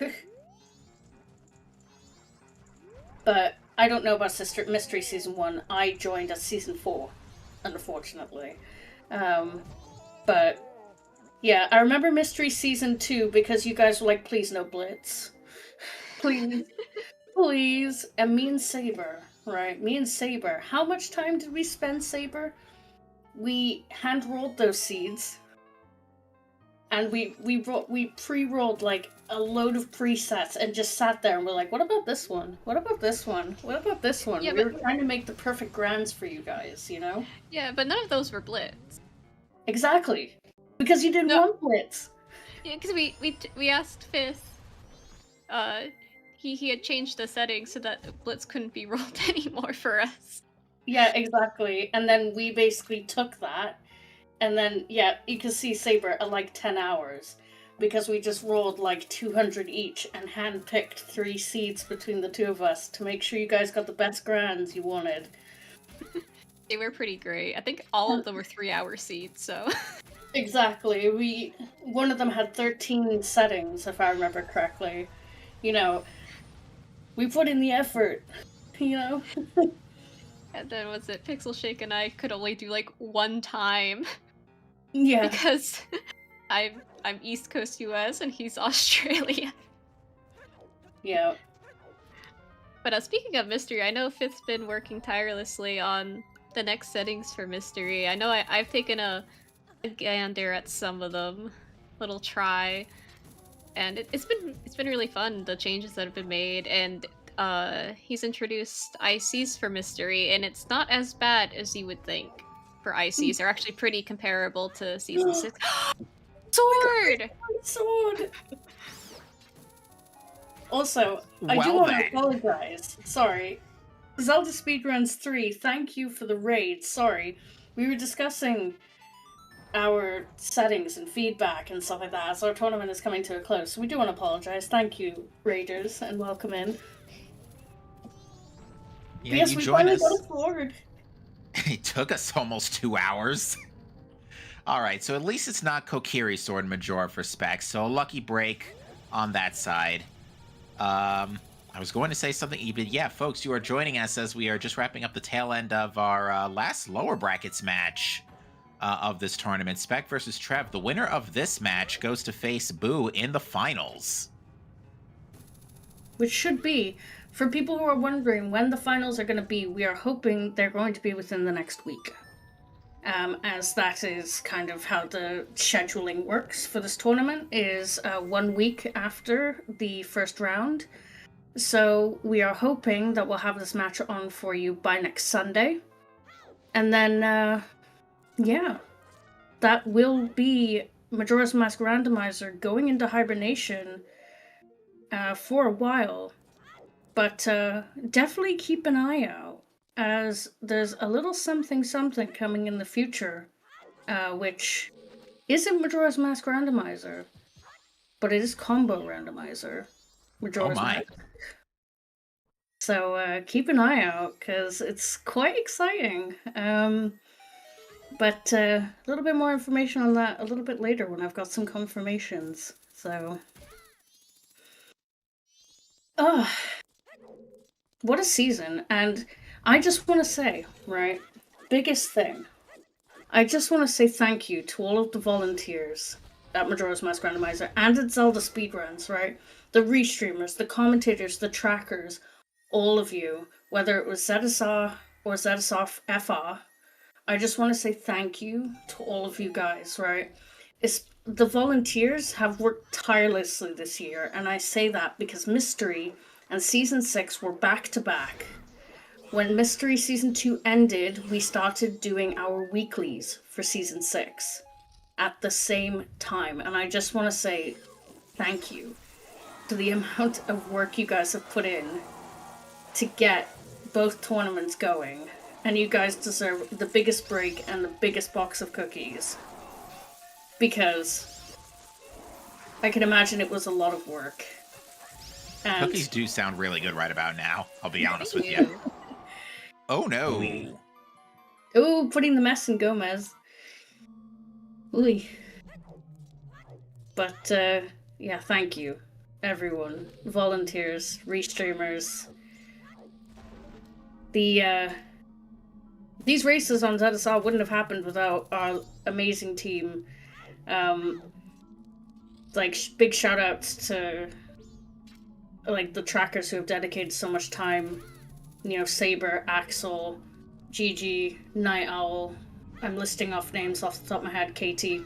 S1: But I don't know about Mystery Season 1. I joined at Season 4, unfortunately. But, yeah, I remember Mystery Season 2 because you guys were like, please no Blitz. Please. Please. And me and Saber, right? Me and Saber. How much time did we spend, Saber? We hand-rolled those seeds. And we pre-rolled like a load of presets and just sat there and we're like, what about this one? What about this one? What about this one?
S3: Yeah,
S1: we were trying to make the perfect grands for you guys, you know?
S3: Yeah, but none of those were Blitz.
S1: Exactly. Because you didn't want Blitz.
S3: Yeah, because we asked Fifth. He had changed the settings so that Blitz couldn't be rolled anymore for us.
S1: Yeah, exactly. And then we basically took that. And then, yeah, you can see Saber at like 10 hours. Because we just rolled like 200 each and handpicked 3 seeds between the two of us to make sure you guys got the best grands you wanted.
S3: They were pretty great. I think all of them were 3-hour seeds, so...
S1: Exactly. One of them had 13 settings, if I remember correctly. You know, we put in the effort, you know?
S3: And then was it Pixel Shake and I could only do like one time.
S1: Yeah.
S3: Because I'm East Coast US and he's Australia.
S1: Yeah.
S3: But speaking of Mystery, I know Fifth's been working tirelessly on the next settings for Mystery. I know I've taken a gander at some of them, little try, and it's been really fun, the changes that have been made, and he's introduced ICs for Mystery, and it's not as bad as you would think for ICs. They're actually pretty comparable to Season 6. Sword!
S1: Sword! Also, I do want to apologize. Sorry. ZeldaSpeedRuns 3, thank you for the raid. Sorry. We were discussing our settings and feedback and stuff like that as our tournament is coming to a close. So we do want to apologize. Thank you, raiders, and welcome in.
S2: Yeah,
S1: yes,
S2: you
S1: we
S2: joined
S1: finally
S2: us.
S1: got a sword.
S2: It took us almost 2 hours. All right, so at least it's not Kokiri Sword Majora for Spec, so a lucky break on that side. I was going to say something, but yeah, folks, you are joining us as we are just wrapping up the tail end of our last lower brackets match of this tournament. Spec versus Trev. The winner of this match goes to face Boo in the finals.
S1: Which should be, for people who are wondering when the finals are going to be, we are hoping they're going to be within the next week. As that is kind of how the scheduling works for this tournament, is 1 week after the first round. So we are hoping that we'll have this match on for you by next Sunday. And then, yeah, that will be Majora's Mask Randomizer going into hibernation for a while. But definitely keep an eye out, as there's a little something coming in the future which isn't Majora's Mask Randomizer, but it is Combo Randomizer. Majora's
S2: my.
S1: Mask. So keep an eye out, because it's quite exciting. But a little bit more information on that a little bit later when I've got some confirmations. So, what a season. And I just want to say, right, biggest thing, I just want to say thank you to all of the volunteers at Majora's Mask Randomizer and at ZeldaSpeedRuns, right? The restreamers, the commentators, the trackers, all of you, whether it was ZSR or ZSR FR, I just want to say thank you to all of you guys, right? The volunteers have worked tirelessly this year, and I say that because Mystery and Season 6 were back to back. When Mystery Season 2 ended, we started doing our weeklies for Season 6 at the same time, and I just want to say thank you to the amount of work you guys have put in to get both tournaments going. And you guys deserve the biggest break and the biggest box of cookies. Because I can imagine it was a lot of work. And
S2: Cookies do sound really good right about now, I'll be honest with you. Oh no.
S1: Ooh, putting the mess in Gomez. Ooh. But, yeah, thank you, everyone. Volunteers, restreamers. These races on ZSR wouldn't have happened without our amazing team. Big shout outs to the trackers who have dedicated so much time. You know, Saber, Axel, Gigi, Night Owl. I'm listing off names off the top of my head. Katie,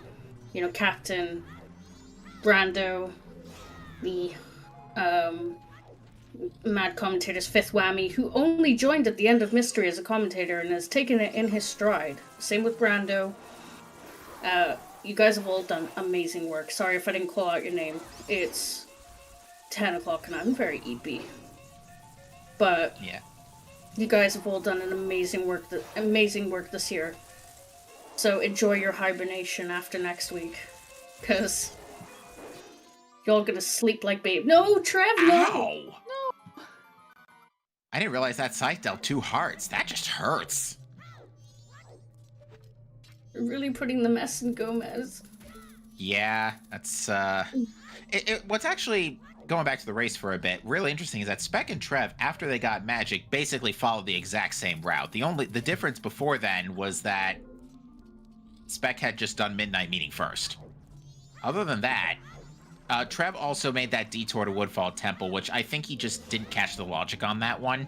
S1: you know, Captain, Brando, the mad commentator's Fifth Whammy, who only joined at the end of Mystery as a commentator and has taken it in his stride. Same with Brando. You guys have all done amazing work. Sorry if I didn't call out your name. It's 10 o'clock and I'm very eepy. But
S2: yeah,
S1: you guys have all done an amazing work this year. So enjoy your hibernation after next week, because you're all gonna sleep like babe. No, Trev, no!
S2: Ow! No! I didn't realize that site dealt 2 hearts. That just hurts.
S1: You're really putting the mess in Gomez.
S2: Yeah, that's, what's actually, going back to the race for a bit, really interesting is that Spec and Trev, after they got Magic, basically followed the exact same route. The difference before then was that Spec had just done Midnight Meeting first. Other than that, Trev also made that detour to Woodfall Temple, which I think he just didn't catch the logic on that one.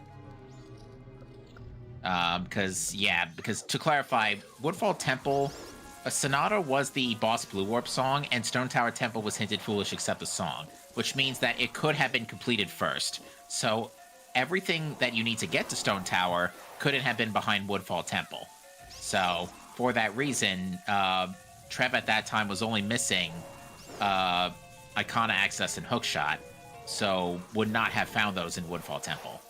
S2: Because to clarify, Woodfall Temple, Sonata was the Boss Blue Warp song, and Stone Tower Temple was hinted foolish except the song, which means that it could have been completed first. So everything that you need to get to Stone Tower couldn't have been behind Woodfall Temple. So for that reason, Trev at that time was only missing Icona Access and Hookshot, so would not have found those in Woodfall Temple.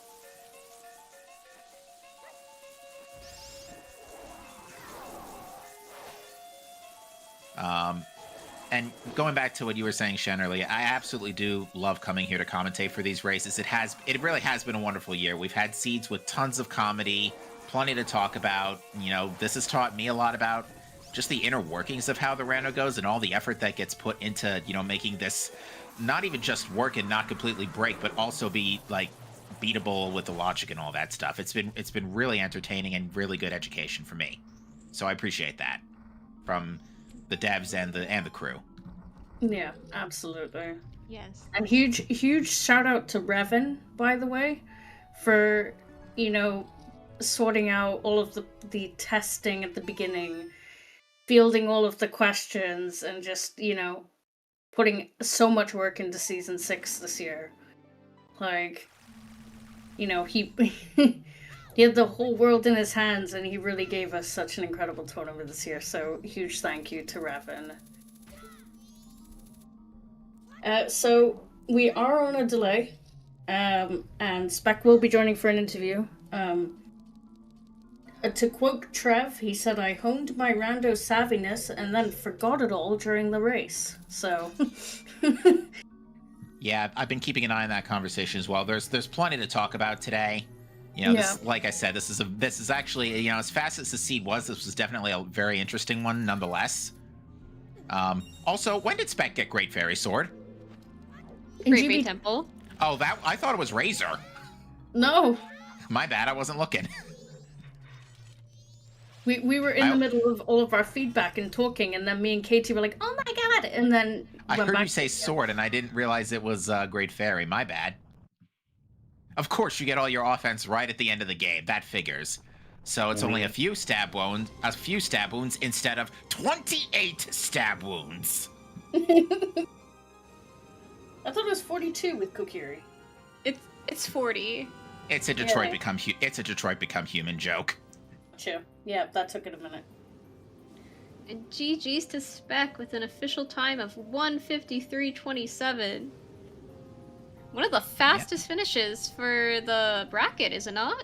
S2: And going back to what you were saying, Shennerly, I absolutely do love coming here to commentate for these races. It really has been a wonderful year. We've had seeds with tons of comedy, plenty to talk about. You know, this has taught me a lot about just the inner workings of how the rando goes and all the effort that gets put into, you know, making this not even just work and not completely break, but also be like beatable with the logic and all that stuff. It's been really entertaining and really good education for me. So I appreciate that from the devs and the crew.
S1: Yeah, absolutely.
S3: Yes.
S1: And huge shout out to Revan, by the way, for, you know, sorting out all of the testing at the beginning, fielding all of the questions, and just, you know, putting so much work into Season 6 this year. Like, you know, he he had the whole world in his hands, and he really gave us such an incredible tournament this year, so huge thank you to Revan. So we are on a delay, and Spec will be joining for an interview. To quote Trev, he said, "I honed my rando savviness and then forgot it all during the race." So,
S2: Yeah, I've been keeping an eye on that conversation as well. There's plenty to talk about today. You know, this, like I said, this is actually, you know, as fast as the seed was, this was definitely a very interesting one nonetheless. Also, when did Spec get Great Fairy Sword?
S3: Great Bay Temple.
S2: Oh, that I thought it was Razor.
S1: No.
S2: My bad, I wasn't looking.
S1: We were in the middle of all of our feedback and talking, and then me and Katie were like, "Oh my god!" And then
S2: I heard you say sword, and I didn't realize it was Great Fairy. My bad. Of course, you get all your offense right at the end of the game. That figures. So it's only a few stab wounds instead of 28 stab wounds.
S1: I thought it was 42 with Kokiri.
S3: It's 40.
S2: It's a Detroit become human joke.
S1: Gotcha. Yeah, that took it a minute.
S3: And GG's to Spec with an official time of 1:53:27. One of the fastest finishes for the bracket, is it not?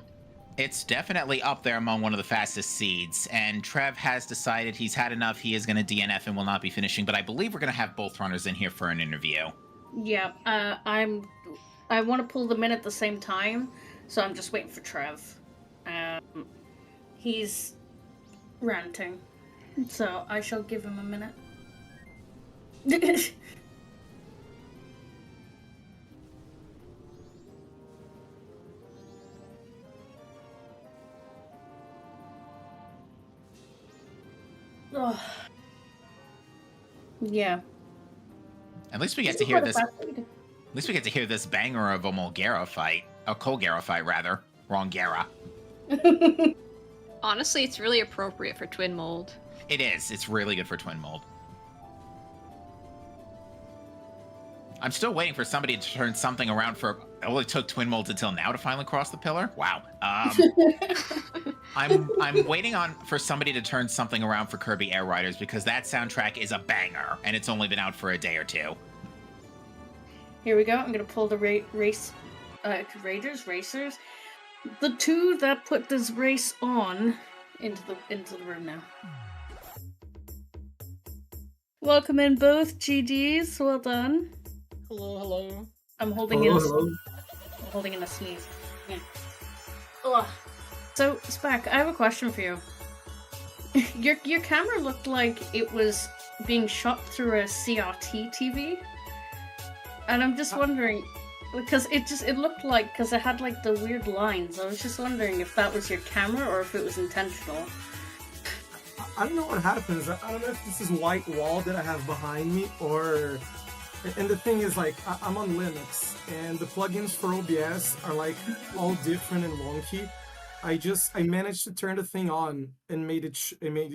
S2: It's definitely up there among one of the fastest seeds, and Trev has decided he's had enough. He is going to DNF and will not be finishing, but I believe we're going to have both runners in here for an interview.
S1: Yeah, I want to pull them in at the same time, so I'm just waiting for Trev. He's ranting, so I shall give him a minute. Oh. Yeah.
S2: At least we get to hear this. At least we get to hear this banger of a Mulgara fight. A Colgara fight, rather. Wrong Gara.
S3: Honestly, it's really appropriate for Twin Mold.
S2: It is. It's really good for Twin Mold. I'm still waiting for somebody to turn something around for... It only took Twin Mold until now to finally cross the pillar? Wow. I'm waiting for somebody to turn something around for Kirby Air Riders because that soundtrack is a banger, and it's only been out for a day or two.
S1: Here we go. I'm gonna pull the racers. The two that put this race on into the room now. Welcome in both GGs. Well done.
S5: Hello.
S1: I'm holding in a sneeze. Yeah. Ugh. So, Spec, I have a question for you. Your camera looked like it was being shot through a CRT TV. And I'm just wondering, because it looked like, because it had like the weird lines. I was just wondering if that was your camera or if it was intentional.
S5: I don't know what happens. I don't know if this is white wall that I have behind me or... And the thing is, like, I'm on Linux, and the plugins for OBS are like all different and wonky. I managed to turn the thing on and made it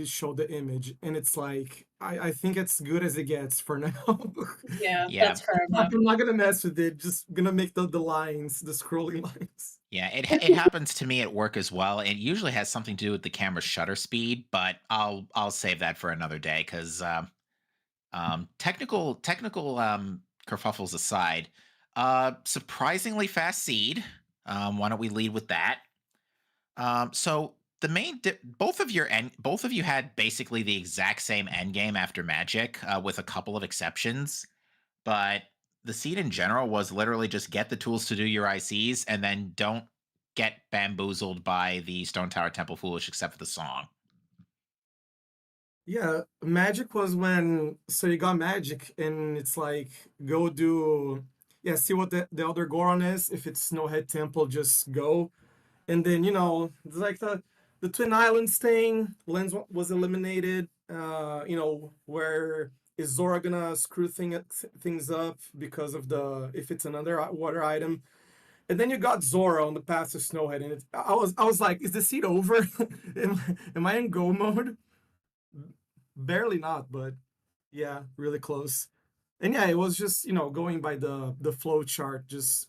S5: show the image, and it's like I think it's good as it gets for now.
S1: Yeah, that's fair enough.
S5: I'm not gonna mess with it. Just gonna make the lines, the scrolling lines.
S2: Yeah, it happens to me at work as well. It usually has something to do with the camera shutter speed, but I'll save that for another day because technical kerfuffles aside, surprisingly fast seed. Why don't we lead with that? So the main both of you had basically the exact same end game after Magic, with a couple of exceptions, but the seed in general was literally just get the tools to do your ICs and then don't get bamboozled by the Stone Tower Temple Foolish except for the song.
S5: Yeah, Magic was when... So you got Magic, and it's like, go do... Yeah, see what the other Goron is. If it's Snowhead Temple, just go. And then, you know, it's like the Twin Islands thing. Lens was eliminated. You know, where is Zora gonna screw things up because of if it's another water item. And then you got Zora on the path to Snowhead, and I was like, is the seed over? am I in go mode? Barely not, but yeah, really close. And yeah, it was just, you know, going by the flow chart, just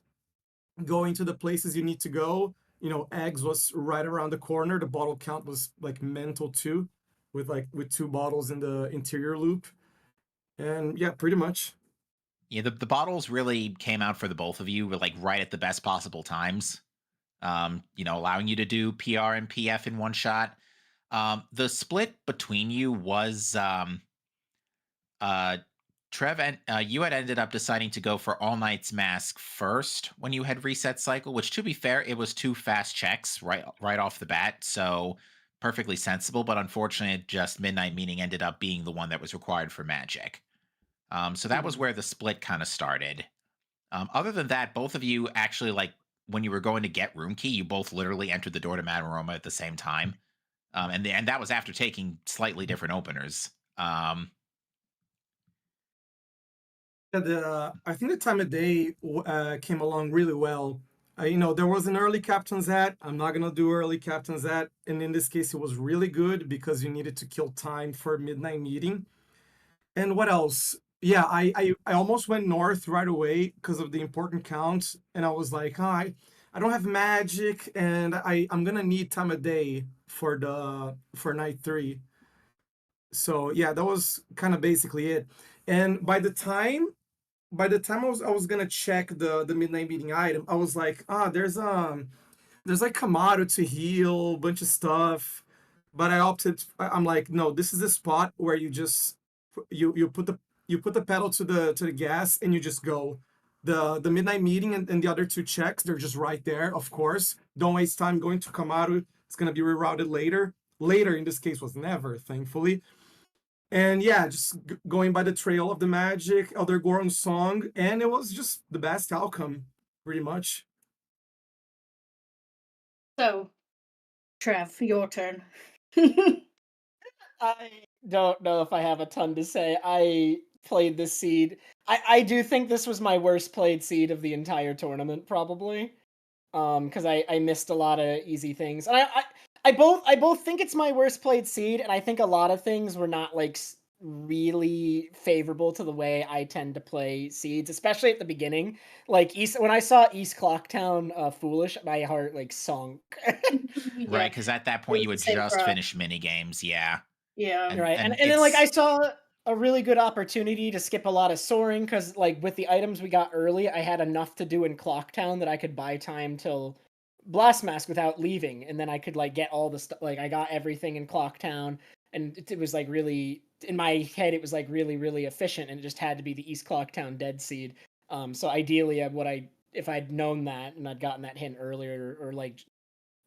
S5: going to the places you need to go. You know, eggs was right around the corner. The bottle count was like mental too, with 2 bottles in the interior loop. And yeah, pretty much.
S2: Yeah, the bottles really came out for the both of you, like right at the best possible times. allowing you to do PR and PF in one shot. The split between you was uh, Trev, and you had ended up deciding to go for All Night's Mask first when you had reset cycle, which, to be fair, it was 2 fast checks right off the bat, so perfectly sensible. But unfortunately, just Midnight Meeting ended up being the one that was required for Magic. So that was
S5: Mhm.
S2: where the split kind of started. Other than that, both of you actually, like, when you were going to get Room Key, you both literally entered the door to Madaroma at the same time, and that was after taking slightly different openers.
S5: Yeah, I think the time of day came along really well. There was an early captain's hat. I'm not gonna do early captain's hat, and in this case, it was really good because you needed to kill time for midnight meeting. And what else? Yeah, I almost went north right away because of the important count, and I was like, I don't have magic, and I'm gonna need time of day for night 3. So yeah, that was kind of basically it. And by the time I was gonna check the midnight meeting item, I was like, there's like Kamado to heal, bunch of stuff. But I'm like, no, this is the spot where you just you put the pedal to the gas and you just go. The midnight meeting and the other 2 checks, they're just right there, of course. Don't waste time going to Kamado. It's gonna be rerouted later. Later in this case was never, thankfully. And yeah, just going by the trail of the magic, Elder Goron's song, and it was just the best outcome, pretty much.
S1: So, Trev, your turn.
S6: I don't know if I have a ton to say. I played this seed. I do think this was my worst played seed of the entire tournament, probably. Because I missed a lot of easy things. And I both think it's my worst played seed, and I think a lot of things were not like really favorable to the way I tend to play seeds, especially at the beginning. Like when I saw East Clocktown Foolish, my heart like sunk.
S2: Right,
S1: Yeah,
S2: because at that
S1: it
S2: point
S1: was
S2: you
S1: the
S2: had
S1: same
S2: just
S1: for us.
S2: finished mini games, yeah.
S1: Yeah.
S6: Right, and
S2: And
S6: then like I
S2: it's
S6: saw a really good opportunity to skip a lot of soaring because like with the items we got early, I had enough to do in Clocktown that I could buy time till Blast Mask without leaving, and then I could like get all the stuff. Like I got everything in Clocktown, and it was like really in my head. It was like really efficient, and it just had to be the East Clocktown Dead Seed. So ideally, if I'd known that and I'd gotten that hint earlier, or like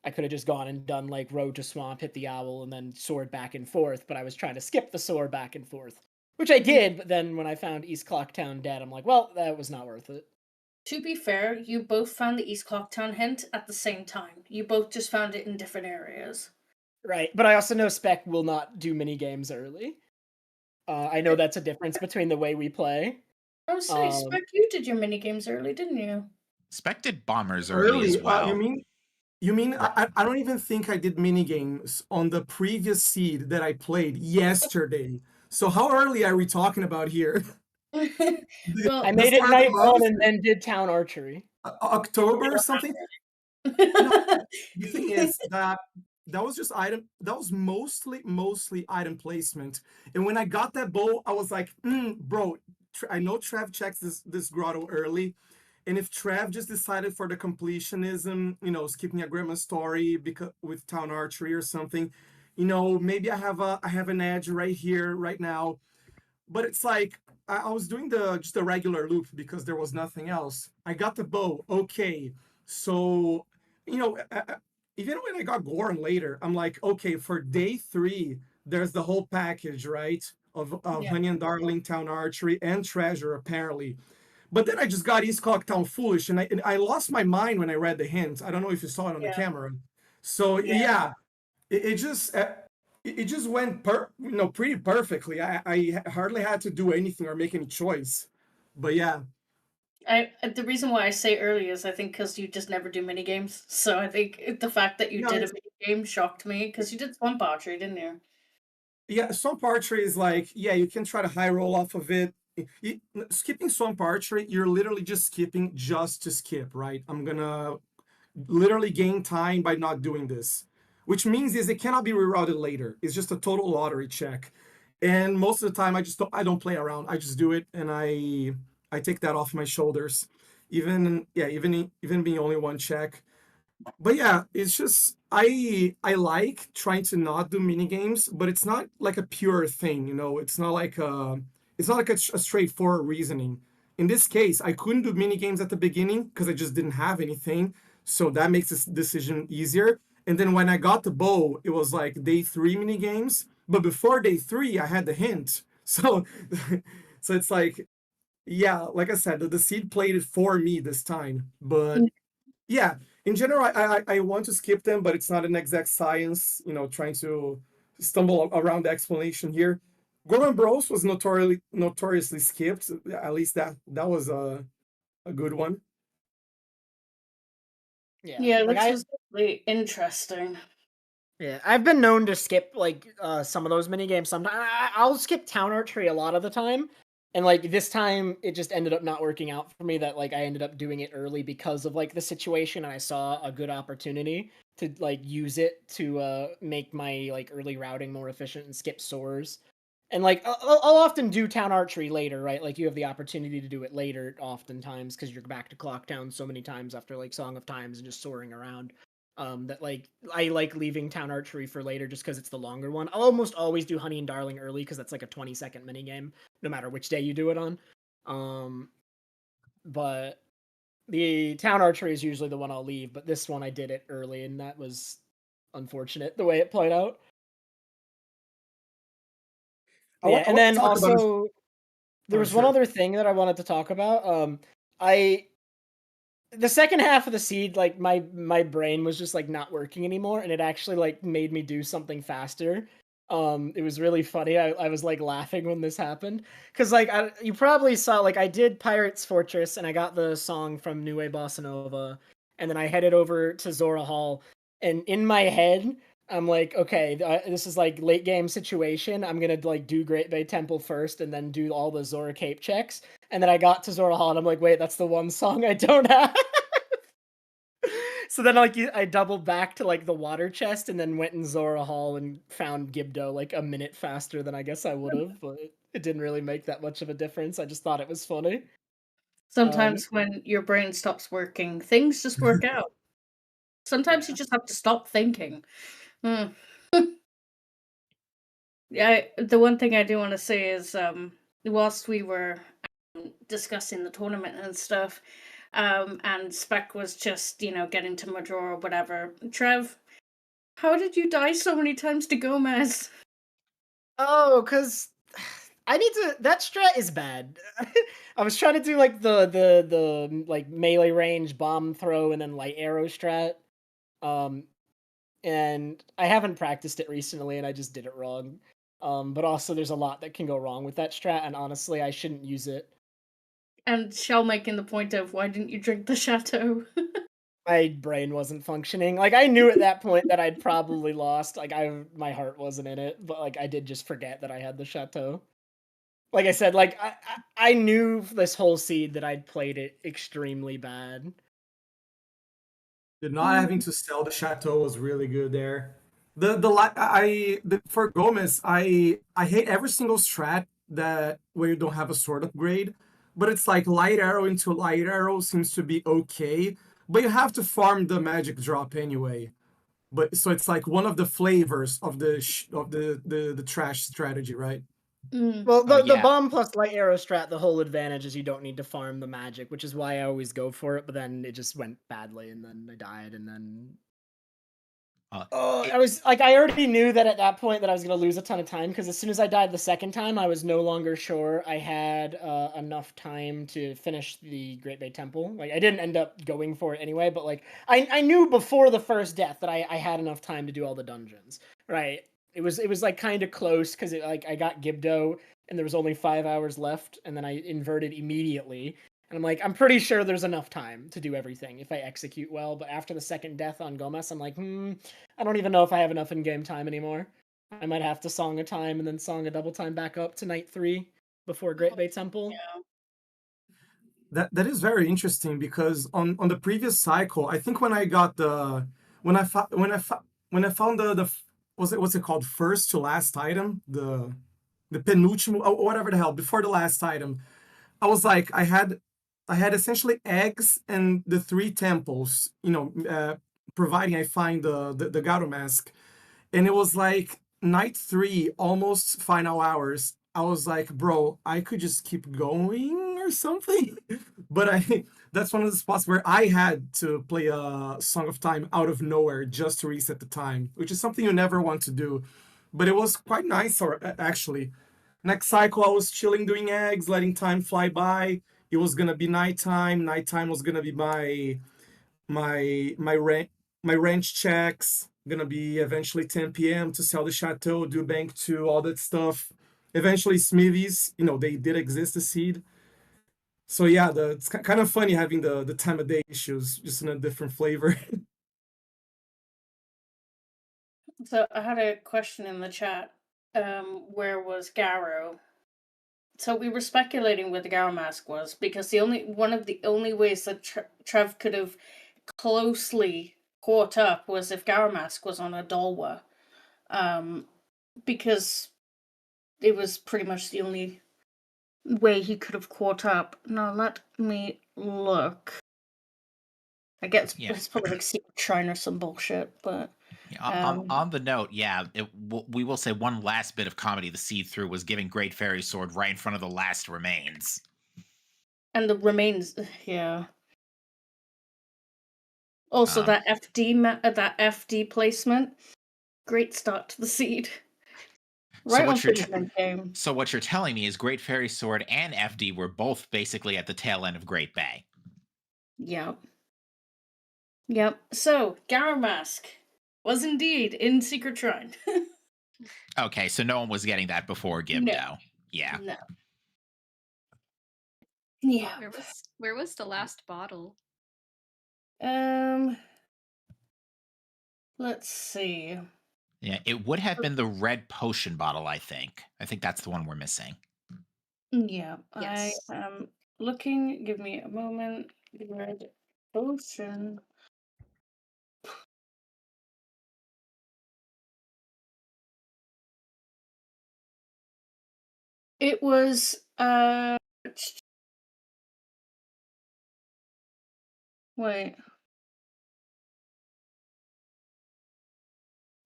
S6: I could have just gone and done like Road to Swamp, hit the owl, and then soared back and forth. But I was trying to skip the soar back and forth, which I did. But then when I found East Clocktown dead, I'm like, well, that was not worth it.
S1: To be fair, you both found the East Clocktown hint at the same time. You both just found it in different areas.
S6: Right, but I also know Spec will not do mini games early. I know that's a difference between the way we play.
S1: I was saying, Spec, you did your mini games early, didn't you?
S2: Spec did bombers early as
S5: Early,
S2: well.
S5: you mean
S2: Right.
S5: I don't even think I did mini games on the previous seed that I played yesterday. So how early are we talking about here?
S1: Well,
S6: I
S5: The
S6: made it
S5: start of the
S6: night one
S5: month,
S6: and then did town archery.
S5: October or something? No, the thing is that was just item. That was mostly item placement. And when I got that bow, I was like, bro. I know Trev checks this grotto early, and if Trev just decided for the completionism, skipping a grandma story because with town archery or something, maybe I have an edge right here, right now. But it's like I was doing just a regular loop because there was nothing else. I got the bow, okay. So even when I got Goron later, I'm like, okay, for day 3, there's the whole package, right? Of
S1: Yeah.
S5: Honey and Darling, Town Archery, and Treasure, apparently. But then I just got East Clocktown Foolish, and I lost my mind when I read the hint. I don't know if you saw it on the
S1: Yeah.
S5: camera. So yeah, it just went pretty perfectly. I hardly had to do anything or make any choice. But yeah,
S1: The reason why I say early is I think because you just never do mini games. So I think the fact that you
S5: no,
S1: did a mini game shocked me because you did Swamp Archery, didn't you?
S5: yeah, Swamp Archery is like, yeah, you can try to high roll off of it. Skipping Swamp Archery, you're literally just skipping just to skip, right? I'm gonna literally gain time by not doing this, which means is it cannot be rerouted later. It's just a total lottery check. And most of the time I don't play around. I just do it, and I take that off my shoulders. Even being only 1 check. But yeah, it's just I like trying to not do mini games, but it's not like a pure thing, you know. It's not like a straightforward reasoning. In this case, I couldn't do mini games at the beginning because I just didn't have anything, so that makes this decision easier. And then when I got the bow, it was like day 3 mini games, but before day 3, I had the hint. So so it's like yeah, like I said, the seed played it for me this time, but yeah, in general, I want to skip them, but it's not an exact science, you know, trying to stumble around the explanation here. Gorman Bros was notoriously skipped. At least that was a good one.
S6: Yeah,
S1: Yeah,
S6: like
S1: which was really interesting.
S6: yeah, I've been known to skip like some of those mini games. Sometimes I'll skip Town Archery a lot of the time, and like this time it just ended up not working out for me. That like I ended up doing it early because of like the situation, and I saw a good opportunity to like use it to make my like early routing more efficient and skip soars. And like I'll often do Town Archery later, right? Like you have the opportunity to do it later, oftentimes because you're back to Clock Town so many times after like Song of Times and just soaring around. That like I like leaving Town Archery for later just because it's the longer one. I'll almost always do Honey and Darling early because that's like a 20-second mini game, no matter which day you do it on. But the Town Archery is usually the one I'll leave, but this one I did it early, and that was unfortunate the way it played out. Yeah,
S5: I
S6: and
S5: want to
S6: then
S5: talk about.
S6: also there
S5: Oh,
S6: was one
S5: sure.
S6: other thing that I wanted to talk about. I the second half of the seed, like my brain was just like not working anymore, and it actually like made me do something faster. It was really funny. I was like laughing when this happened because like you probably saw like I did Pirates Fortress and I got the song from New Way Bossa Nova, and then I headed over to Zora Hall, and in my head I'm like, okay, this is like late game situation. I'm gonna like do Great Bay Temple first, and then do all the Zora Cape checks. And then I got to Zora Hall, and I'm like, wait, that's the one song I don't have. So then, like, I doubled back to like the water chest, and then went in Zora Hall and found Gibdo like a minute faster than I guess I would have, but it didn't really make that much of a difference. I just thought it was funny.
S1: Sometimes when your brain stops working, things just work out. Sometimes you
S6: Yeah.
S1: just have to stop thinking. Hmm. Yeah, the one thing I do want to say is, whilst we were discussing the tournament and stuff, and Spec was just, getting to Major or whatever. Trev, how did you die so many times to Gomez?
S6: Oh, cause I need to. That strat is bad. I was trying to do like the like melee range bomb throw and then light arrow strat. Um, and I haven't practiced it recently, and I just did it wrong. But also there's a lot that can go wrong with that strat, and honestly, I shouldn't use it.
S1: And Shell making the point of, why didn't you drink the chateau?
S6: My brain wasn't functioning. Like I knew at that point that I'd probably lost. Like my heart wasn't in it, but like I did just forget that I had the chateau. Like I said, like I knew this whole seed that I'd played it extremely bad.
S5: Not having to sell the chateau was really good there. For Gomez, I hate every single strat that where you don't have a sword upgrade, but it's like light arrow into light arrow seems to be okay, but you have to farm the magic drop anyway. But so it's like one of the flavors of the trash strategy, right?
S1: Mm.
S6: Well,
S2: Oh
S6: the
S2: yeah.
S6: bomb plus light arrow strat, the whole advantage is you don't need to farm the magic, which is why I always go for it. But then it just went badly, and then I died, and then
S2: It,
S6: I was like, I already knew that at that point that I was gonna lose a ton of time because as soon as I died the second time, I was no longer sure I had enough time to finish the Great Bay Temple. Like I didn't end up going for it anyway, but like I knew before the first death that I had enough time to do all the dungeons. Right? It was like kind of close because like I got Gibdo and there was only 5 hours left, and then I inverted immediately. And I'm like, I'm pretty sure there's enough time to do everything if I execute well. But after the second death on Gomez, I'm like, I don't even know if I have enough in-game time anymore. I might have to song a time and then song a double time back up to night 3 before Great Bay Temple.
S1: Yeah.
S5: That is very interesting because on the previous cycle, I think when I got the when I found the what's it called, first to last item, the penultimo, or whatever the hell, before the last item, I was like, I had essentially eggs and the 3 temples, providing, I find the Gato mask, and it was like night 3, almost final hours. I was like, bro, I could just keep going or something. But that's one of the spots where I had to play a Song of Time out of nowhere just to reset the time, which is something you never want to do. But it was quite nice, or actually. Next cycle, I was chilling doing eggs, letting time fly by. It was gonna be nighttime. Nighttime was gonna be my my rent my ranch checks. Gonna be eventually 10 p.m. to sell the chateau, do bank two, all that stuff. Eventually smithies, they did exist, the seed. So yeah, it's kind of funny having the time of day issues, just in a different flavor.
S1: So I had a question in the chat. Where was Garrow? So we were speculating where the Garrow mask was, because one of the only ways that Trev could have closely caught up was if Garrow mask was on a Dolwa, because it was pretty much the only way he could have caught up. Now let me look. I guess it's probably like Secret Shrine or some bullshit, but
S2: on the note, we will say one last bit of comedy the seed through was giving Great Fairy Sword right in front of the last remains.
S1: And the remains, yeah. Also, that FD placement, great start to the seed. Right on the game.
S2: So what you're telling me is Great Fairy Sword and FD were both basically at the tail end of Great Bay.
S1: Yep. So Garrow mask was indeed in Secret Shrine.
S2: Okay, so no one was getting that before Gibdo.
S1: No.
S2: Yeah.
S1: No. Yeah.
S3: Where was the last bottle?
S1: Let's see.
S2: Yeah, it would have been the red potion bottle, I think. I think that's the one we're missing.
S1: Yeah,
S3: Yes.
S1: I am looking. Give me a moment. Red potion. It was wait.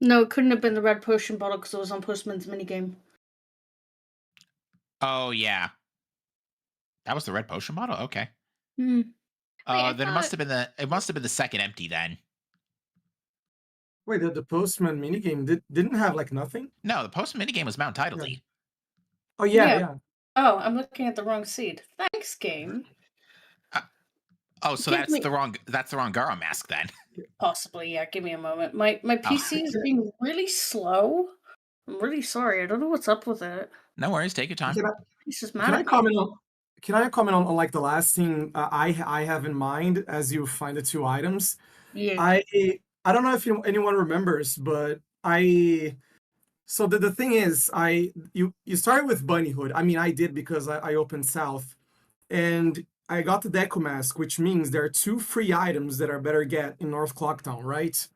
S1: No, it couldn't have been the red potion bottle because it was on Postman's minigame.
S2: Oh yeah. That was the red potion bottle? Okay.
S1: Hmm.
S2: Then it must have been the second empty then.
S5: Wait, the Postman minigame didn't have like nothing?
S2: No, the Postman minigame was Mount Title D.
S5: Oh yeah.
S1: Oh, I'm looking at the wrong seed. Thanks, game.
S2: So that's the wrong Garo mask then.
S1: Possibly, yeah. Give me a moment. My PC is being really slow. I'm really sorry. I don't know what's up with it.
S2: No worries. Take your time.
S5: Can I comment on like the last thing I have in mind as you find the two items?
S1: Yeah.
S5: I don't know if anyone remembers, but so the thing is, you started with Bunnyhood. I mean, I did because I opened South, and I got the Deco Mask, which means there are 2 free items that are better get in North Clocktown, right?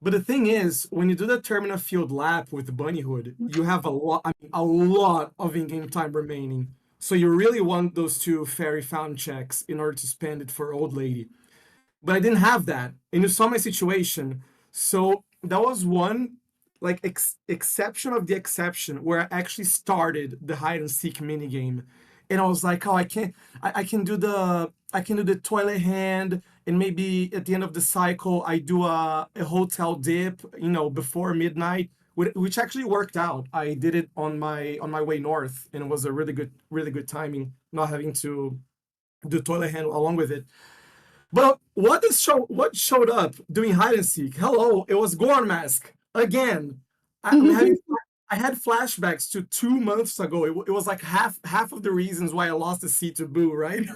S5: But the thing is, when you do the Termina Field lap with the Bunnyhood, you have a lot of in-game time remaining. So you really want those 2 fairy fountain checks in order to spend it for Old Lady. But I didn't have that, and you saw my situation. So that was one like exception of the exception where I actually started the hide and seek minigame. And I was like, oh, I can do the toilet hand, and maybe at the end of the cycle I do a hotel dip, before midnight, which actually worked out. I did it on my way north, and it was a really good timing, not having to do toilet hand along with it. But what showed up doing hide and seek? Hello, it was Gorn Mask again. I had flashbacks to 2 months ago. It was like half of the reasons why I lost the seat to Boo, right?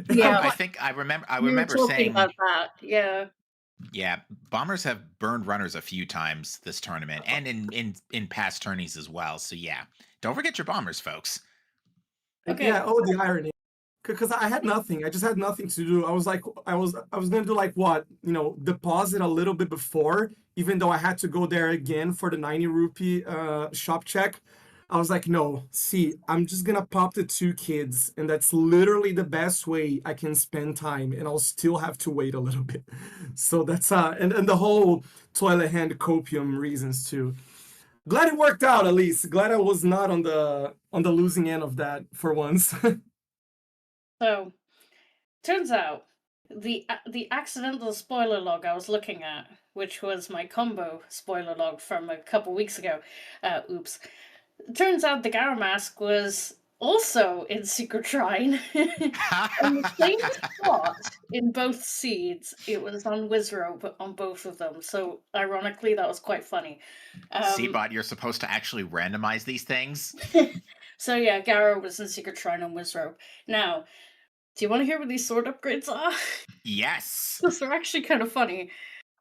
S2: Yeah, I think I remember saying
S1: about that. Yeah.
S2: Yeah, Bombers have burned runners a few times this tournament, and in past tourneys as well. So yeah, don't forget your Bombers, folks.
S5: Okay. Yeah. Oh, the irony. Because I had nothing. I just had nothing to do. I was like, I was gonna do like what, deposit a little bit before, even though I had to go there again for the 90 rupee shop check. I was like, no, see, I'm just gonna pop the 2 kids, and that's literally the best way I can spend time, and I'll still have to wait a little bit. So that's and the whole toilet hand copium reasons too. Glad it worked out at least. Glad I was not on the losing end of that for once.
S1: So, turns out the accidental spoiler log I was looking at, which was my combo spoiler log from a couple weeks ago. Oops. Turns out the Gara mask was also in Secret Shrine. On the same spot in both seeds. It was on Wizrobe on both of them. So ironically, that was quite funny.
S2: Seabot, you're supposed to actually randomize these things?
S1: So yeah, Gara was in Secret Shrine on Wizrobe. Now, do you want to hear what these sword upgrades are?
S2: Yes.
S1: Those are actually kind of funny.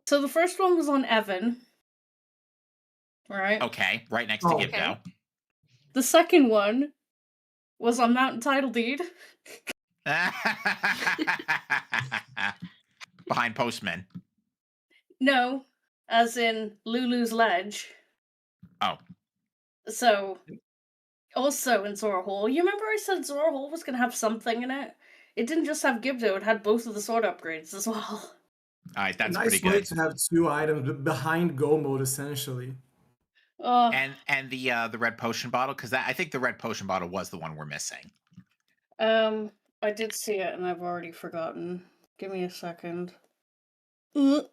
S1: So the first one was on Evan. Right?
S2: Okay, right next to
S5: Oh.
S2: Gibdo.
S1: The second one was on Mountain Title Deed.
S2: Behind Postman.
S1: No, as in Lulu's Ledge.
S2: Oh.
S1: So, also in Zora Hall. You remember I said Zora Hall was going to have something in it? It didn't just have Gibdo, it had both of the sword upgrades as well.
S2: All right, that's
S5: Nice
S2: pretty
S5: way
S2: good.
S5: to have 2 items behind go mode essentially.
S2: And the red potion bottle, because I think the red potion bottle was the one we're missing.
S1: I did see it and I've already forgotten. Give me a second. Red.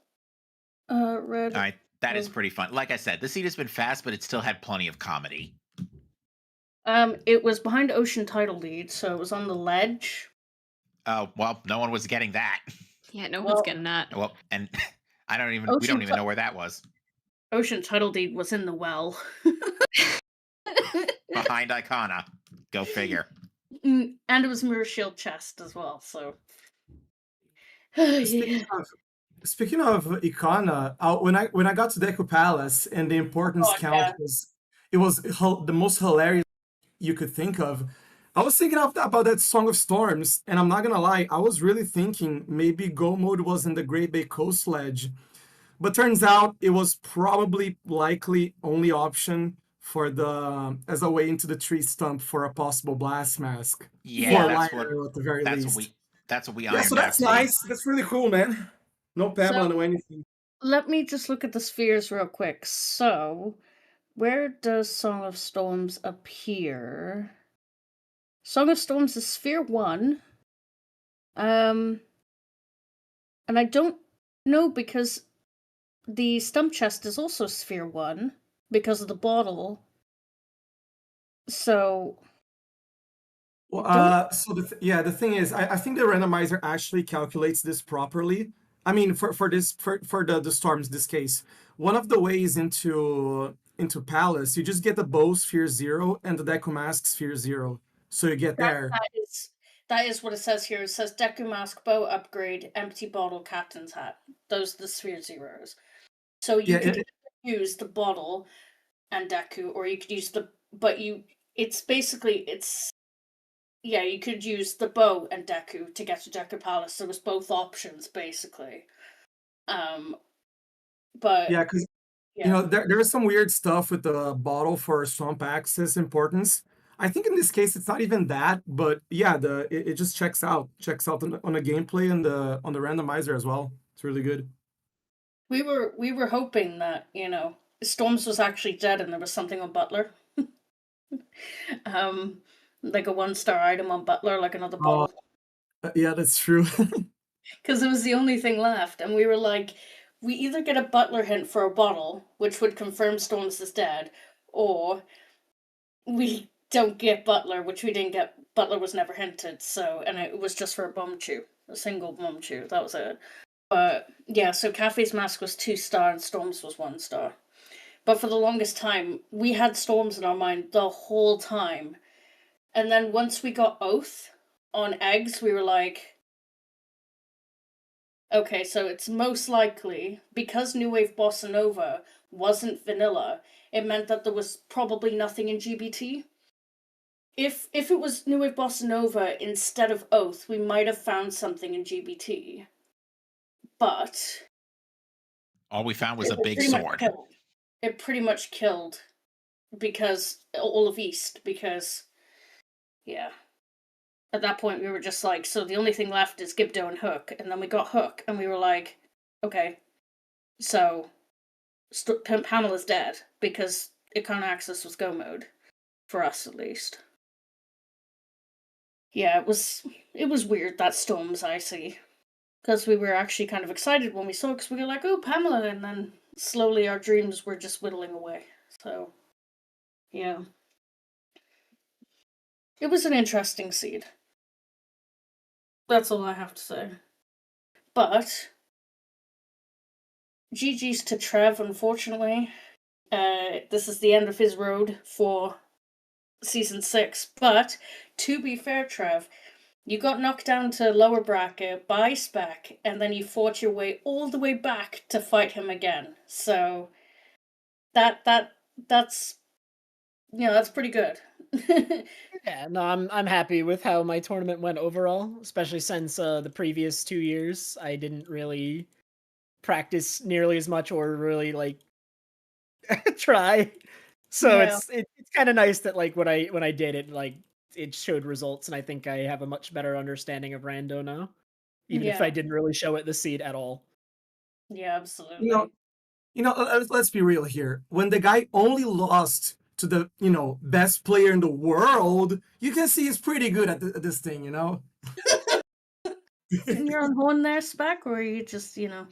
S2: All right, that is pretty fun. Like I said, the seed has been fast, but it still had plenty of comedy.
S1: It was behind Ocean Title Deed, so it was on the ledge.
S2: Oh, well, no one was getting that.
S3: Yeah, no one's getting that.
S2: Well, and we don't
S1: Ocean
S2: even know where that was.
S1: Ocean Title Deed was in the well.
S2: Behind Icona. Go figure.
S1: And it was Mirror Shield chest as well, so.
S5: Speaking of Icona, when I got to Deku Palace and the importance count was the most hilarious you could think of. I was thinking about that Song of Storms, and I'm not gonna lie, I was really thinking maybe Go mode was in the Great Bay Coast Ledge, but turns out it was probably likely only option for as a way into the tree stump for a possible blast mask.
S2: Yeah,
S5: at the very least.
S2: That's what we
S5: Yeah, so that's nice. That's really cool, man. No Pamela, no anything.
S1: Let me just look at the spheres real quick. So, where does Song of Storms appear? Song of Storms is Sphere 1. And I don't know because the stump chest is also Sphere 1 because of the bottle. So.
S5: Well, so the thing is, I think the randomizer actually calculates this properly. I mean, for the storms, this case, one of the ways into Palace, you just get the bow sphere 0 and the Deku Mask sphere 0, so you get there.
S1: That is what it says here. It says Deku Mask, bow upgrade, empty bottle, captain's hat. Those are the sphere 0s. So you could use the bottle and Deku, or you could use you could use the bow and Deku to get to Deku Palace. So it's both options, basically. But
S5: yeah, because there is some weird stuff with the bottle for swamp access importance. I think in this case it's not even that, but yeah, it just checks out on the gameplay and on the randomizer as well. It's really good.
S1: We were hoping that Storms was actually dead and there was something on Butler. Like a 1-star item on Butler, like another bottle.
S5: Yeah, that's true.
S1: Because it was the only thing left, and we were like, we either get a Butler hint for a bottle, which would confirm Storms is dead, or we don't get Butler, which we didn't get. Butler was never hinted, and it was just for a single bomb chew. That was it. But yeah, so Cafe's Mask was 2-star and Storms was 1-star. But for the longest time, we had Storms in our mind the whole time. And then once we got Oath on eggs, we were like, okay, so it's most likely, because New Wave Bossa Nova wasn't vanilla, it meant that there was probably nothing in GBT. If it was New Wave Bossa Nova instead of Oath, we might have found something in GBT. But
S2: all we found was a big sword.
S1: It pretty much killed because all of East, because yeah. At that point we were just like, so the only thing left is Gibdo and Hook, and then we got Hook and we were like, okay, so Pamela's dead because Icon Access was go mode for us at least. Yeah, it was weird that Storm's icy, because we were actually kind of excited when we saw it, because we were like, oh, Pamela, and then slowly our dreams were just whittling away. So yeah, it was an interesting seed. That's all I have to say. But GG's to Trev, unfortunately. This is the end of his road for Season 6. But, to be fair, Trev, you got knocked down to lower bracket by Spec, and then you fought your way all the way back to fight him again. So, that's pretty good.
S6: Yeah, no, I'm happy with how my tournament went overall, especially since the previous 2 years I didn't really practice nearly as much or really like try. So
S1: Yeah.
S6: it's kind of nice that like when I did it, like it showed results, and I think I have a much better understanding of Rando now, even if I
S1: Yeah.
S6: didn't really show it the seed at all.
S1: Yeah, absolutely.
S5: Let's be real here. When the guy only lost to the best player in the world, you can see he's pretty good at this thing.
S1: And you're on horn there, Spec, or are you just
S5: But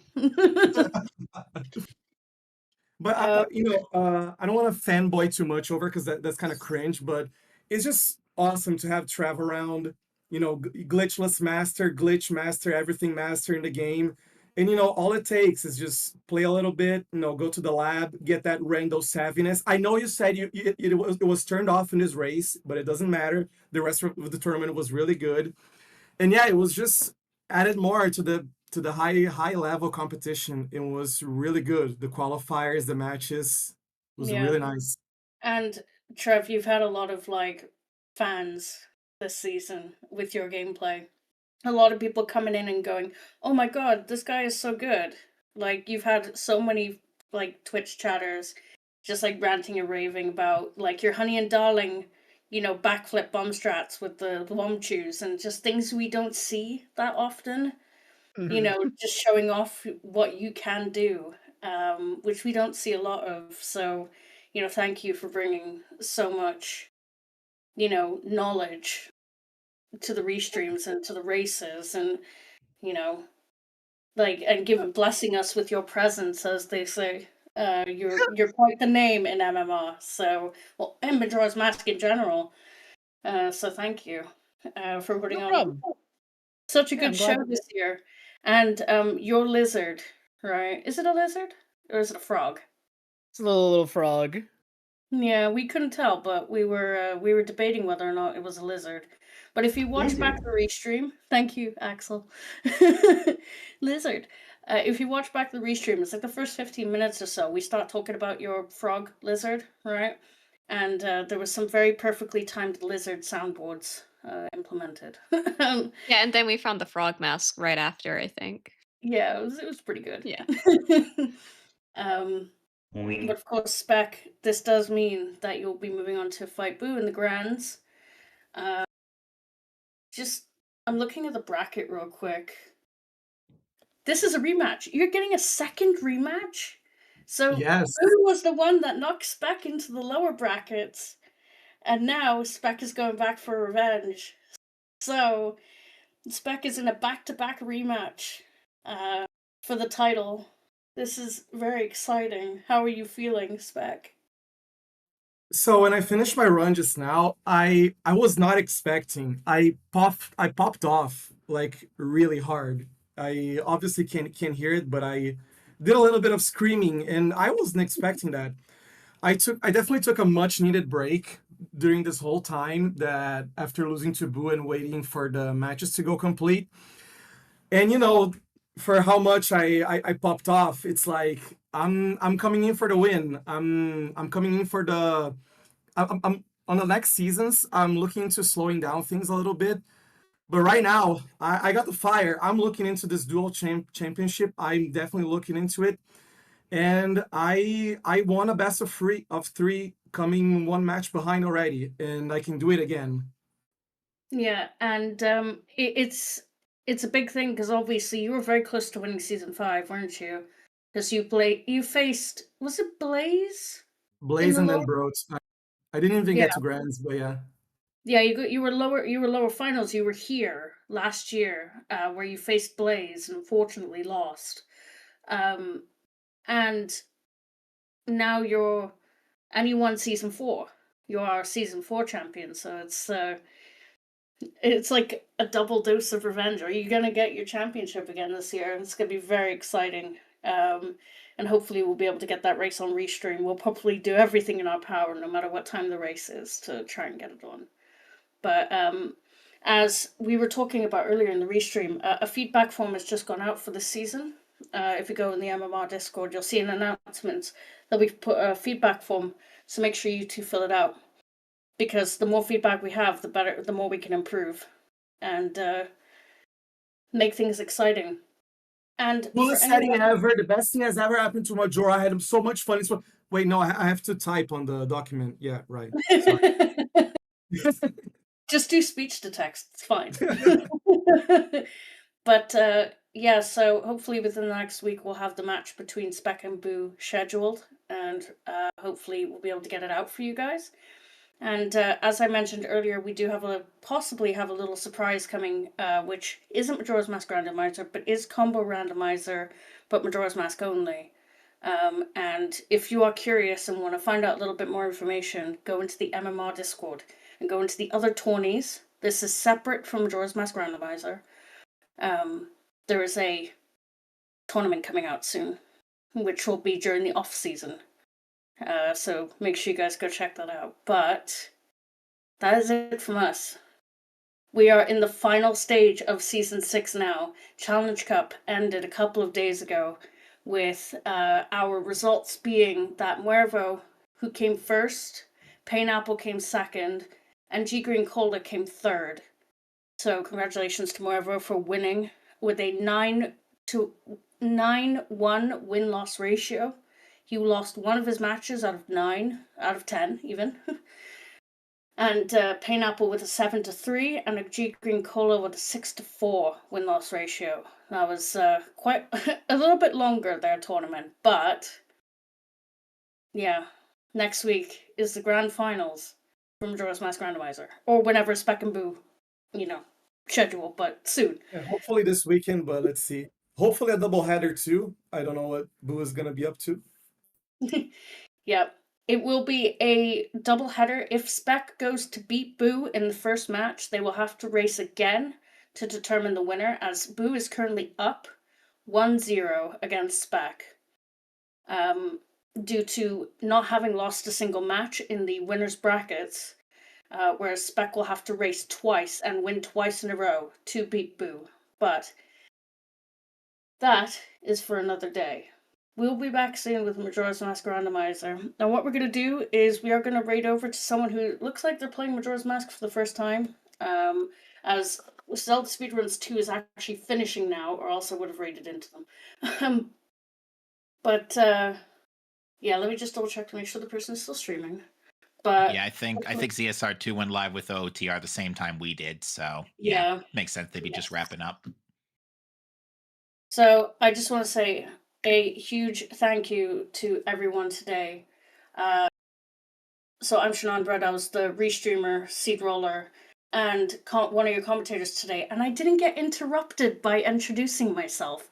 S5: I don't want to fanboy too much over, because that's kind of cringe. But it's just awesome to have Trev around. Glitchless master, glitch master, everything master in the game. And all it takes is just play a little bit. Go to the lab, get that rando savviness. I know you said it was turned off in this race, but it doesn't matter. The rest of the tournament was really good. And yeah, it was just added more to the high level competition. It was really good. The qualifiers, the matches was
S1: Yeah.
S5: really nice.
S1: And Trev, you've had a lot of fans this season with your gameplay. A lot of people coming in and going, "Oh my god, this guy is so good." Like, you've had so many Twitch chatters just ranting and raving about your Honey and Darling, backflip bomb strats with the bomb chews, and just things we don't see that often. Just showing off what you can do, which we don't see a lot of. So, thank you for bringing so much, knowledge to the restreams and to the races, and blessing us with your presence, as they say. You're quite the name in MMR. So, well, and Majora's Mask in general. So thank you for putting
S6: No
S1: on
S6: problem.
S1: such a
S6: Yeah,
S1: good
S6: I'm glad
S1: show this year. And your lizard, right? Is it a lizard or is it a frog?
S6: It's a little frog.
S1: Yeah, we couldn't tell, but we were debating whether or not it was a lizard. But if you watch back the restream, thank you, Axel. Lizard. If you watch back the restream, it's the first 15 minutes or so, we start talking about your frog lizard, right? And there was some very perfectly timed lizard soundboards implemented.
S3: Yeah, and then we found the frog mask right after, I think.
S1: Yeah, it was pretty good.
S3: Yeah.
S1: But of course, Spec, this does mean that you'll be moving on to Fight Boo in the Grands. I'm looking at the bracket real quick. This is a rematch. You're getting a second rematch? So,
S5: Yes.
S1: Boo was the one that knocked Spec into the lower brackets, and now Spec is going back for revenge. So, Spec is in a back-to-back rematch for the title. This is very exciting. How are you feeling, Spec?
S5: So when I finished my run just now, I was not expecting. I popped off really hard. I obviously can't hear it, but I did a little bit of screaming, and I wasn't expecting that. I definitely took a much needed break during this whole time, that after losing to Boo and waiting for the matches to go complete. And for how much I popped off, it's like I'm coming in for the win. I'm coming in for the I'm on the next seasons. I'm looking into slowing down things a little bit. But right now, I got the fire. I'm looking into this dual championship. I'm definitely looking into it. and I won a best of three, coming one match behind already, and I can do it again.
S1: Yeah, and it's a big thing because obviously you were very close to winning season 5, weren't you? Because you faced, was it Blaze in
S5: Blaze
S1: the
S5: and
S1: lower?
S5: then Broach. I didn't even
S1: Yeah,
S5: get to Grands, but yeah.
S1: yeah. You were lower finals. You were here last year, where you faced Blaze and unfortunately lost. Um, and now you won season 4. You are our season 4 champion, so it's like a double dose of revenge. Are you gonna get your championship again this year? It's gonna be very exciting. And hopefully we'll be able to get that race on Restream. We'll probably do everything in our power, no matter what time the race is, to try and get it on. But as we were talking about earlier in the Restream, a feedback form has just gone out for this season. If you go in the MMR Discord, you'll see an announcement that we've put a feedback form. So make sure you two fill it out, because the more feedback we have, the better, the more we can improve and make things exciting. And for
S5: Coolest setting
S1: anyone,
S5: ever. The best thing has ever happened to Majora. I had so much fun. Wait, no, I have to type on the document. Yeah, right. Sorry.
S1: just do speech to text. It's fine. But yeah, so hopefully within the next week we'll have the match between Spec and Boo scheduled, and hopefully we'll be able to get it out for you guys. And as I mentioned earlier, we do possibly have a little surprise coming, which isn't Majora's Mask Randomizer, but is Combo Randomizer, but Majora's Mask only. And if you are curious and want to find out a little bit more information, go into the MMR Discord and go into the other tourneys. This is separate from Majora's Mask Randomizer. There is a tournament coming out soon, which will be during the off season. So make sure you guys go check that out. But that is it from us. We are in the final stage of season 6 now. Challenge Cup ended a couple of days ago, with our results being that Muervo, who came first, Pineapple came second, and G Green Cola came third. So congratulations to Muervo for winning with a 9-1 win-loss ratio. He lost one of his matches out of 10 even. And Pineapple with a 7-3, and a G Green Cola with a 6-4 win-loss ratio. That was quite a little bit longer their tournament, but yeah, next week is the grand finals from Majora's Mask Randomizer, or whenever Spec and Boo, schedule, but soon.
S5: Yeah, hopefully this weekend, but let's see. Hopefully a double header too. I don't know what Boo is gonna be up to.
S1: Yep. It will be a double header. If Spec goes to beat Boo in the first match, they will have to race again to determine the winner, as Boo is currently up 1-0 against Spec, due to not having lost a single match in the winners brackets, whereas Spec will have to race twice and win twice in a row to beat Boo. But that is for another day. We'll be back soon with Majora's Mask Randomizer. Now what we're going to do is we are going to raid over to someone who looks like they're playing Majora's Mask for the first time, as Zelda Speedruns 2 is actually finishing now, or else I would have raided into them. But yeah, let me just double check to make sure the person is still streaming. But
S2: Yeah, I think ZSR2 went live with the OTR the same time we did, so
S1: yeah,
S2: makes sense they'd be just wrapping up.
S1: So I just want to say a huge thank you to everyone today. So I'm Shannon Bread. I was the restreamer, seed roller, and one of your commentators today, and I didn't get interrupted by introducing myself,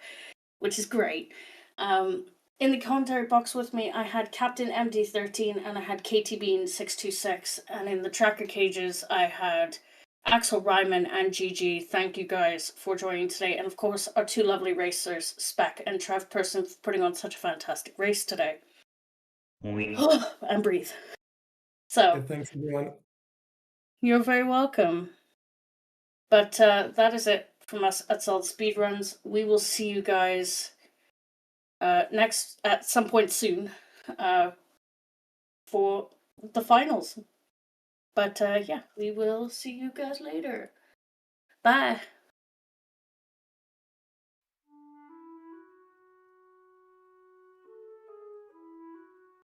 S1: which is great. In the commentary box with me, I had Captain MD13 and I had KT Bean 626, and in the tracker cages, I had Axel Ryman and GG. Thank you guys for joining today, and of course our two lovely racers, Spec and Trev Person, for putting on such a fantastic race today. And breathe. So
S5: Yeah, thanks everyone.
S1: you're very welcome. But that is it from us at ZeldaSpeedRuns. We will see you guys next at some point soon for the finals. But yeah, we will see you guys later. Bye.